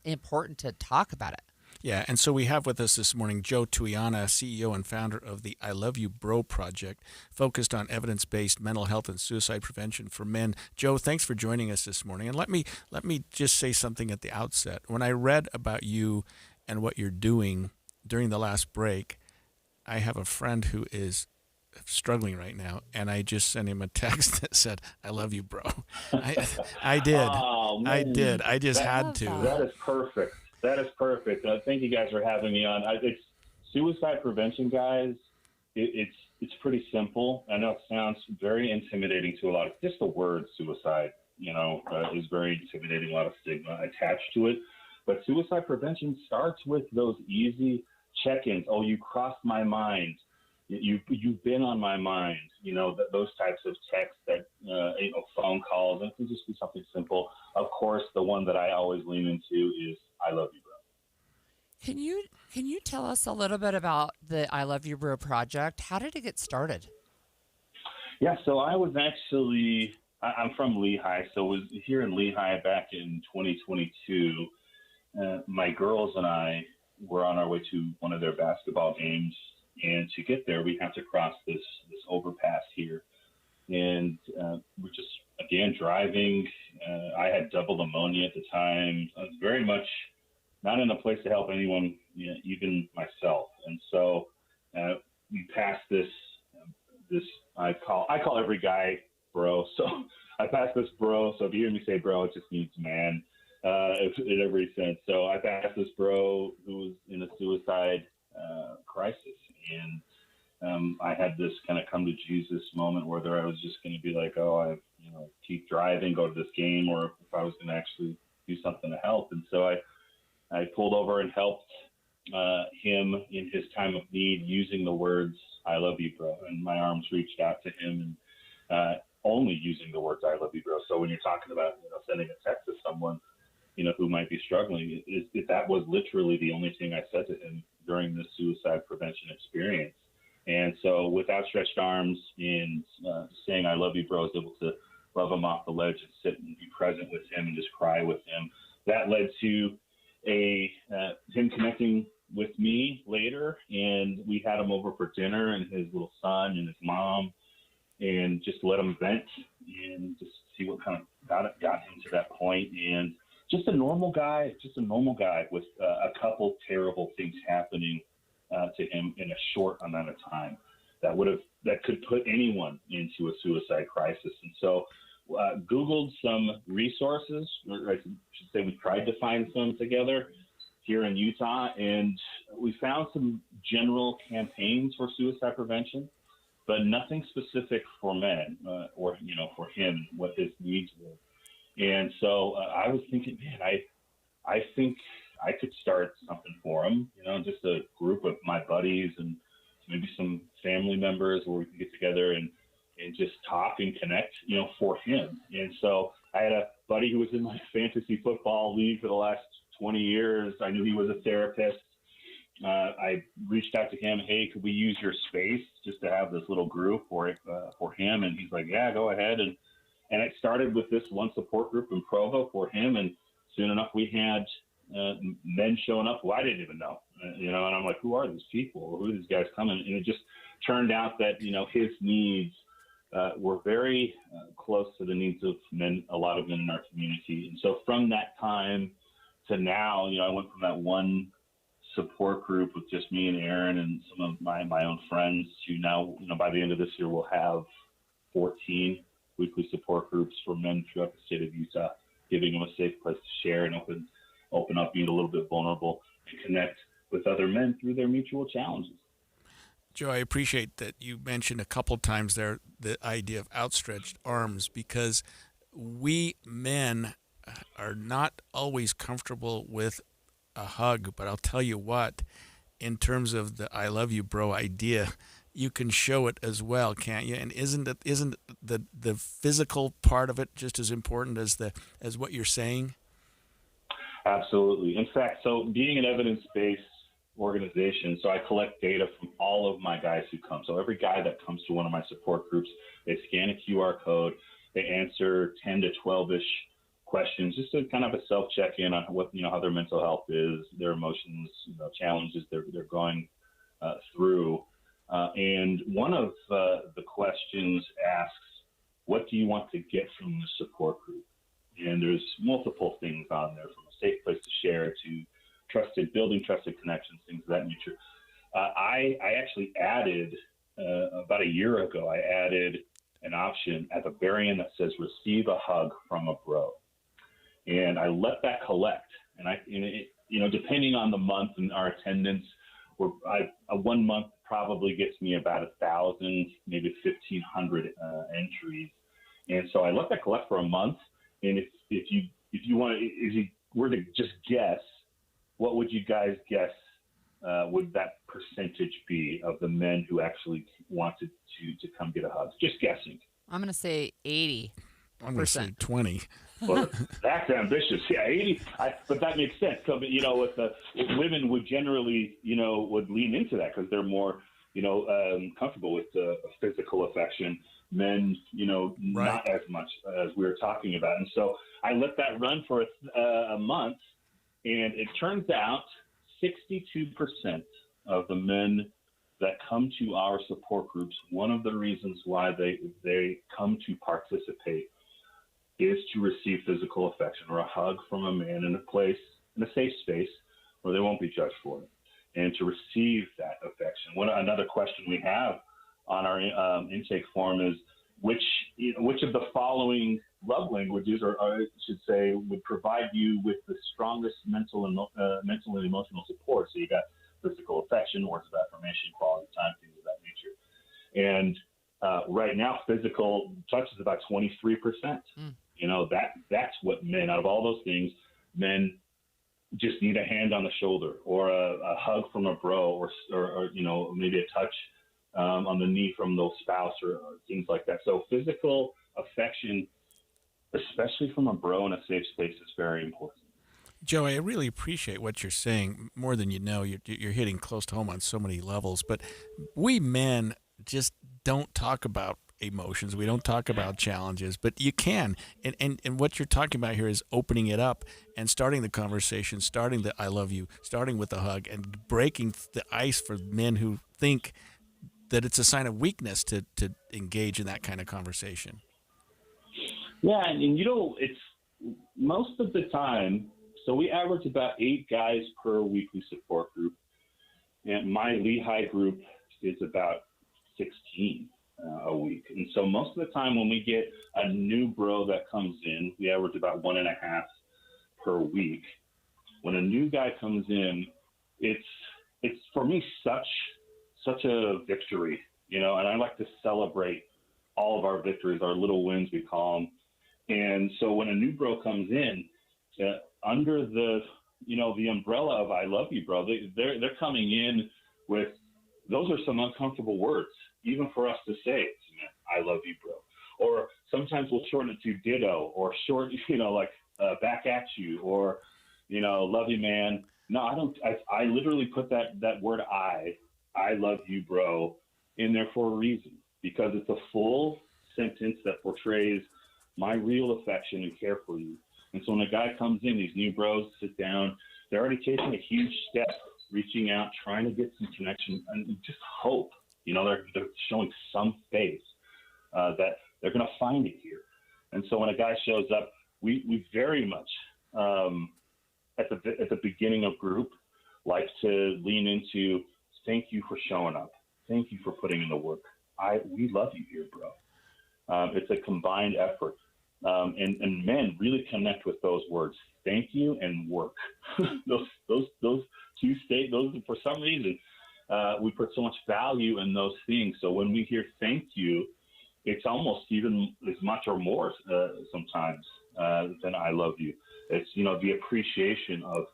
important to talk about it. Yeah, and so we have with us this morning Joe Tuiana, CEO and founder of the I Love You Bro Project, focused on evidence-based mental health and suicide prevention for men. Joe, thanks for joining us this morning. And let me just say something at the outset. When I read about you and what you're doing during the last break, I have a friend who is struggling right now, and I just sent him a text that said, "I love you, bro." I did. Oh, man. I did. I just had to. That is perfect. That is perfect. Thank you guys for having me on. It's suicide prevention, guys. It's pretty simple. I know it sounds very intimidating to a lot of, just the word suicide, is very intimidating, a lot of stigma attached to it. But suicide prevention starts with those easy check-ins. Oh, you crossed my mind. You've been on my mind. Those types of texts, that phone calls. And it can just be something simple. Of course, the one that I always lean into is "I love you, bro." Can you tell us a little bit about the I Love You Bro project? How did it get started? Yeah, so I'm from Lehigh, so was here in Lehigh back in 2022. My girls and I were on our way to one of their basketball games, and to get there, we had to cross this overpass here. And we're just, again, driving. I had double pneumonia at the time. I was very much not in a place to help anyone, even myself. And so we passed this. I call every guy bro. So I passed this bro. So if you hear me say bro, it just means man in every sense. So I passed this bro who was in a suicide crisis, and I had this kind of come to Jesus moment where I was just going to be like, I keep driving, go to this game, or if I was going to actually do something to help. And so I pulled over and helped him in his time of need using the words "I love you, bro." And my arms reached out to him, and only using the words "I love you, bro." So when you're talking about sending a text to someone who might be struggling, that was literally the only thing I said to him during this suicide prevention experience. And so with outstretched arms and saying "I love you, bro," I was able to love him off the ledge and sit and be present with him and just cry with him. That led to him connecting with me later, and we had him over for dinner, and his little son and his mom, and just let him vent and just see what kind of got him to that point. And just a normal guy with a couple terrible things happening to him in a short amount of time that could put anyone into a suicide crisis. And so Googled some resources, or I should say we tried to find some together here in Utah, and we found some general campaigns for suicide prevention, but nothing specific for men or for him, what his needs were. And so I was thinking, man, I think I could start something for him, just a group of my buddies and maybe some family members where we could get together and and just talk and connect, for him. And so I had a buddy who was in my fantasy football league for the last 20 years. I knew he was a therapist. I reached out to him, hey, could we use your space just to have this little group for him? And he's like, yeah, go ahead. And it started with this one support group in Provo for him. And soon enough, we had men showing up who I didn't even know, and I'm like, who are these people? Who are these guys coming? And it just turned out that, his needs were very close to the needs of men, a lot of men in our community. And so from that time to now, I went from that one support group with just me and Aaron and some of my own friends to now, by the end of this year, we'll have 14 weekly support groups for men throughout the state of Utah, giving them a safe place to share and open up, being a little bit vulnerable, and connect with other men through their mutual challenges. Joe, I appreciate that you mentioned a couple times there the idea of outstretched arms, because we men are not always comfortable with a hug. But I'll tell you what, in terms of the "I love you, bro" idea, you can show it as well, can't you? And isn't the physical part of it just as important as what you're saying? Absolutely. In fact, so being an evidence-based organization, so I collect data from all of my guys who come. So every guy that comes to one of my support groups, they scan a QR code, they answer 10 to 12-ish questions, just to kind of a self-check-in on what, how their mental health is, their emotions, challenges they're going through. And one of the questions asks, what do you want to get from the support group? And there's multiple things on there, from a safe place to share to building trusted connections, things of that nature. I actually added, about a year ago, I added an option at the very end that says receive a hug from a bro. And I let that collect. And depending on the month and our attendance, one month probably gets me about 1,000, maybe 1,500 entries. And so I let that collect for a month. And if you were to just guess, what would you guys guess would that percentage be of the men who actually wanted to come get a hug? Just guessing. I'm going to say 80%. I'm going to say 20. Well, that's ambitious. Yeah, 80. But that makes sense. So, women would generally, would lean into that because they're more, comfortable with physical affection. Men, not as much as we were talking about. And so I let that run for a month, and it turns out 62% of the men that come to our support groups, one of the reasons why they come to participate is to receive physical affection or a hug from a man in a safe space where they won't be judged for it, and to receive that affection. Another question we have on our intake form is which of the following love languages, or I should say, would provide you with the strongest mental and emotional support. So you got physical affection, words of affirmation, quality time, things of that nature. And right now, physical touch is about 23%. That's what men, out of all those things, men just need a hand on the shoulder or a hug from a bro or maybe a touch on the knee from their spouse or things like that. So physical affection, especially from a bro in a safe space, is very important. Joe, I really appreciate what you're saying. More than you know, you're hitting close to home on so many levels. But we men just don't talk about emotions. We don't talk about challenges, but you can. And what you're talking about here is opening it up and starting the conversation, starting the "I love you," starting with a hug, and breaking the ice for men who think that it's a sign of weakness to engage in that kind of conversation. Yeah, and it's most of the time. So we average about 8 guys per weekly support group, and my Lehigh group is about 16 a week. And so most of the time when we get a new bro that comes in, we average about 1.5 per week. When a new guy comes in, it's for me such a victory, and I like to celebrate all of our victories, our little wins, we call them. And so when a new bro comes in, under the umbrella of "I love you, bro," they're coming in with, those are some uncomfortable words, even for us to say it, I love you, bro. Or sometimes we'll shorten it to ditto, or short, back at you, or, love you, man. No, I don't. I literally put that word I love you, bro, in there for a reason, because it's a full sentence that portrays my real affection and care for you. And so when a guy comes in, these new bros sit down, they're already taking a huge step, reaching out, trying to get some connection, and just hope. They're showing some faith that they're going to find it here. And so when a guy shows up, we very much at the beginning of group like to lean into, thank you for showing up, thank you for putting in the work. We love you here, bro. It's a combined effort, and men really connect with those words, thank you and work. those two state, those for some reason we put so much value in those things. So when we hear thank you, it's almost even as much or more sometimes than I love you. It's, the appreciation of,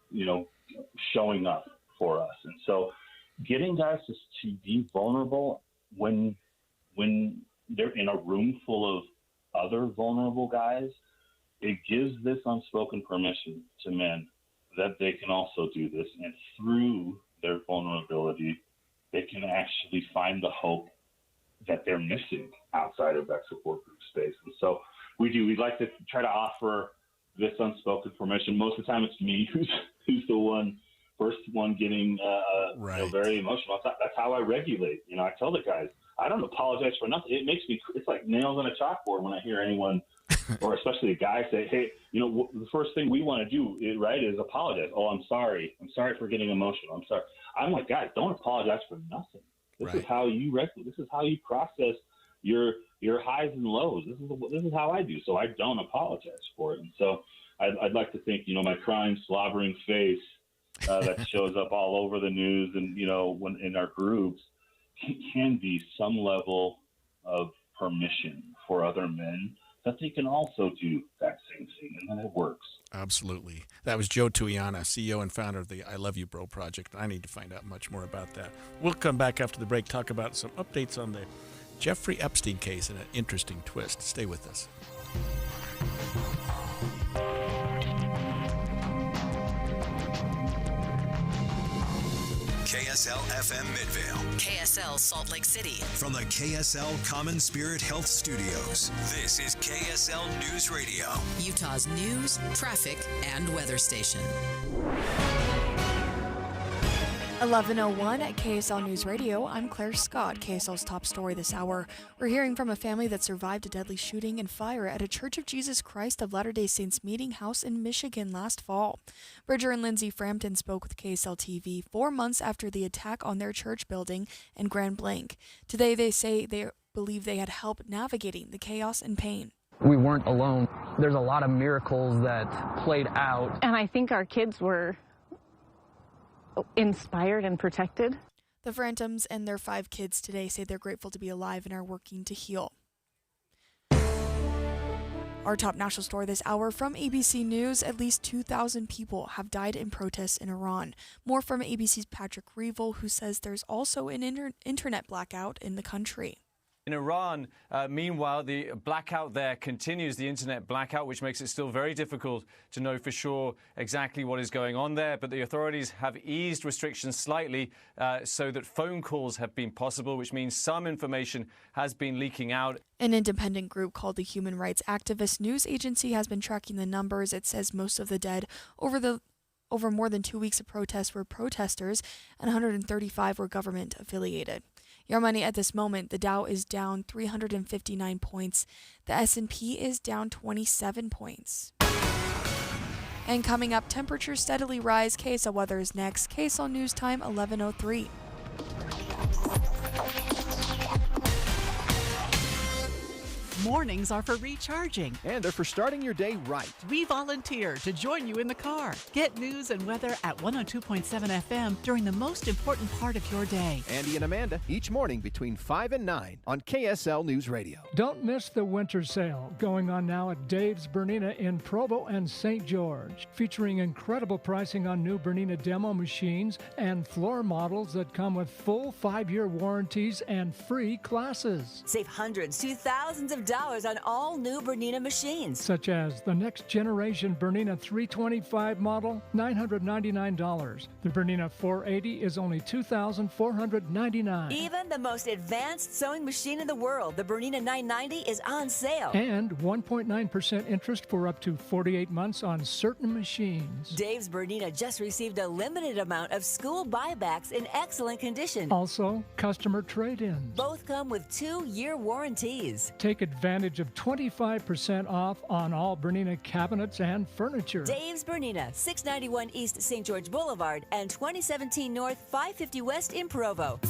showing up for us. And so getting guys to be vulnerable when they're in a room full of other vulnerable guys, it gives this unspoken permission to men that they can also do this. And through their vulnerability, they can actually find the hope that they're missing outside of that support group space. And so we'd like to try to offer this unspoken permission. Most of the time it's me who's the first one getting very emotional. That's how I regulate. I tell the guys, I don't apologize for nothing. It makes me, it's like nails on a chalkboard when I hear anyone, or especially a guy, say, hey, the first thing we want to do, is apologize. Oh, I'm sorry. I'm sorry for getting emotional. I'm sorry. I'm like, guys, don't apologize for nothing. This is how you This is how you process your highs and lows. This is how I do. So I don't apologize for it. And so I'd like to think, my crying, slobbering face that shows up all over the news and, when in our groups can be some level of permission for other men that they can also do that same thing, and then it works. Absolutely. That was Joe Tuiana, CEO and founder of the I Love You Bro project. I need to find out much more about that. We'll come back after the break, talk about some updates on the Jeffrey Epstein case and an interesting twist. Stay with us. KSL FM Midvale. KSL Salt Lake City. From the KSL Common Spirit Health Studios, this is KSL News Radio, Utah's news, traffic, and weather station. 11:01 at KSL News Radio. I'm Claire Scott. KSL's top story this hour. We're hearing from a family that survived a deadly shooting and fire at a Church of Jesus Christ of Latter-day Saints meeting house in Michigan last fall. Bridger and Lindsay Frampton spoke with KSL TV 4 months after the attack on their church building in Grand Blanc. Today they say they believe they had help navigating the chaos and pain. We weren't alone. There's a lot of miracles that played out. And I think our kids were inspired and protected. The Frantons and their 5 kids today say they're grateful to be alive and are working to heal. Our top national story this hour from ABC News. At least 2,000 people have died in protests in Iran. More from ABC's Patrick Reevell, who says there's also an internet blackout in the country. In Iran, meanwhile, the blackout there continues, the internet blackout, which makes it still very difficult to know for sure exactly what is going on there. But the authorities have eased restrictions slightly so that phone calls have been possible, which means some information has been leaking out. An independent group called the Human Rights Activist News Agency has been tracking the numbers. It says most of the dead over more than 2 weeks of protests were protesters and 135 were government affiliated. Your money at this moment, the Dow is down 359 points. The S&P is down 27 points. And coming up, temperatures steadily rise. KSL weather is next. KSL News Time, 11:03. Mornings are for recharging. And they're for starting your day right. We volunteer to join you in the car. Get news and weather at 102.7 FM during the most important part of your day. Andy and Amanda, each morning between 5 and 9 on KSL News Radio. Don't miss the winter sale going on now at Dave's Bernina in Provo and St. George, featuring incredible pricing on new Bernina demo machines and floor models that come with full 5-year warranties and free classes. Save hundreds to thousands of dollars on all new Bernina machines. Such as the next generation Bernina 325 model, $999. The Bernina 480 is only $2,499. Even the most advanced sewing machine in the world, the Bernina 990, is on sale. And 1.9% interest for up to 48 months on certain machines. Dave's Bernina just received a limited amount of school buybacks in excellent condition. Also, customer trade-ins. Both come with 2-year warranties. Take advantage of 25% off on all Bernina cabinets and furniture. Dave's Bernina, 691 East St. George Boulevard and 2017 North 550 West in Provo.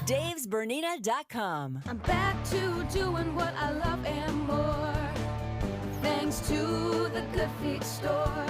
Dave'sBernina.com. I'm back to doing what I love and more, thanks to the Good Feet store.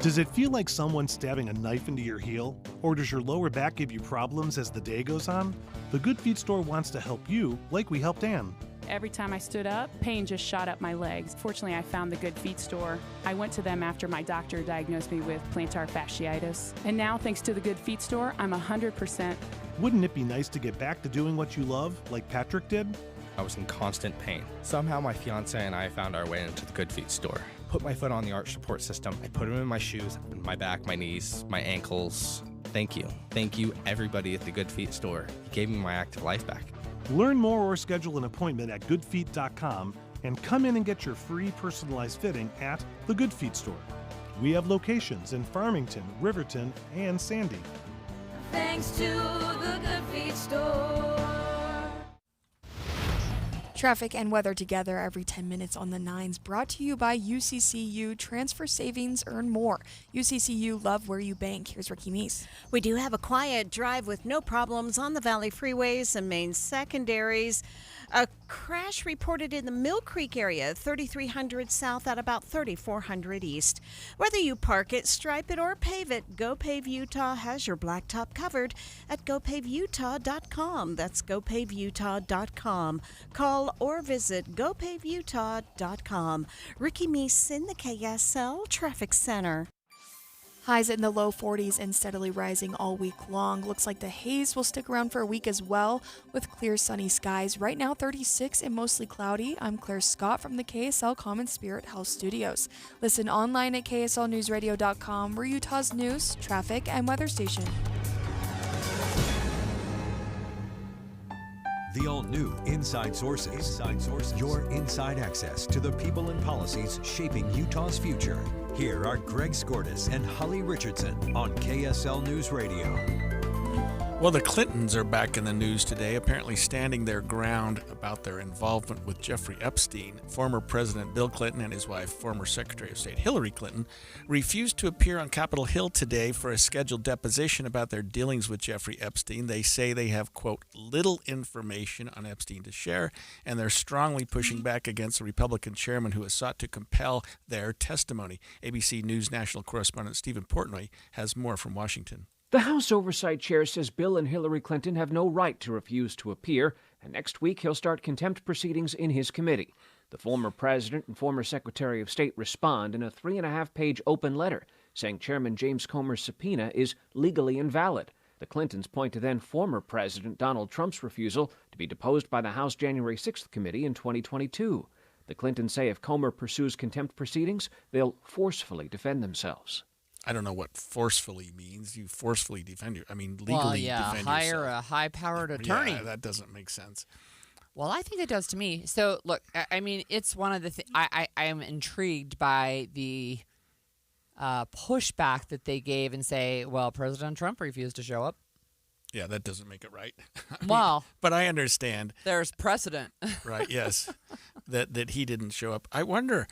Does it feel like someone's stabbing a knife into your heel? Or does your lower back give you problems as the day goes on? The Good Feet store wants to help you, like we helped Ann. Every time I stood up, pain just shot up my legs. Fortunately, I found the Good Feet store. I went to them after my doctor diagnosed me with plantar fasciitis. And now, thanks to the Good Feet store, I'm 100%. Wouldn't it be nice to get back to doing what you love, like Patrick did? I was in constant pain. Somehow my fiance and I found our way into the Good Feet store. Put my foot on the arch support system. I put them in my shoes, my back, my knees, my ankles. Thank you. Thank you, everybody at the Good Feet store. You gave me my active life back. Learn more or schedule an appointment at goodfeet.com and come in and get your free personalized fitting at the Good Feet store. We have locations in Farmington, Riverton, and Sandy. Thanks to the Good Feet store. Traffic and weather together every 10 minutes on the 9s, brought to you by UCCU. Transfer savings, earn more. UCCU, love where you bank. Here's Ricky Meese. We do have a quiet drive with no problems on the Valley freeways and main secondaries. A crash reported in the Mill Creek area, 3300 south at about 3400 east. Whether you park it, stripe it, or pave it, GoPave Utah has your blacktop covered at GoPaveUtah.com. That's GoPaveUtah.com. Call or visit GoPaveUtah.com. Ricky Meese in the KSL Traffic Center. Highs in the low 40s and steadily rising all week long. Looks like the haze will stick around for a week as well, with clear sunny skies. Right now 36 and mostly cloudy. I'm Claire Scott from the KSL Common Spirit Health Studios. Listen online at KSLNewsRadio.com. We're Utah's news, traffic, and weather station. The all-new Inside Sources. Your inside access to the people and policies shaping Utah's future. Here are Greg Skordas and Holly Richardson on KSL News Radio. Well, the Clintons are back in the news today, apparently standing their ground about their involvement with Jeffrey Epstein. Former President Bill Clinton and his wife, former Secretary of State Hillary Clinton, refused to appear on Capitol Hill today for a scheduled deposition about their dealings with Jeffrey Epstein. They say they have, quote, little information on Epstein to share, and they're strongly pushing back against the Republican chairman who has sought to compel their testimony. ABC News national correspondent Stephen Portnoy has more from Washington. The House Oversight Chair says Bill and Hillary Clinton have no right to refuse to appear, and next week he'll start contempt proceedings in his committee. The former president and former Secretary of State respond in a 3.5-page open letter, saying Chairman James Comer's subpoena is legally invalid. The Clintons point to then former President Donald Trump's refusal to be deposed by the House January 6th committee in 2022. The Clintons say if Comer pursues contempt proceedings, they'll forcefully defend themselves. I don't know what forcefully means. You forcefully defend your, legally well, defend hire yourself. A high-powered attorney. Yeah, that doesn't make sense. Well, I think it does to me. So, look, it's one of the things. I am intrigued by the pushback that they gave and say, well, President Trump refused to show up. Yeah, that doesn't make it right. Well, but I understand. There's precedent. Right, yes, that he didn't show up. I wonder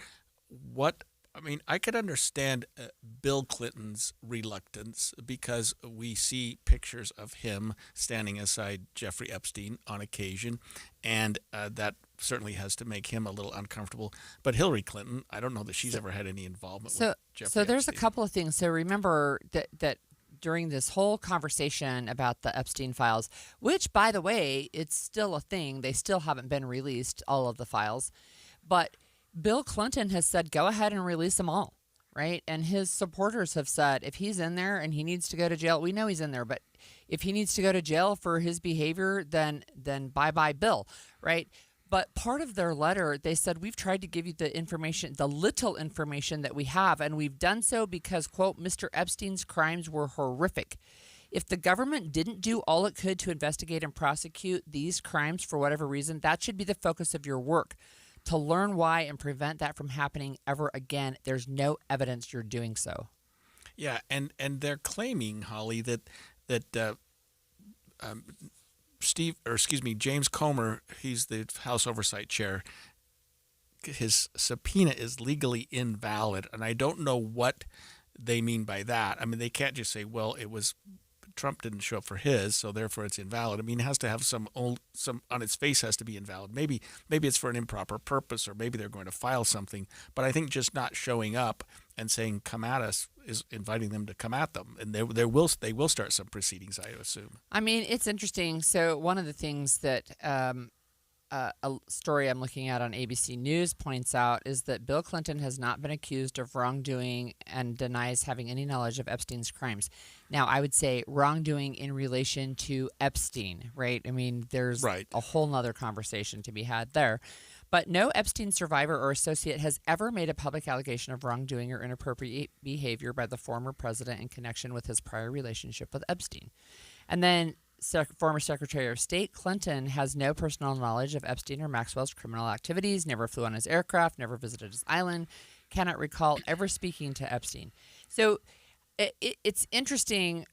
what I mean, I could understand Bill Clinton's reluctance because we see pictures of him standing aside Jeffrey Epstein on occasion, and that certainly has to make him a little uncomfortable. But Hillary Clinton, I don't know that she's ever had any involvement with Jeffrey So there's Epstein. a couple of things. So remember that during this whole conversation about the Epstein files, which, by the way, it's still a thing. They still haven't been released, all of the files. But Bill Clinton has said, go ahead and release them all, right? And his supporters have said, if he's in there and he needs to go to jail, we know he's in there, but if he needs to go to jail for his behavior, then bye-bye Bill, right? But part of their letter, they said, we've tried to give you the information, the little information that we have, and we've done so because, quote, Mr. Epstein's crimes were horrific. If the government didn't do all it could to investigate and prosecute these crimes for whatever reason, that should be the focus of your work. To learn why and prevent that from happening ever again. There's no evidence you're doing so. Yeah, and they're claiming, Holly, that James Comer, he's the House Oversight Chair, his subpoena is legally invalid, and I don't know what they mean by that. I mean, they can't just say, well, Trump didn't show up for his, so therefore it's invalid. I mean, it has to have some on its face has to be invalid. Maybe it's for an improper purpose, or maybe they're going to file something. But I think just not showing up and saying "come at us" is inviting them to come at them, and they will start some proceedings, I assume. I mean, it's interesting. So one of the things that a story I'm looking at on ABC News points out is that Bill Clinton has not been accused of wrongdoing and denies having any knowledge of Epstein's crimes. Now, I would say wrongdoing in relation to Epstein, right? I mean, there's a whole nother conversation to be had there. But no Epstein survivor or associate has ever made a public allegation of wrongdoing or inappropriate behavior by the former president in connection with his prior relationship with Epstein. And then former Secretary of State Clinton has no personal knowledge of Epstein or Maxwell's criminal activities, never flew on his aircraft, never visited his island, cannot recall ever speaking to Epstein. So it's interesting,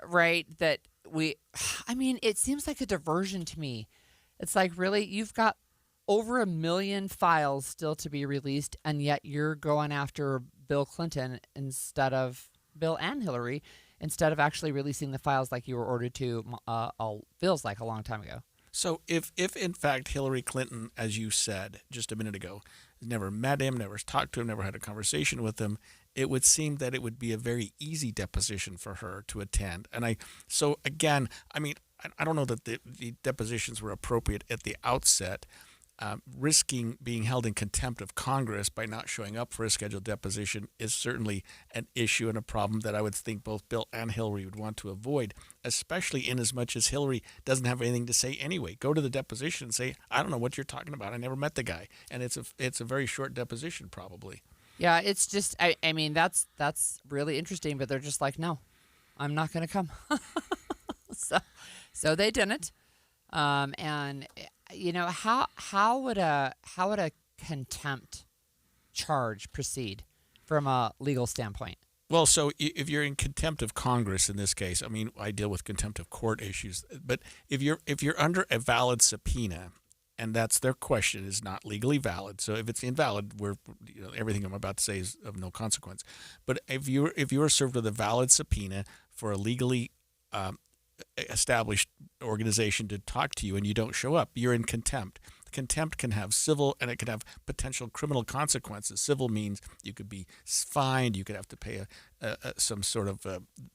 right, that it seems like a diversion to me. It's like, really, you've got over 1 million files still to be released, and yet you're going after Bill Clinton instead of Bill and Hillary, instead of actually releasing the files like you were ordered to, feels like a long time ago. So if in fact Hillary Clinton, as you said just a minute ago, never met him, never talked to him, never had a conversation with him, it would seem that it would be a very easy deposition for her to attend. And I don't know that the depositions were appropriate at the outset. Risking being held in contempt of Congress by not showing up for a scheduled deposition is certainly an issue and a problem that I would think both Bill and Hillary would want to avoid, especially in as much as Hillary doesn't have anything to say anyway. Go to the deposition and say, I don't know what you're talking about. I never met the guy. And it's a very short deposition probably. Yeah, it's just, I mean, that's really interesting, but they're just like, no, I'm not going to come. So they didn't. And you know, how would a contempt charge proceed from a legal standpoint? Well, so if you're in contempt of Congress in this case, I mean, I deal with contempt of court issues, but if you're under a valid subpoena, and that's their question, is not legally valid. So if it's invalid, everything I'm about to say is of no consequence. But if you are served with a valid subpoena for a legally established organization to talk to you and you don't show up, you're in contempt. Contempt can have civil and it can have potential criminal consequences. Civil means you could be fined, you could have to pay some sort of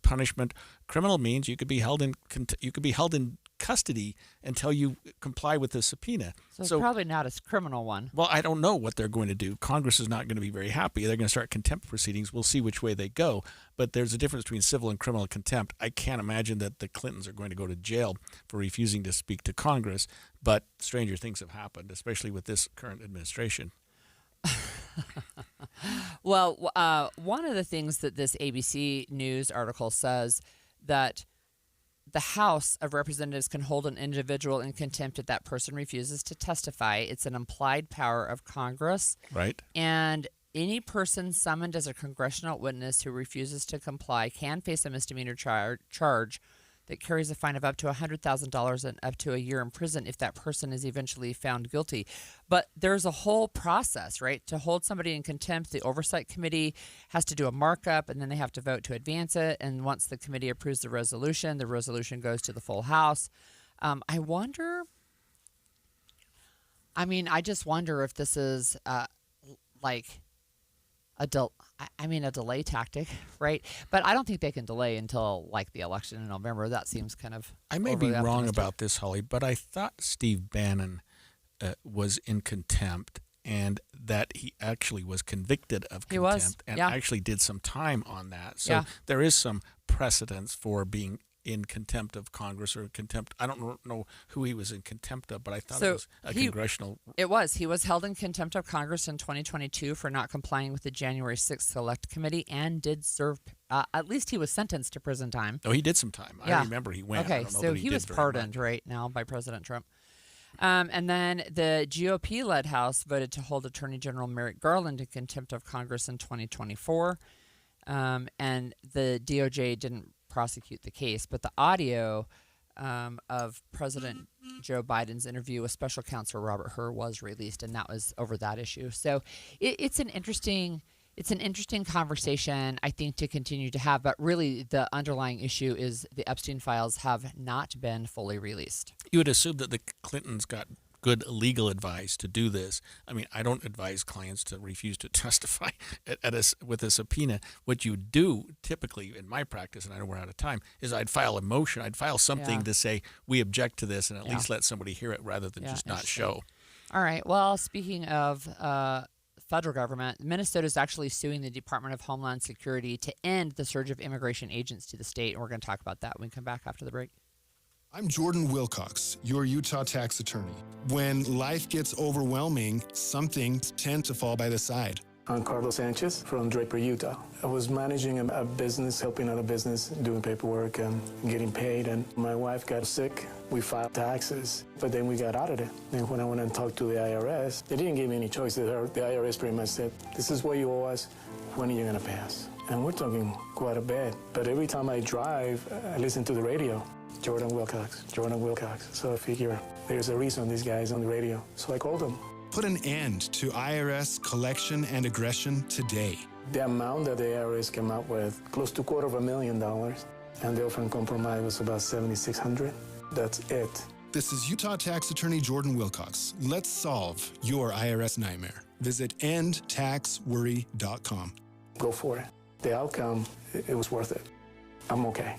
punishment. Criminal means you could be held in custody until you comply with the subpoena. So it's probably not a criminal one. Well, I don't know what they're going to do. Congress is not going to be very happy. They're going to start contempt proceedings. We'll see which way they go. But there's a difference between civil and criminal contempt. I can't imagine that the Clintons are going to go to jail for refusing to speak to Congress. But stranger things have happened, especially with this current administration. Well, one of the things that this ABC News article says that the House of Representatives can hold an individual in contempt if that person refuses to testify. It's an implied power of Congress. Right. And any person summoned as a congressional witness who refuses to comply can face a misdemeanor charge that carries a fine of up to $100,000 and up to a year in prison if that person is eventually found guilty. But there's a whole process, right? To hold somebody in contempt, the oversight committee has to do a markup, and then they have to vote to advance it. And once the committee approves the resolution goes to the full House. I just wonder if this is like a delay tactic, right? But I don't think they can delay until like the election in November. That seems kind of I may be wrong optimistic. about this, Holly, but I thought Steve Bannon was in contempt and that he actually was convicted of contempt and actually did some time on that. So there is some precedence for being in contempt of Congress or contempt. I don't know who he was in contempt of, but I thought it was a congressional. It was. He was held in contempt of Congress in 2022 for not complying with the January 6th Select Committee and did serve, at least he was sentenced to prison time. Oh, he did some time. I remember he went. Okay, so he was pardoned right now by President Trump. And then the GOP-led House voted to hold Attorney General Merrick Garland in contempt of Congress in 2024. And the DOJ didn't prosecute the case, but the audio of President Joe Biden's interview with Special Counsel Robert Hur was released, and that was over that issue. So it's an interesting conversation, I think, to continue to have. But really, the underlying issue is the Epstein files have not been fully released. You would assume that the Clintons got good legal advice to do this. I mean, I don't advise clients to refuse to testify with a subpoena. What you do typically in my practice, and I know we're out of time, is I'd file a motion. I'd file something to say we object to this and at least let somebody hear it rather than just not show. All right. Well, speaking of federal government, Minnesota is actually suing the Department of Homeland Security to end the surge of immigration agents to the state, and we're going to talk about that when we come back after the break. I'm Jordan Wilcox, your Utah tax attorney. When life gets overwhelming, some things tend to fall by the side. I'm Carlos Sanchez from Draper, Utah. I was managing a business, helping out a business, doing paperwork and getting paid, and my wife got sick. We filed taxes, but then we got audited. And when I went and talked to the IRS, they didn't give me any choice. The IRS pretty much said, this is what you owe us, when are you gonna pay us? And we're talking quite a bit. But every time I drive, I listen to the radio. Jordan Wilcox. So I figure there's a reason this guy is on the radio. So I called him. Put an end to IRS collection and aggression today. The amount that the IRS came up with, close to $250,000, and the offer in compromise was about $7,600. That's it. This is Utah tax attorney Jordan Wilcox. Let's solve your IRS nightmare. Visit endtaxworry.com. Go for it. The outcome, it was worth it. I'm okay.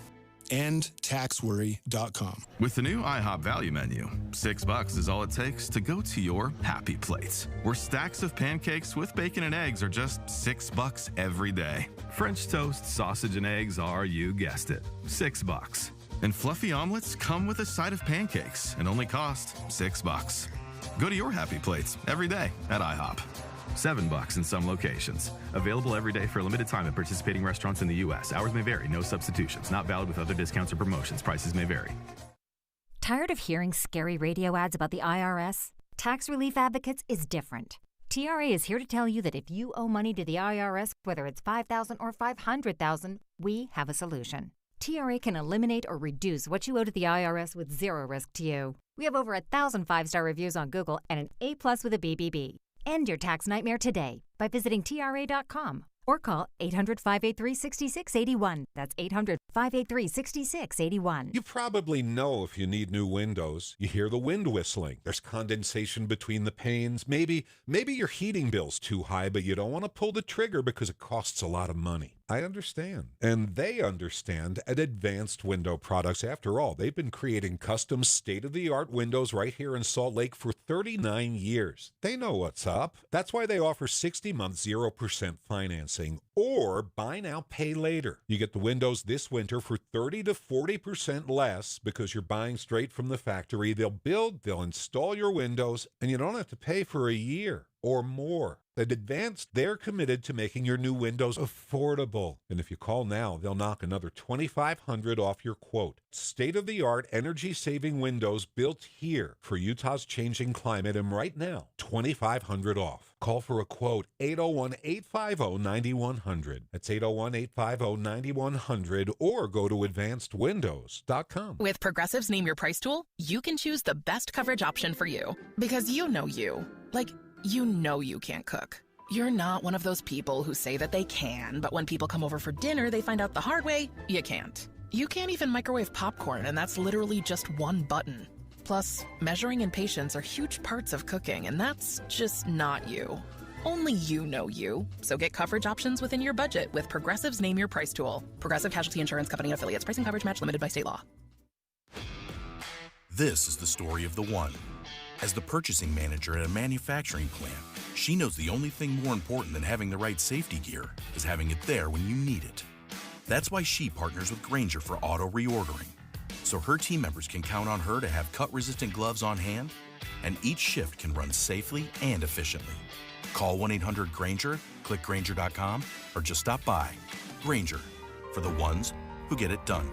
endtaxworry.com. With the new IHOP value menu, $6 is all it takes to go to your happy plates, where stacks of pancakes with bacon and eggs are just $6 every day. French toast, sausage, and eggs are, you guessed it, $6. And fluffy omelets come with a side of pancakes and only cost $6. Go to your happy plates every day at IHOP. $7 in some locations. Available every day for a limited time at participating restaurants in the U.S. Hours may vary. No substitutions. Not valid with other discounts or promotions. Prices may vary. Tired of hearing scary radio ads about the IRS? Tax Relief Advocates is different. TRA is here to tell you that if you owe money to the IRS, whether it's $5,000 or $500,000, we have a solution. TRA can eliminate or reduce what you owe to the IRS with zero risk to you. We have over 1,000 5-star reviews on Google and an A+ with a BBB. End your tax nightmare today by visiting TRA.com or call 800-583-6681. That's 800-583-6681. You probably know if you need new windows. You hear the wind whistling. There's condensation between the panes. Maybe your heating bill's too high, but you don't want to pull the trigger because it costs a lot of money. I understand. And they understand at Advanced Window Products. After all, they've been creating custom state-of-the-art windows right here in Salt Lake for 39 years. They know what's up. That's why they offer 60-month 0% financing or buy now, pay later. You get the windows this winter for 30 to 40% less because you're buying straight from the factory. They'll build, they'll install your windows, and you don't have to pay for a year or more. At Advanced, they're committed to making your new windows affordable. And if you call now, they'll knock another $2,500 off your quote. State-of-the-art, energy-saving windows built here for Utah's changing climate. And right now, $2,500 off. Call for a quote, 801-850-9100. That's 801-850-9100, or go to advancedwindows.com. With Progressive's Name Your Price tool, you can choose the best coverage option for you. Because you know you. Like, you know you can't cook. You're not one of those people who say that they can, but when people come over for dinner, they find out the hard way, you can't. You can't even microwave popcorn, and that's literally just one button. Plus, measuring and patience are huge parts of cooking, and that's just not you. Only you know you. So get coverage options within your budget with Progressive's Name Your Price tool. Progressive Casualty Insurance Company and affiliates. Price and coverage match limited by state law. This is the story of the one. As the purchasing manager at a manufacturing plant, she knows the only thing more important than having the right safety gear is having it there when you need it. That's why she partners with Grainger for auto reordering, so her team members can count on her to have cut-resistant gloves on hand, and each shift can run safely and efficiently. Call 1-800-GRAINGER, click Grainger.com, or just stop by. Grainger, for the ones who get it done.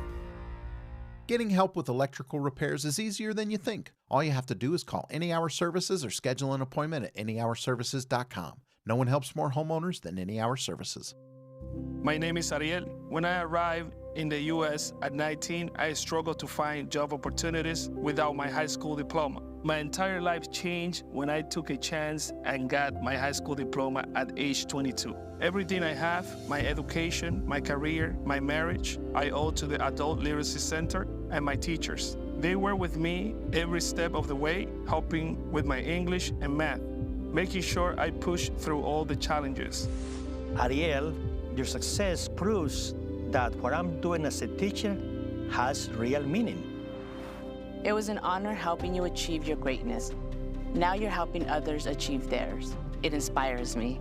Getting help with electrical repairs is easier than you think. All you have to do is call Any Hour Services or schedule an appointment at anyhourservices.com. No one helps more homeowners than Any Hour Services. My name is Ariel. When I arrived in the U.S. at 19, I struggled to find job opportunities without my high school diploma. My entire life changed when I took a chance and got my high school diploma at age 22. Everything I have, my education, my career, my marriage, I owe to the Adult Literacy Center and my teachers. They were with me every step of the way, helping with my English and math, making sure I pushed through all the challenges. Ariel, your success proves that what I'm doing as a teacher has real meaning. It was an honor helping you achieve your greatness. Now you're helping others achieve theirs. It inspires me.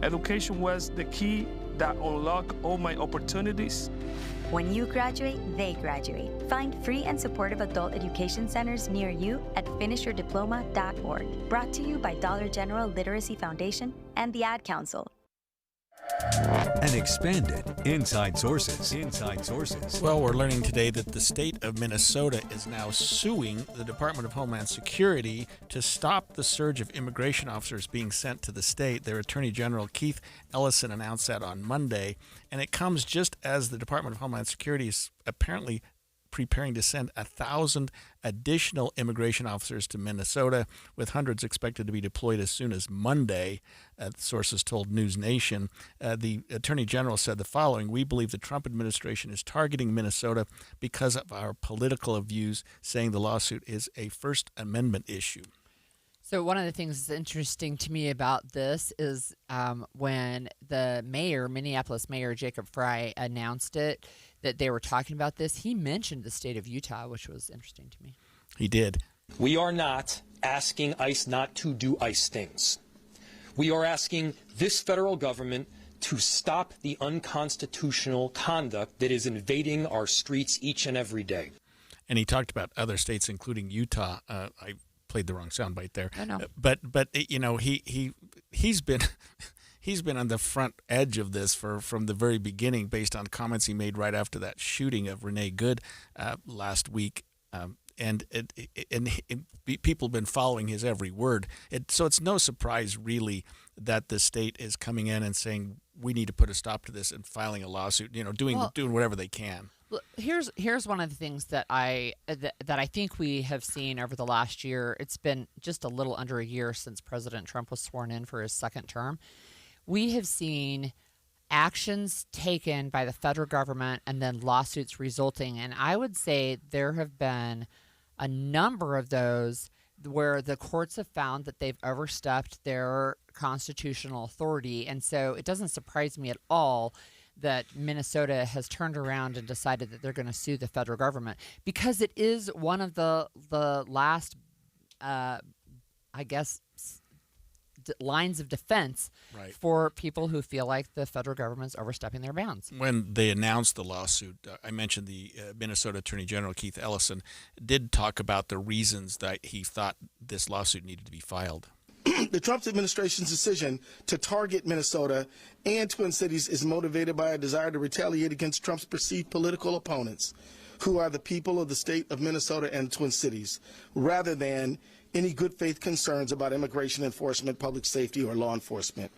Education was the key that unlocked all my opportunities. When you graduate, they graduate. Find free and supportive adult education centers near you at finishyourdiploma.org. Brought to you by Dollar General Literacy Foundation and the Ad Council. And expanded Inside Sources. Inside Sources. Well, we're learning today that the state of Minnesota is now suing the Department of Homeland Security to stop the surge of immigration officers being sent to the state. Their Attorney General Keith Ellison announced that on Monday, and it comes just as the Department of Homeland Security is apparently preparing to send 1,000 additional immigration officers to Minnesota, with hundreds expected to be deployed as soon as Monday, sources told News Nation. The Attorney General said the following: "We believe the Trump administration is targeting Minnesota because of our political views, saying the lawsuit is a First Amendment issue." So one of the things that's interesting to me about this is when the mayor, Minneapolis Mayor Jacob Frey, announced it, that they were talking about this, he mentioned the state of Utah, which was interesting to me. He did. We are not asking ICE not to do ICE things. We are asking this federal government to stop the unconstitutional conduct that is invading our streets each and every day. And he talked about other states, including Utah. I played the wrong soundbite there. I know. But you know, he's been he's been on the front edge of this from the very beginning, based on comments he made right after that shooting of Renee Good last week. And people have been following his every word. So it's no surprise, really, that the state is coming in and saying we need to put a stop to this and filing a lawsuit. You know, doing whatever they can. Here's one of the things that I think we have seen over the last year. It's been just a little under a year since President Trump was sworn in for his second term. We have seen actions taken by the federal government and then lawsuits resulting. And I would say there have been a number of those where the courts have found that they've overstepped their constitutional authority. And so it doesn't surprise me at all that Minnesota has turned around and decided that they're going to sue the federal government, because it is one of the last, I guess, lines of defense for people who feel like the federal government's overstepping their bounds. When they announced the lawsuit, I mentioned the Minnesota Attorney General Keith Ellison did talk about the reasons that he thought this lawsuit needed to be filed. The Trump administration's decision to target Minnesota and Twin Cities is motivated by a desire to retaliate against Trump's perceived political opponents, who are the people of the state of Minnesota and Twin Cities, rather than any good faith concerns about immigration enforcement, public safety, or law enforcement.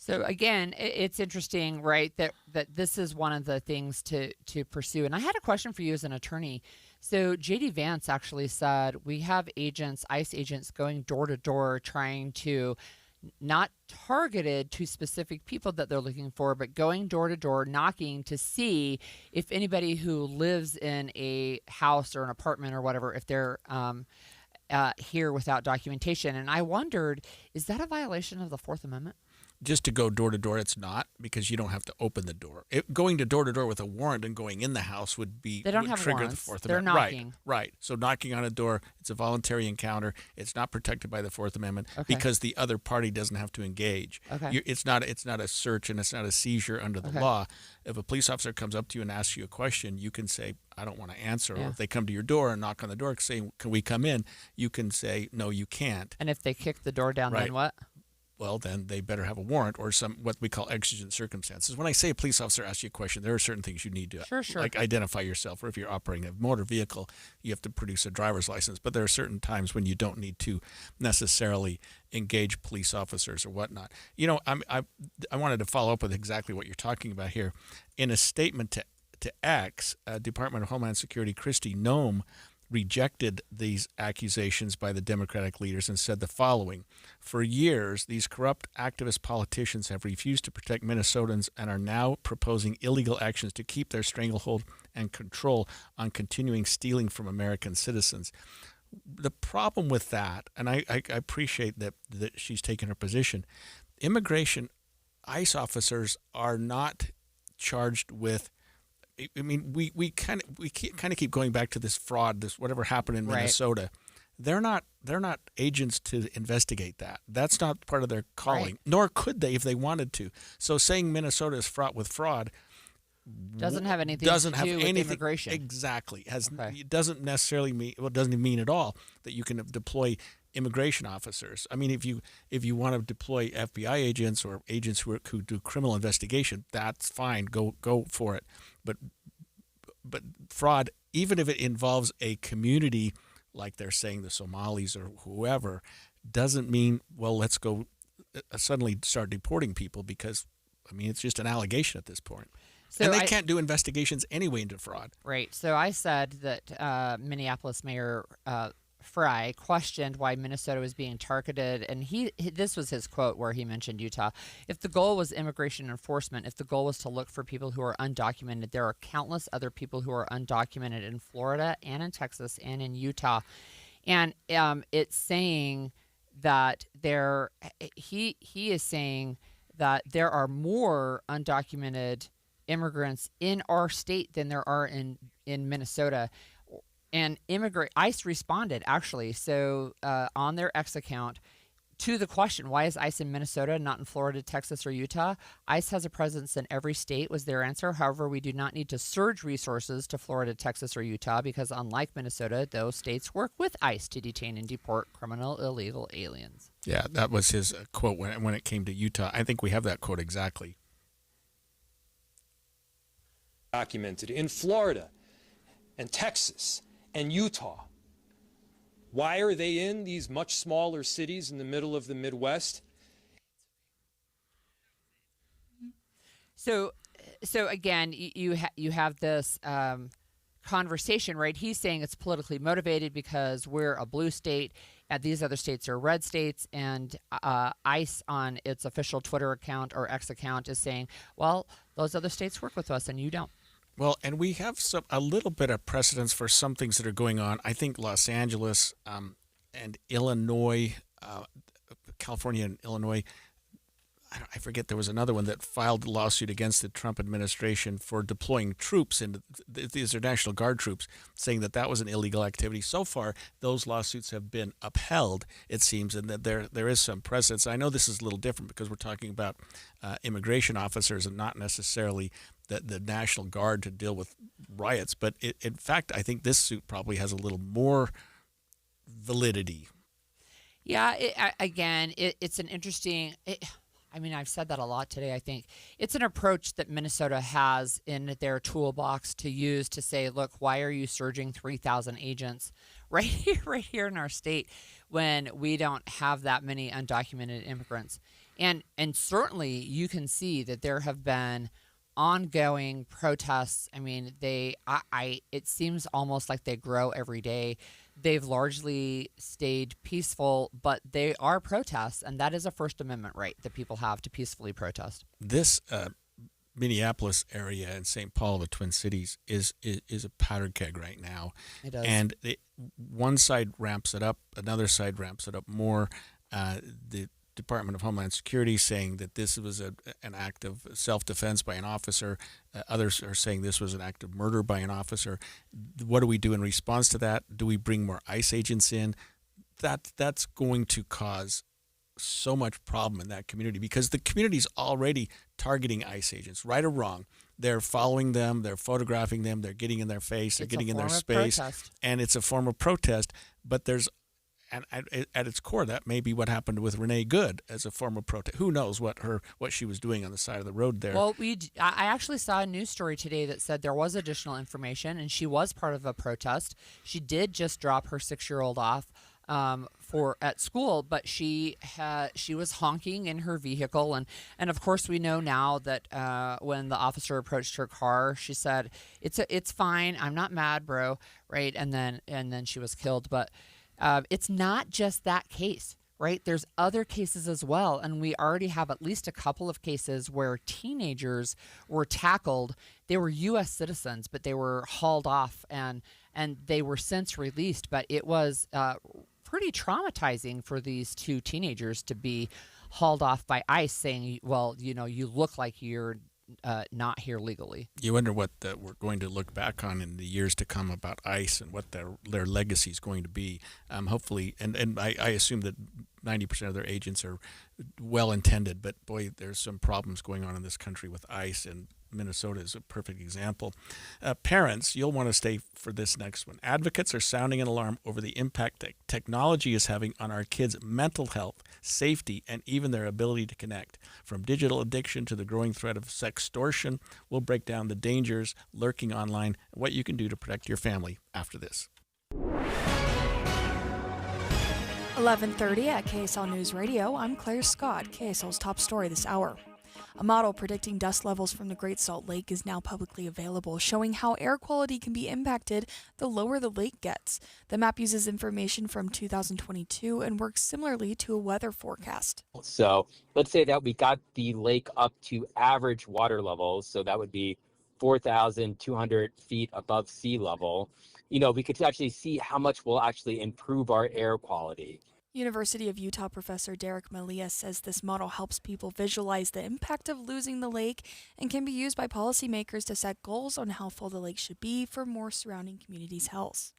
So again, it's interesting, right, that this is one of the things to pursue. And I had a question for you as an attorney. So J.D. Vance actually said we have agents, ICE agents, going door to door trying to, not targeted to specific people that they're looking for, but going door to door, knocking to see if anybody who lives in a house or an apartment or whatever, if they're here without documentation. And I wondered, is that a violation of the Fourth Amendment? Just to go door to door, it's not, because you don't have to open the door. Going to door with a warrant and going in the house would They don't have trigger warrants. the Fourth They're Amendment. knocking. Right. So knocking on a door, it's a voluntary encounter. It's not protected by the Fourth Amendment because the other party doesn't have to engage. Okay. It's not a search and it's not a seizure under the law. If a police officer comes up to you and asks you a question, you can say, I don't want to answer. Or if they come to your door and knock on the door saying, can we come in? You can say, no, you can't. And if they kick the door down, then what? Well, then they better have a warrant or some what we call exigent circumstances. When I say a police officer asks you a question, there are certain things you need to like identify yourself. Or if you're operating a motor vehicle, you have to produce a driver's license. But there are certain times when you don't need to necessarily engage police officers or whatnot. You know, I wanted to follow up with exactly what you're talking about here. In a statement to X, Department of Homeland Security Kristi Noem rejected these accusations by the Democratic leaders and said the following: for years, these corrupt activist politicians have refused to protect Minnesotans and are now proposing illegal actions to keep their stranglehold and control on continuing stealing from American citizens. The problem with that, and I appreciate that she's taken her position, immigration ICE officers are not charged with. I mean, we kind of keep going back to this fraud, this whatever happened in Minnesota. They're not agents to investigate that. That's not part of their calling, nor could they if they wanted to. So saying Minnesota is fraught with fraud doesn't have anything to do with immigration. Exactly. It doesn't necessarily mean, well, it doesn't even mean at all that you can deploy immigration officers. I mean, if you want to deploy FBI agents or agents who do criminal investigation, that's fine. Go for it. But fraud, even if it involves a community like they're saying the Somalis or whoever, doesn't mean, well, let's go suddenly start deporting people, because, I mean, it's just an allegation at this point. So and they can't do investigations anyway into fraud. Right. So I said that Minneapolis Mayor Frey questioned why Minnesota was being targeted, and this was his quote where he mentioned Utah. If the goal was immigration enforcement, if the goal was to look for people who are undocumented, there are countless other people who are undocumented in Florida and in Texas and in Utah. And it's saying that he is saying that there are more undocumented immigrants in our state than there are in Minnesota. And ICE responded, actually, so on their X account, to the question, why is ICE in Minnesota, not in Florida, Texas, or Utah? ICE has a presence in every state, was their answer. However, we do not need to surge resources to Florida, Texas, or Utah, because unlike Minnesota, those states work with ICE to detain and deport criminal illegal aliens. Yeah, that was his quote when it came to Utah. I think we have that quote exactly. Documented in Florida and Texas and Utah. Why are they in these much smaller cities in the middle of the Midwest? So again, you have this conversation, right? He's saying it's politically motivated because we're a blue state and these other states are red states, and ICE on its official Twitter account or X account is saying, well, those other states work with us and you don't. Well, and we have a little bit of precedence for some things that are going on. I think Los Angeles and Illinois, California and Illinois, I forget, there was another one that filed a lawsuit against the Trump administration for deploying troops, and these are National Guard troops, saying that was an illegal activity. So far, those lawsuits have been upheld, it seems, and that there is some precedence. I know this is a little different because we're talking about immigration officers and not necessarily the National Guard to deal with riots. But in fact, I think this suit probably has a little more validity. Yeah, it's an interesting... I mean, I've said that a lot today. I think it's an approach that Minnesota has in their toolbox to use to say, look, why are you surging 3,000 agents right here in our state when we don't have that many undocumented immigrants? And certainly you can see that there have been ongoing protests. I mean, it seems almost like they grow every day. They've largely stayed peaceful, but they are protests, and that is a First Amendment right that people have to peacefully protest. This Minneapolis area and St. Paul, the Twin Cities, is a powder keg right now. It does. And one side ramps it up, another side ramps it up more. The Department of Homeland Security saying that this was an act of self-defense by an officer. Others are saying this was an act of murder by an officer. What do we do in response to that? Do we bring more ICE agents in? That's going to cause so much problem in that community because the community's already targeting ICE agents, right or wrong. They're following them, they're photographing them, they're getting in their face, they're getting in their space, and it's a form of protest. But there's And at its core, that may be what happened with Renee Good as a form of protest. Who knows what she was doing on the side of the road there? Well, I actually saw a news story today that said there was additional information, and she was part of a protest. She did just drop her 6-year-old off at school, but she was honking in her vehicle, and of course we know now that when the officer approached her car, she said, "It's fine. I'm not mad, bro." Right, and then she was killed, but. It's not just that case, right? There's other cases as well, and we already have at least a couple of cases where teenagers were tackled. They were U.S. citizens, but they were hauled off, and they were since released. But it was pretty traumatizing for these two teenagers to be hauled off by ICE saying, well, you look like you're not here legally. You wonder what we're going to look back on in the years to come about ICE and what their legacy is going to be. Hopefully, and I assume that 90% of their agents are well-intended, but boy, there's some problems going on in this country with ICE, and Minnesota is a perfect example. Parents, you'll want to stay for this next one. Advocates are sounding an alarm over the impact that technology is having on our kids' mental health, safety, and even their ability to connect. From digital addiction to the growing threat of sextortion, we'll break down the dangers lurking online and what you can do to protect your family after this. 11:30 at KSL News Radio. I'm Claire Scott. KSL's top story this hour. A model predicting dust levels from the Great Salt Lake is now publicly available, showing how air quality can be impacted the lower the lake gets. The map uses information from 2022 and works similarly to a weather forecast. So let's say that we got the lake up to average water levels, so that would be 4,200 feet above sea level. We could actually see how much will actually improve our air quality. University of Utah professor Derek Malia says this model helps people visualize the impact of losing the lake and can be used by policymakers to set goals on how full the lake should be for more surrounding communities' health.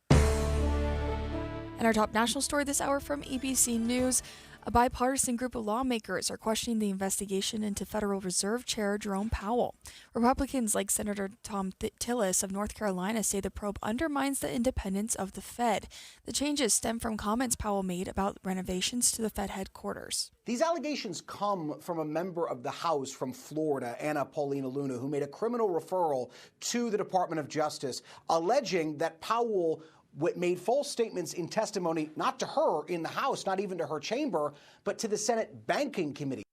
And our top national story this hour from ABC News. A bipartisan group of lawmakers are questioning the investigation into Federal Reserve Chair Jerome Powell. Republicans like Senator Tom Tillis of North Carolina say the probe undermines the independence of the Fed. The changes stem from comments Powell made about renovations to the Fed headquarters. These allegations come from a member of the House from Florida, Anna Paulina Luna, who made a criminal referral to the Department of Justice, alleging that Powell made false statements in testimony, not to her in the House, not even to her chamber, but to the Senate Banking Committee.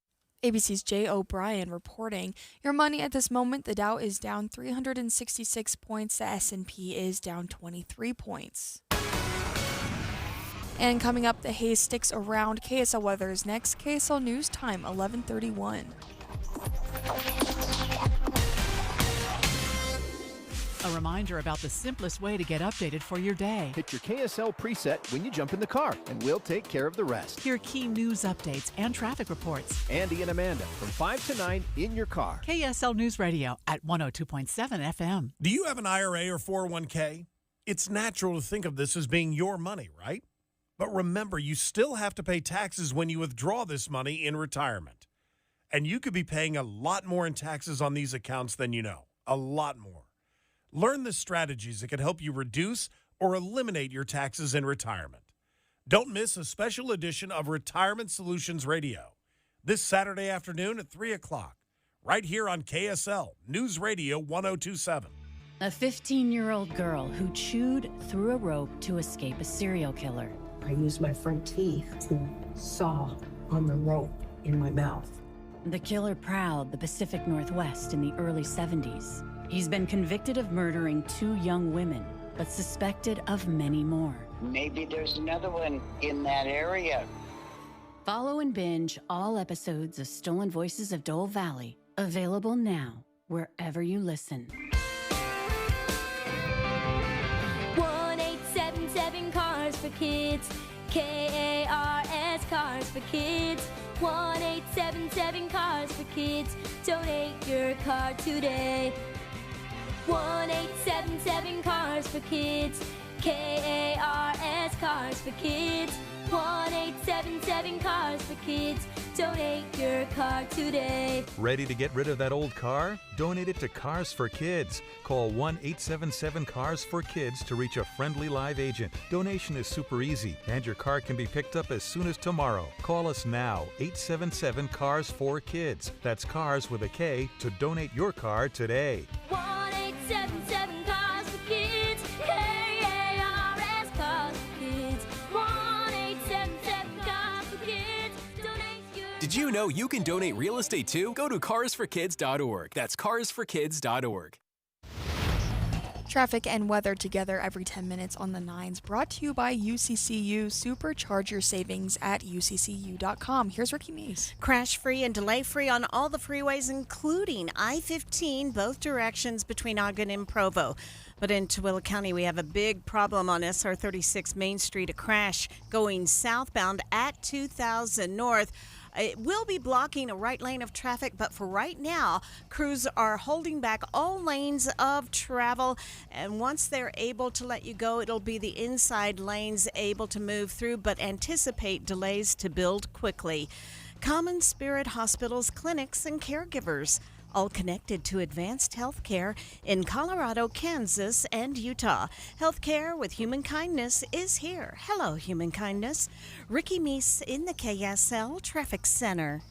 ABC's Jay O'Brien reporting. Your money at this moment, the Dow is down 366 points, the S&P is down 23 points. And coming up, the haze sticks around. KSL weather is next. KSL News Time, 11:31. A reminder about the simplest way to get updated for your day. Hit your KSL preset when you jump in the car, and we'll take care of the rest. Hear key news updates and traffic reports. Andy and Amanda from 5 to 9 in your car. KSL News Radio at 102.7 FM. Do you have an IRA or 401k? It's natural to think of this as being your money, right? But remember, you still have to pay taxes when you withdraw this money in retirement. And you could be paying a lot more in taxes on these accounts than you know. A lot more. Learn the strategies that can help you reduce or eliminate your taxes in retirement. Don't miss a special edition of Retirement Solutions Radio. this Saturday afternoon at 3 o'clock, right here on KSL News Radio 1027. A 15-year-old girl who chewed through a rope to escape a serial killer. I used my front teeth to saw on the rope in my mouth. The killer prowled the Pacific Northwest in the early 70s. He's been convicted of murdering 2 young women, but suspected of many more. Maybe there's another one in that area. Follow and binge all episodes of Stolen Voices of Dole Valley, available now wherever you listen. 1-877 Cars for Kids. KARS Cars for Kids. 1-877 Cars for Kids. Donate your car today. 1-877 Cars for Kids. KARS Cars for Kids. 1-877 Cars for Kids. Donate your car today. Ready to get rid of that old car? Donate it to Cars for Kids. Call 1-877-CARS-FOR-KIDS to reach a friendly live agent. Donation is super easy, and your car can be picked up as soon as tomorrow. Call us now, 877-CARS-FOR-KIDS. That's cars with a K to donate your car today. 1-877 Cars for Kids. KARS Cars for Kids. 1-877 Cars for Kids. Donate your. Did you know you can donate real estate too? Go to carsforkids.org. That's carsforkids.org. Traffic and weather together every 10 minutes on the 9s, brought to you by UCCU. Supercharge your savings at uccu.com. Here's Ricky Meese. Crash-free and delay-free on all the freeways, including I-15, both directions between Ogden and Provo. But in Tooele County, we have a big problem on SR 36 Main Street, a crash going southbound at 2000 North. It will be blocking a right lane of traffic, but for right now, crews are holding back all lanes of travel. And once they're able to let you go, it'll be the inside lanes able to move through, but anticipate delays to build quickly. Common Spirit Hospitals, clinics, and caregivers, all connected to advanced health care in Colorado, Kansas, and Utah. Healthcare with human kindness is here. Hello, human kindness. Ricky Meese in the KSL Traffic Center.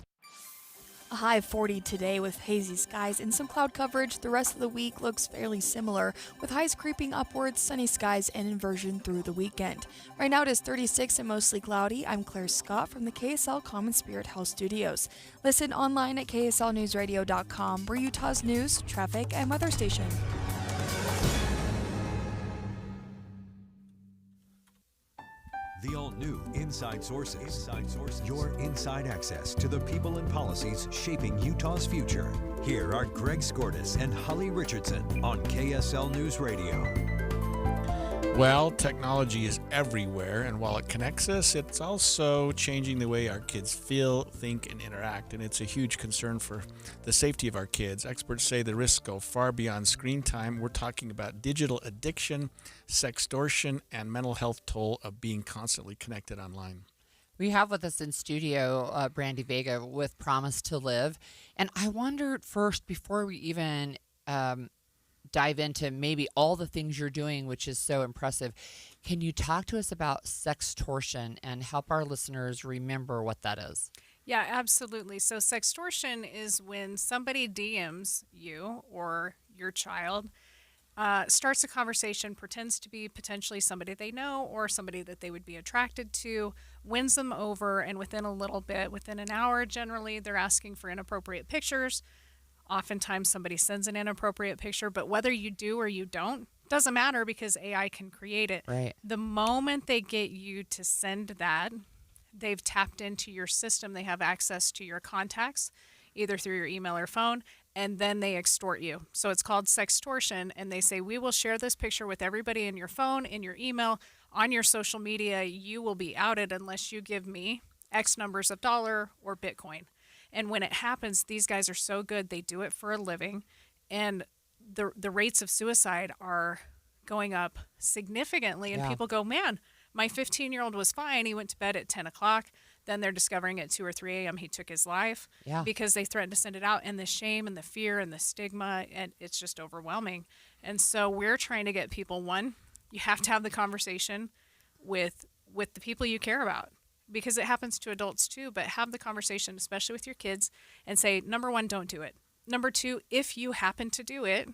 A high of 40 today with hazy skies and some cloud coverage. The rest of the week looks fairly similar, with highs creeping upwards, sunny skies, and inversion through the weekend. Right now it is 36 and mostly cloudy. I'm Claire Scott from the KSL Common Spirit Health Studios. Listen online at kslnewsradio.com. We're Utah's news, traffic, and weather station. The all-new Inside Sources. Your inside access to the people and policies shaping Utah's future. Here are Greg Skordas and Holly Richardson on KSL News Radio. Well, technology is everywhere, and while it connects us, it's also changing the way our kids feel, think, and interact, and it's a huge concern for the safety of our kids. Experts say the risks go far beyond screen time. We're talking about digital addiction, sextortion, and mental health toll of being constantly connected online. We have with us in studio Brandy Vega with Promise to Live, and I wondered first, before we even dive into maybe all the things you're doing, which is so impressive. Can you talk to us about sextortion and help our listeners remember what that is? Yeah, absolutely. So sextortion is when somebody DMs you or your child, starts a conversation, pretends to be potentially somebody they know or somebody that they would be attracted to, wins them over, and within a little bit, within an hour generally, they're asking for inappropriate pictures. Oftentimes somebody sends an inappropriate picture, but whether you do or you don't, doesn't matter because AI can create it. Right. The moment they get you to send that, they've tapped into your system. They have access to your contacts, either through your email or phone, and then they extort you. So it's called sextortion, and they say, we will share this picture with everybody in your phone, in your email, on your social media. You will be outed unless you give me X numbers of dollar or Bitcoin. And when it happens, these guys are so good, they do it for a living, and the rates of suicide are going up significantly. And people go, man, my 15-year-old was fine. He went to bed at 10 o'clock. Then they're discovering at 2 or 3 a.m. he took his life because they threatened to send it out. And the shame and the fear and the stigma, and it's just overwhelming. And so we're trying to get people, one, you have to have the conversation with the people you care about. because it happens to adults too, but have the conversation, especially with your kids, and say, number one, don't do it. Number two, if you happen to do it,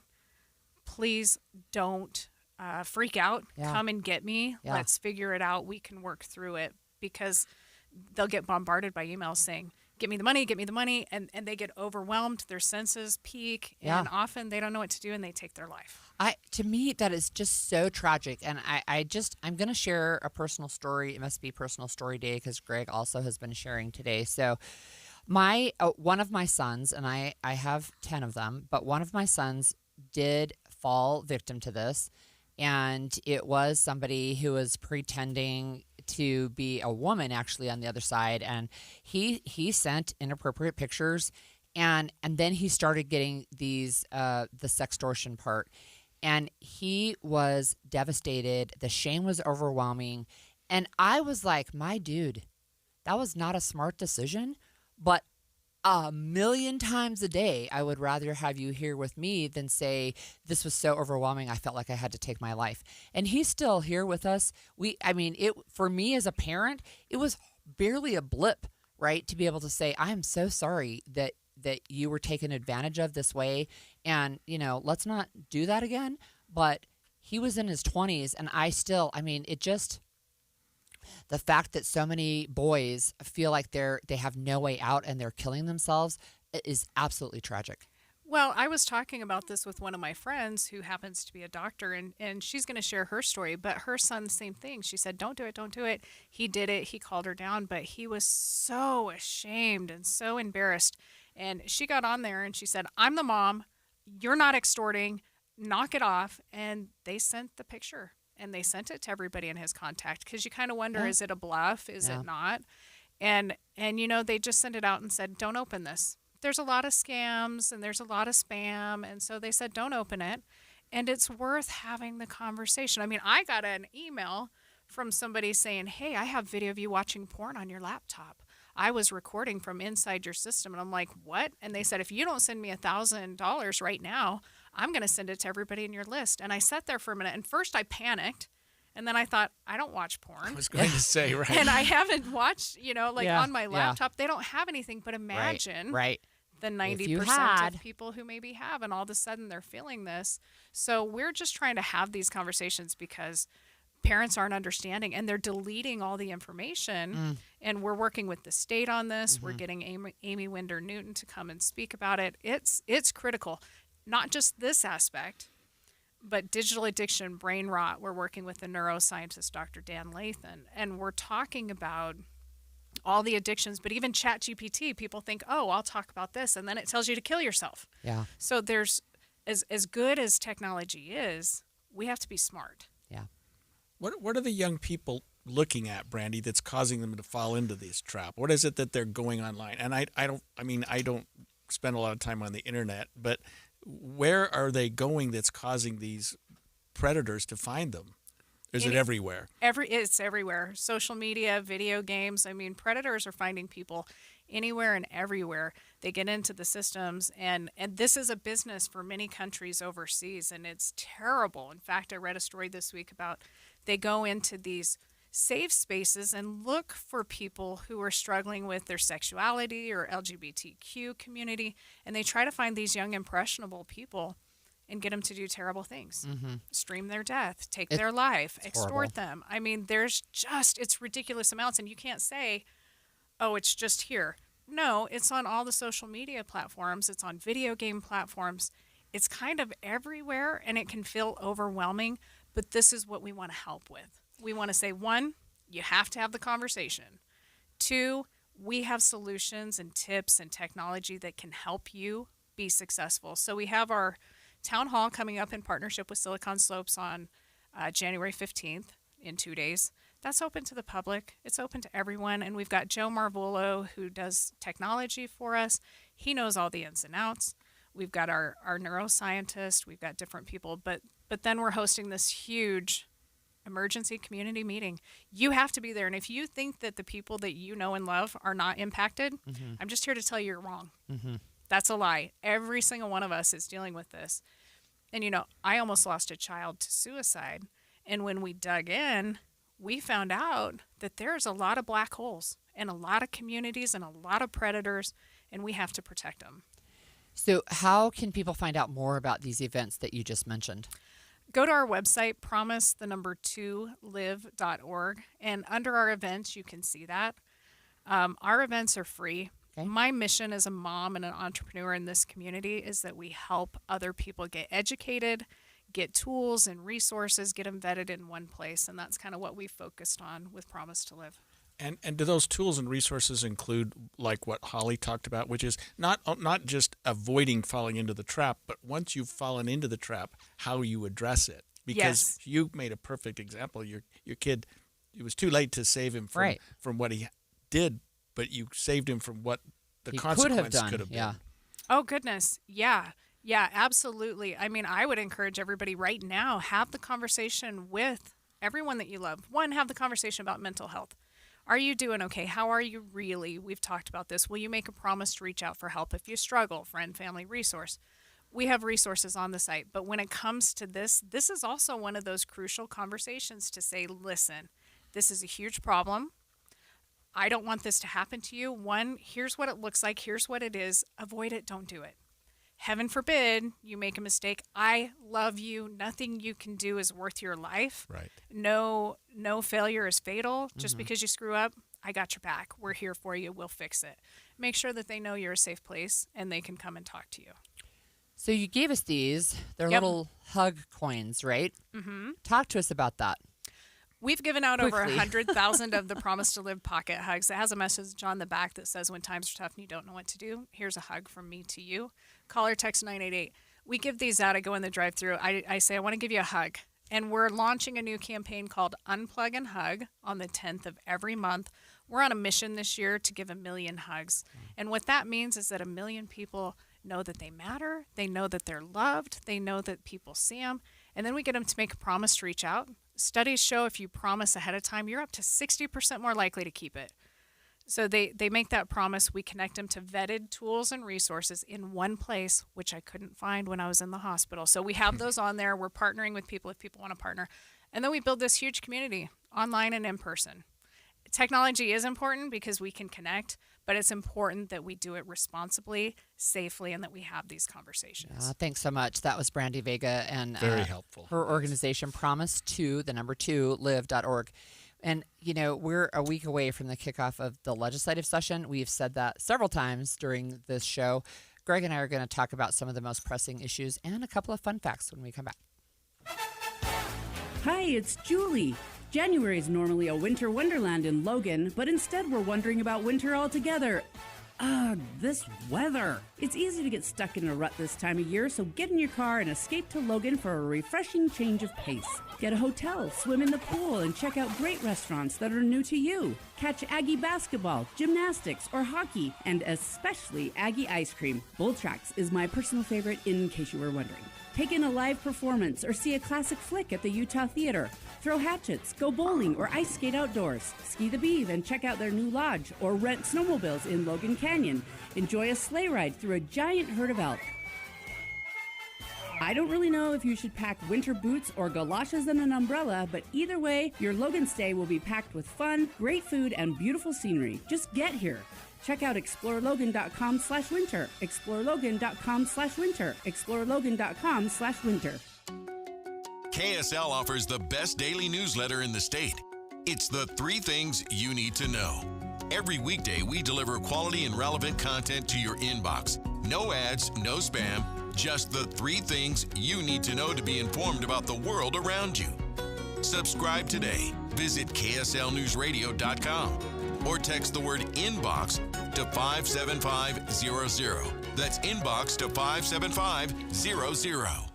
please don't freak out. Yeah. Come and get me. Yeah. Let's figure it out. We can work through it, because they'll get bombarded by emails saying, get me the money, and they get overwhelmed. Their senses peak, and often they don't know what to do, and they take their life. To me, that is just so tragic. And I'm going to share a personal story. It must be Personal Story Day, because Greg also has been sharing today. So one of my sons, and I have 10 of them, but one of my sons did fall victim to this. And it was somebody who was pretending to be a woman, actually, on the other side. And he sent inappropriate pictures, and then he started getting these the sextortion part. And he was devastated. The shame was overwhelming. And I was like, my dude, that was not a smart decision. But a million times a day, I would rather have you here with me than say, this was so overwhelming, I felt like I had to take my life. And he's still here with us. For me as a parent, it was barely a blip, right? To be able to say, I'm so sorry that you were taken advantage of this way. And, let's not do that again. But he was in his 20s, and the fact that so many boys feel like they have no way out and they're killing themselves is absolutely tragic. Well, I was talking about this with one of my friends who happens to be a doctor, and she's going to share her story, but her son, same thing. She said, don't do it. He did it. He called her down, but he was so ashamed and so embarrassed. And she got on there and she said, I'm the mom. You're not extorting. Knock it off. And they sent the picture, and they sent it to everybody in his contact, because you kind of wonder, is it a bluff? Is it not? And they just sent it out and said, don't open this. There's a lot of scams and there's a lot of spam. And so they said, don't open it. And it's worth having the conversation. I mean, I got an email from somebody saying, hey, I have video of you watching porn on your laptop. I was recording from inside your system. And I'm like, what? And they said, if you don't send me $1,000 right now, I'm going to send it to everybody in your list. And I sat there for a minute. And first I panicked. And then I thought, I don't watch porn. I was going to say, right. And I haven't watched, on my laptop. They don't have anything. But imagine right. the 90% of people who maybe have. And all of a sudden they're feeling this. So we're just trying to have these conversations, because parents aren't understanding, and they're deleting all the information. And we're working with the state on this. We're getting Amy Winder-Newton to come and speak about it. It's critical, not just this aspect, but digital addiction, brain rot. We're working with the neuroscientist, Dr. Dan Lathan, and we're talking about all the addictions, but even ChatGPT, people think, oh, I'll talk about this, and then it tells you to kill yourself. Yeah. So there's, as good as technology is, we have to be smart. Yeah. What are the young people looking at, Brandy, that's causing them to fall into this trap? What is it that they're going online? And I don't spend a lot of time on the internet, but where are they going that's causing these predators to find them? Is it everywhere? It's everywhere. Social media, video games. I mean, predators are finding people anywhere and everywhere. They get into the systems, and this is a business for many countries overseas, and it's terrible. In fact, I read a story this week about they go into these safe spaces and look for people who are struggling with their sexuality or LGBTQ community, and they try to find these young, impressionable people and get them to do terrible things, stream their death, take their life, extort them. I mean, it's ridiculous amounts, and you can't say, oh, it's just here. No, it's on all the social media platforms. It's on video game platforms. It's kind of everywhere, and it can feel overwhelming, but this is what we want to help with. We want to say, 1, you have to have the conversation. 2, we have solutions and tips and technology that can help you be successful. So we have our town hall coming up in partnership with Silicon Slopes on January 15th in 2 days. That's open to the public. It's open to everyone. And we've got Joe Marvolo, who does technology for us. He knows all the ins and outs. We've got our neuroscientist. We've got different people. But then we're hosting this huge emergency community meeting. You have to be there. And if you think that the people that you know and love are not impacted, I'm just here to tell you you're wrong. That's a lie. Every single one of us is dealing with this. And, I almost lost a child to suicide. And when we dug in, we found out that there's a lot of black holes and a lot of communities and a lot of predators, and we have to protect them. So how can people find out more about these events that you just mentioned? Go to our website, promise2live.org, and under our events, you can see that. Our events are free. Okay. My mission as a mom and an entrepreneur in this community is that we help other people get educated, get tools and resources, get them vetted in one place, and that's kind of what we focused on with Promise to Live. And do those tools and resources include like what Holly talked about, which is not just avoiding falling into the trap, but once you've fallen into the trap, how you address it? Because you made a perfect example. Your kid, it was too late to save him from what he did, but you saved him from what the consequence could have been. Yeah. Oh, goodness. Yeah. Yeah, absolutely. I mean, I would encourage everybody right now, have the conversation with everyone that you love. One, have the conversation about mental health. Are you doing okay? How are you really? We've talked about this. Will you make a promise to reach out for help if you struggle? Friend, family, resource. We have resources on the site. But when it comes to this is also one of those crucial conversations to say, listen, this is a huge problem. I don't want this to happen to you. One, here's what it looks like. Here's what it is. Avoid it. Don't do it. Heaven forbid you make a mistake. I love you. Nothing you can do is worth your life. Right. No failure is fatal. Just because you screw up, I got your back. We're here for you. We'll fix it. Make sure that they know you're a safe place and they can come and talk to you. So you gave us these. They're little hug coins, right? Mm-hmm. Talk to us about that. We've given out over 100,000 of the Promise to Live pocket hugs. It has a message on the back that says, when times are tough and you don't know what to do, here's a hug from me to you. Call or text 988. We give these out. I go in the drive-thru. I say, I want to give you a hug. And we're launching a new campaign called Unplug and Hug on the 10th of every month. We're on a mission this year to give 1 million hugs. And what that means is that 1 million people know that they matter. They know that they're loved. They know that people see them. And then we get them to make a promise to reach out. Studies show if you promise ahead of time, you're up to 60% more likely to keep it. So they make that promise. We connect them to vetted tools and resources in one place, which I couldn't find when I was in the hospital. So we have those on there. We're partnering with people if people want to partner. And then we build this huge community online and in person. Technology is important because we can connect, but it's important that we do it responsibly, safely, and that we have these conversations. Thanks so much. That was Brandy Vega and very helpful. Her organization, promise2live.org. And, you know, we're a week away from the kickoff of the legislative session. We've said that several times during this show. Greg and I are going to talk about some of the most pressing issues and a couple of fun facts when we come back. Hi, it's Julie. January is normally a winter wonderland in Logan, but instead we're wondering about winter altogether. Ugh, this weather. It's easy to get stuck in a rut this time of year, so get in your car and escape to Logan for a refreshing change of pace. Get a hotel, swim in the pool, and check out great restaurants that are new to you. Catch Aggie basketball, gymnastics, or hockey, and especially Aggie ice cream. Bull Tracks is my personal favorite, in case you were wondering. Take in a live performance or see a classic flick at the Utah Theater. Throw hatchets, go bowling, or ice skate outdoors. Ski the Beeve and check out their new lodge, or rent snowmobiles in Logan Canyon. Enjoy a sleigh ride through a giant herd of elk. I don't really know if you should pack winter boots or galoshes and an umbrella, but either way, your Logan stay will be packed with fun, great food, and beautiful scenery. Just get here. Check out explorelogan.com/winter, explorelogan.com/winter, explorelogan.com/winter. KSL offers the best daily newsletter in the state. It's the 3 things you need to know. Every weekday, we deliver quality and relevant content to your inbox. No ads, no spam, just the 3 things you need to know to be informed about the world around you. Subscribe today. Visit KSLNewsRadio.com or text the word inbox to 57500. That's inbox to 57500.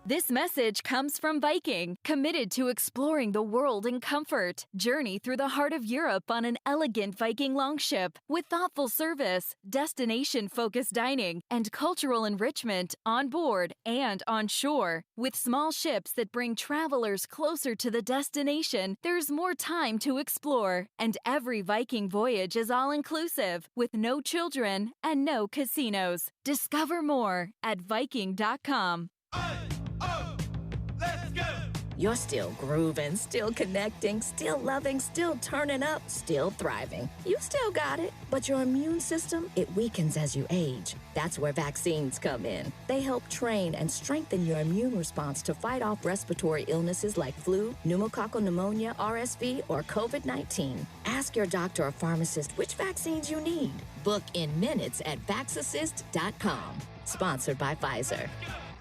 This message comes from Viking, committed to exploring the world in comfort. Journey through the heart of Europe on an elegant Viking longship with thoughtful service, destination-focused dining, and cultural enrichment on board and on shore. With small ships that bring travelers closer to the destination, there's more time to explore. And every Viking voyage is all-inclusive, with no children and no casinos. Discover more at Viking.com. You're still grooving, still connecting, still loving, still turning up, still thriving. You still got it, but your immune system, it weakens as you age. That's where vaccines come in. They help train and strengthen your immune response to fight off respiratory illnesses like flu, pneumococcal pneumonia, RSV, or COVID-19. Ask your doctor or pharmacist which vaccines you need. Book in minutes at vaxassist.com. Sponsored by Pfizer.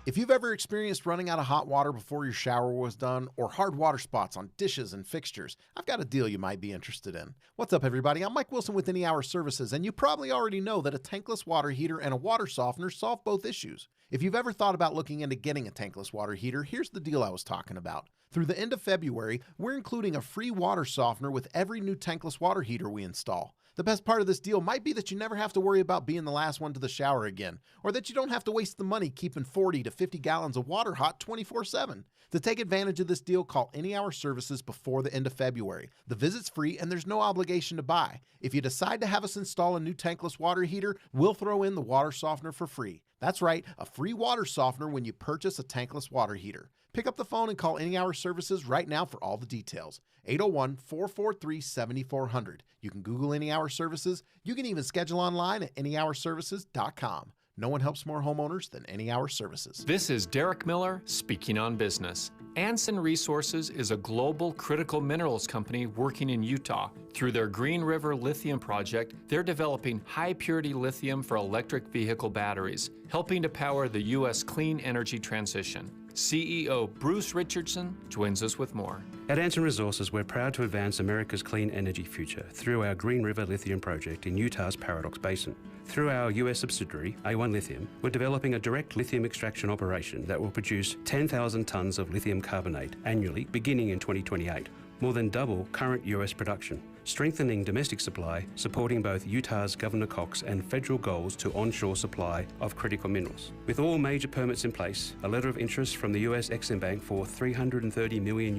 If you've ever experienced running out of hot water before your shower was done, or hard water spots on dishes and fixtures, I've got a deal you might be interested in. What's up, everybody? I'm Mike Wilson with Any Hour Services, and you probably already know that a tankless water heater and a water softener solve both issues. If you've ever thought about looking into getting a tankless water heater, here's the deal I was talking about. Through the end of February, we're including a free water softener with every new tankless water heater we install. The best part of this deal might be that you never have to worry about being the last one to the shower again, or that you don't have to waste the money keeping 40 to 50 gallons of water hot 24/7. To take advantage of this deal, call Any Hour Services before the end of February. The visit's free and there's no obligation to buy. If you decide to have us install a new tankless water heater, we'll throw in the water softener for free. That's right, a free water softener when you purchase a tankless water heater. Pick up the phone and call Any Hour Services right now for all the details. 801-443-7400. You can Google Any Hour Services. You can even schedule online at anyhourservices.com. No one helps more homeowners than Any Hour Services. This is Derek Miller speaking on business. Anson Resources is a global critical minerals company working in Utah. Through their Green River Lithium project, they're developing high-purity lithium for electric vehicle batteries, helping to power the U.S. clean energy transition. CEO Bruce Richardson joins us with more. At Anson Resources, we're proud to advance America's clean energy future through our Green River Lithium project in Utah's Paradox Basin. Through our US subsidiary, A1 Lithium, we're developing a direct lithium extraction operation that will produce 10,000 tons of lithium carbonate annually beginning in 2028, more than double current US production, strengthening domestic supply, supporting both Utah's Governor Cox and federal goals to onshore supply of critical minerals. With all major permits in place, a letter of interest from the US Exim Bank for $330 million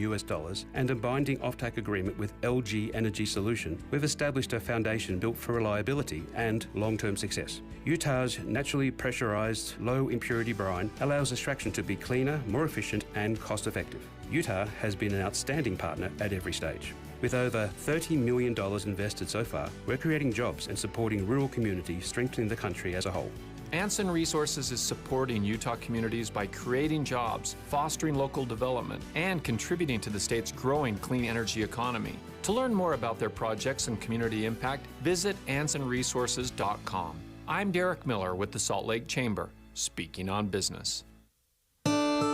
and a binding offtake agreement with LG Energy Solution, we've established a foundation built for reliability and long-term success. Utah's naturally pressurized, low impurity brine allows extraction to be cleaner, more efficient, and cost-effective. Utah has been an outstanding partner at every stage. With over $30 million invested so far, we're creating jobs and supporting rural communities, strengthening the country as a whole. Anson Resources is supporting Utah communities by creating jobs, fostering local development, and contributing to the state's growing clean energy economy. To learn more about their projects and community impact, visit AnsonResources.com. I'm Derek Miller with the Salt Lake Chamber, speaking on business.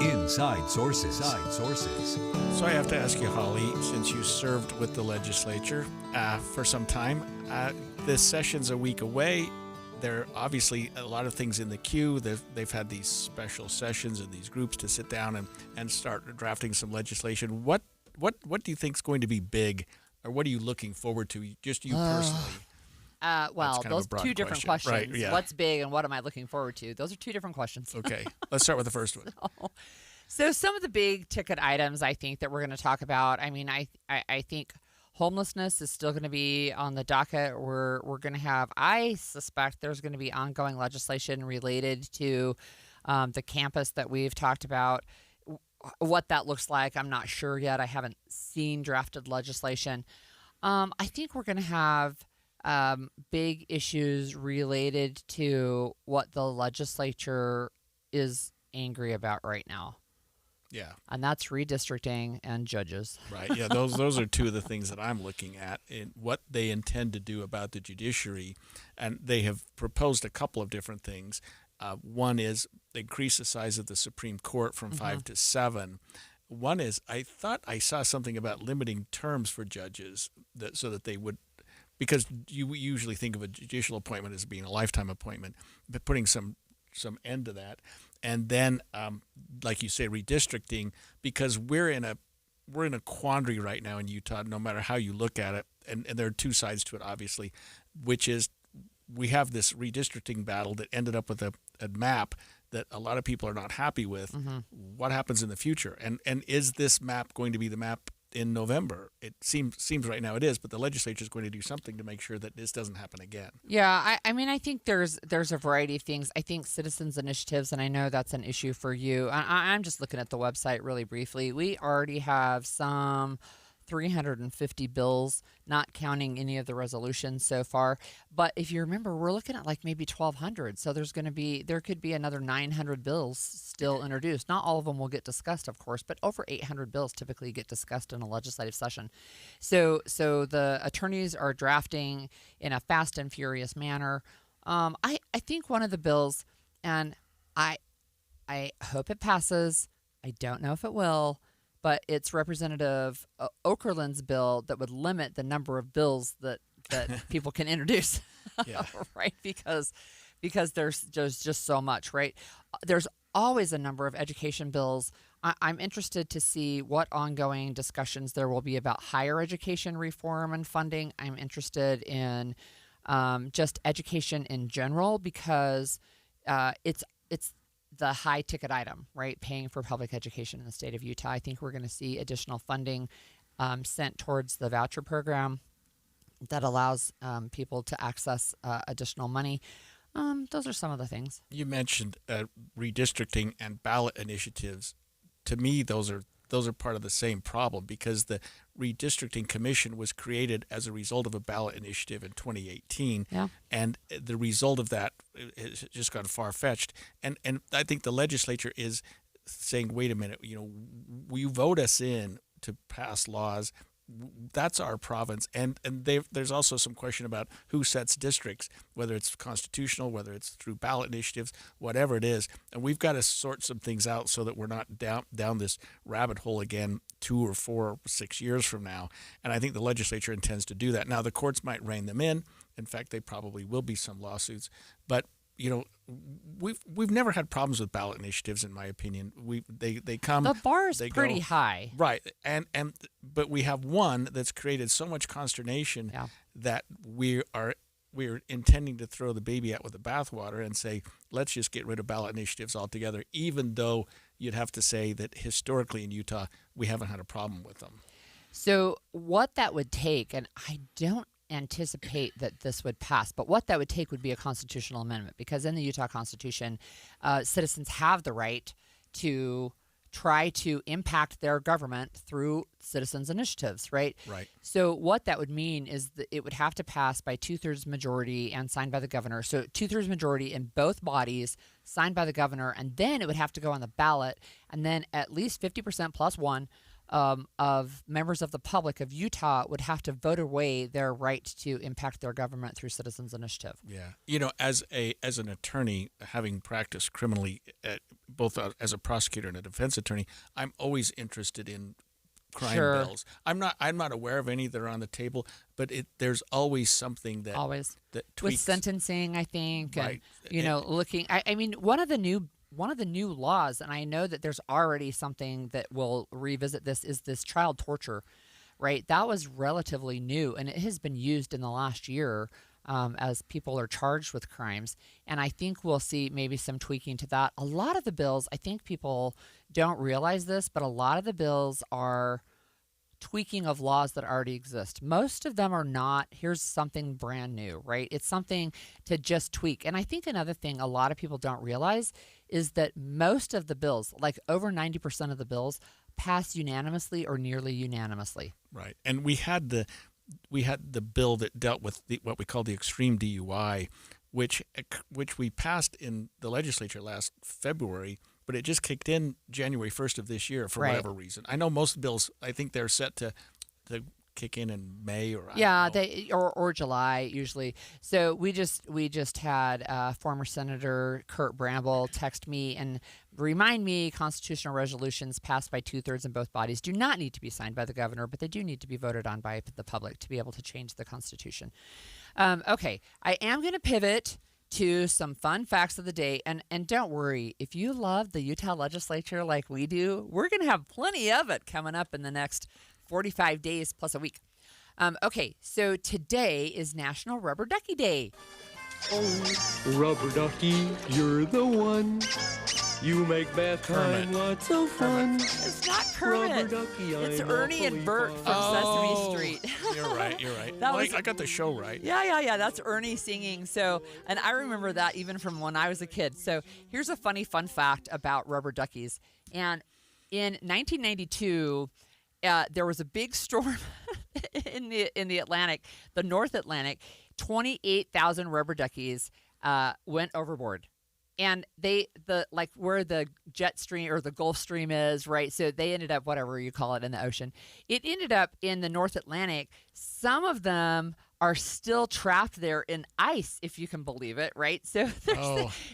Inside Sources. So I have to ask you, Holly, since you served with the legislature for some time, this session's a week away. There are obviously a lot of things in the queue. They've had these special sessions and these groups to sit down and start drafting some legislation. What do you think is going to be big, or what are you looking forward to, just you personally? Well, those two different questions. Right, yeah. What's big and what am I looking forward to? Those are two different questions. Okay, let's start with the first one. So some of the big ticket items I think that we're going to talk about, I mean, I think homelessness is still going to be on the docket. We're going to have, I suspect there's going to be ongoing legislation related to the campus that we've talked about. What that looks like, I'm not sure yet. I haven't seen drafted legislation. I think we're going to have big issues related to what the legislature is angry about right now. Yeah. And that's redistricting and judges. Right. Yeah, those are two of the things that I'm looking at in what they intend to do about the judiciary. And they have proposed a couple of different things. One is increase the size of the Supreme Court from 5 to 7. One is, I thought I saw something about limiting terms for judges so that they would, because you usually think of a judicial appointment as being a lifetime appointment, but putting some end to that. And then, like you say, redistricting, because we're in a quandary right now in Utah, no matter how you look at it. And there are two sides to it, obviously, which is we have this redistricting battle that ended up with a map that a lot of people are not happy with. What happens in the future? And is this map going to be the map in November. It seems right now it is, but the legislature is going to do something to make sure that this doesn't happen again. Yeah, I mean, I think there's a variety of things. I think citizens initiatives, and I know that's an issue for you. I'm just looking at the website really briefly. We already have some 350 bills, not counting any of the resolutions so far. But if you remember, we're looking at like maybe 1,200. So there could be another 900 bills still introduced. Not all of them will get discussed, of course, but over 800 bills typically get discussed in a legislative session. So the attorneys are drafting in a fast and furious manner. I think one of the bills, and I hope it passes. I don't know if it will. But it's Representative Okerlund's bill that would limit the number of bills that people can introduce, right? Because there's just so much, right? There's always a number of education bills. I'm interested to see what ongoing discussions there will be about higher education reform and funding. I'm interested in just education in general because it's the high ticket item, right? Paying for public education in the state of Utah. I think we're going to see additional funding sent towards the voucher program that allows people to access additional money. Those are some of the things. You mentioned redistricting and ballot initiatives. To me, those are part of the same problem because the Redistricting Commission was created as a result of a ballot initiative in 2018. Yeah. And the result of that has just gone far-fetched. And I think the legislature is saying, wait a minute, you vote us in to pass laws. That's our province. And there's also some question about who sets districts, whether it's constitutional, whether it's through ballot initiatives, whatever it is. And we've got to sort some things out so that we're not down this rabbit hole again 2 or 4 or 6 years from now. And I think the legislature intends to do that. Now, the courts might rein them in. In fact, they probably will be some lawsuits. But we've never had problems with ballot initiatives, in my opinion. They come. The bar is pretty go, high, right? But we have one that's created so much consternation that we're intending to throw the baby out with the bathwater and say, let's just get rid of ballot initiatives altogether. Even though you'd have to say that historically in Utah we haven't had a problem with them. So what that would take, and I don't anticipate that this would pass, but what that would take would be a constitutional amendment because in the Utah Constitution, citizens have the right to try to impact their government through citizens initiatives, right? Right. So what that would mean is that it would have to pass by 2/3 majority and signed by the governor. So 2/3 majority in both bodies, signed by the governor, and then it would have to go on the ballot, and then at least 50% plus one of members of the public of Utah would have to vote away their right to impact their government through citizens initiative. Yeah. As an attorney, having practiced criminally, both as a prosecutor and a defense attorney, I'm always interested in crime bills. I'm not aware of any that are on the table, but there's always something that tweaks. With sentencing, I think, right. And looking. I mean, one of the new laws, and I know that there's already something that will revisit this, is this child torture, right? That was relatively new, and it has been used in the last year as people are charged with crimes. And I think we'll see maybe some tweaking to that. A lot of the bills, I think people don't realize this, but a lot of the bills are tweaking of laws that already exist. Most of them are not, here's something brand new, right? It's something to just tweak. And I think another thing a lot of people don't realize is that most of the bills, like over 90% of the bills, pass unanimously or nearly unanimously. Right. And we had the bill that dealt with what we call the extreme DUI, which we passed in the legislature last February, but it just kicked in January 1st of this year for whatever reason. I know most bills, I think they're set to kick in May or or July usually. So we just had former Senator Kurt Bramble text me and remind me constitutional resolutions passed by 2/3 in both bodies do not need to be signed by the governor, but they do need to be voted on by the public to be able to change the Constitution. Okay, I am going to pivot to some fun facts of the day. And don't worry, if you love the Utah legislature like we do, we're going to have plenty of it coming up in the next 45 days plus a week. Okay, so today is National Rubber Ducky Day. Oh, Rubber Ducky, you're the one. You make bath time lots of fun. It's not Kermit. It's Ernie and Bert from Sesame Street. You're right. That was- I got the show right. Yeah. That's Ernie singing. So, and I remember that even from when I was a kid. So here's a funny fun fact about rubber duckies. And in 1992, there was a big storm in the Atlantic, the North Atlantic. 28,000 rubber duckies went overboard. And where the jet stream or the Gulf Stream is, right? So they ended up, whatever you call it, in the ocean. It ended up in the North Atlantic. Some of them are still trapped there in ice, if you can believe it, right? So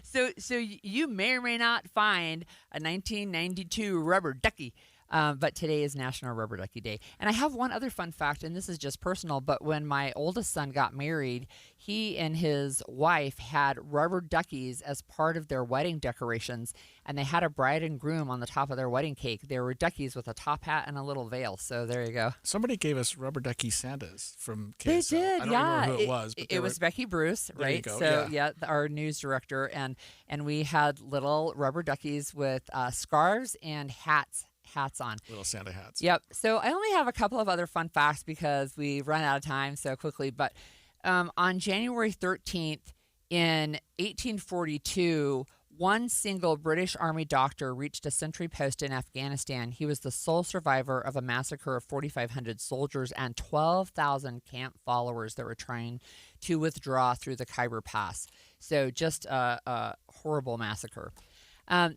so you may or may not find a 1992 rubber ducky. But today is National Rubber Ducky Day. And I have one other fun fact, and this is just personal, but when my oldest son got married, he and his wife had rubber duckies as part of their wedding decorations, and they had a bride and groom on the top of their wedding cake. They were duckies with a top hat and a little veil, so there you go. Somebody gave us rubber ducky Santas from KSL. They did, I don't yeah. remember who it was. But it was Becky Bruce, There right? you go, So, yeah. our news director, and we had little rubber duckies with scarves and hats on. Little Santa hats. Yep. So I only have a couple of other fun facts because we run out of time so quickly. But on January 13th in 1842, one single British Army doctor reached a sentry post in Afghanistan. He was the sole survivor of a massacre of 4,500 soldiers and 12,000 camp followers that were trying to withdraw through the Khyber Pass. So just a horrible massacre.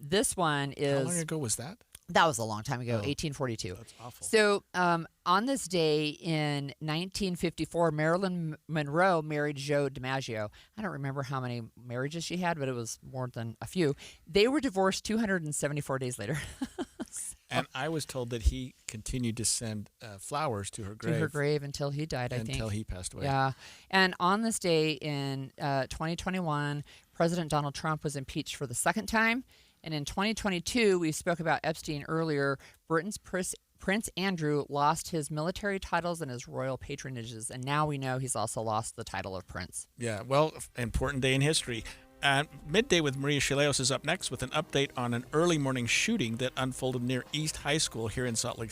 This one is... How long ago was that? That was a long time ago, 1842. That's awful. So on this day in 1954, Marilyn Monroe married Joe DiMaggio. I don't remember how many marriages she had, but it was more than a few. They were divorced 274 days later. And I was told that he continued to send flowers to her grave. To her grave until he died, I think. Until he passed away. Yeah. And on this day in 2021, President Donald Trump was impeached for the second time. And in 2022, we spoke about Epstein earlier. Britain's Prince Andrew lost his military titles and his royal patronages, and now we know he's also lost the title of prince. Yeah, well, important day in history. Midday with Maria Shileos is up next with an update on an early morning shooting that unfolded near East High School here in Salt Lake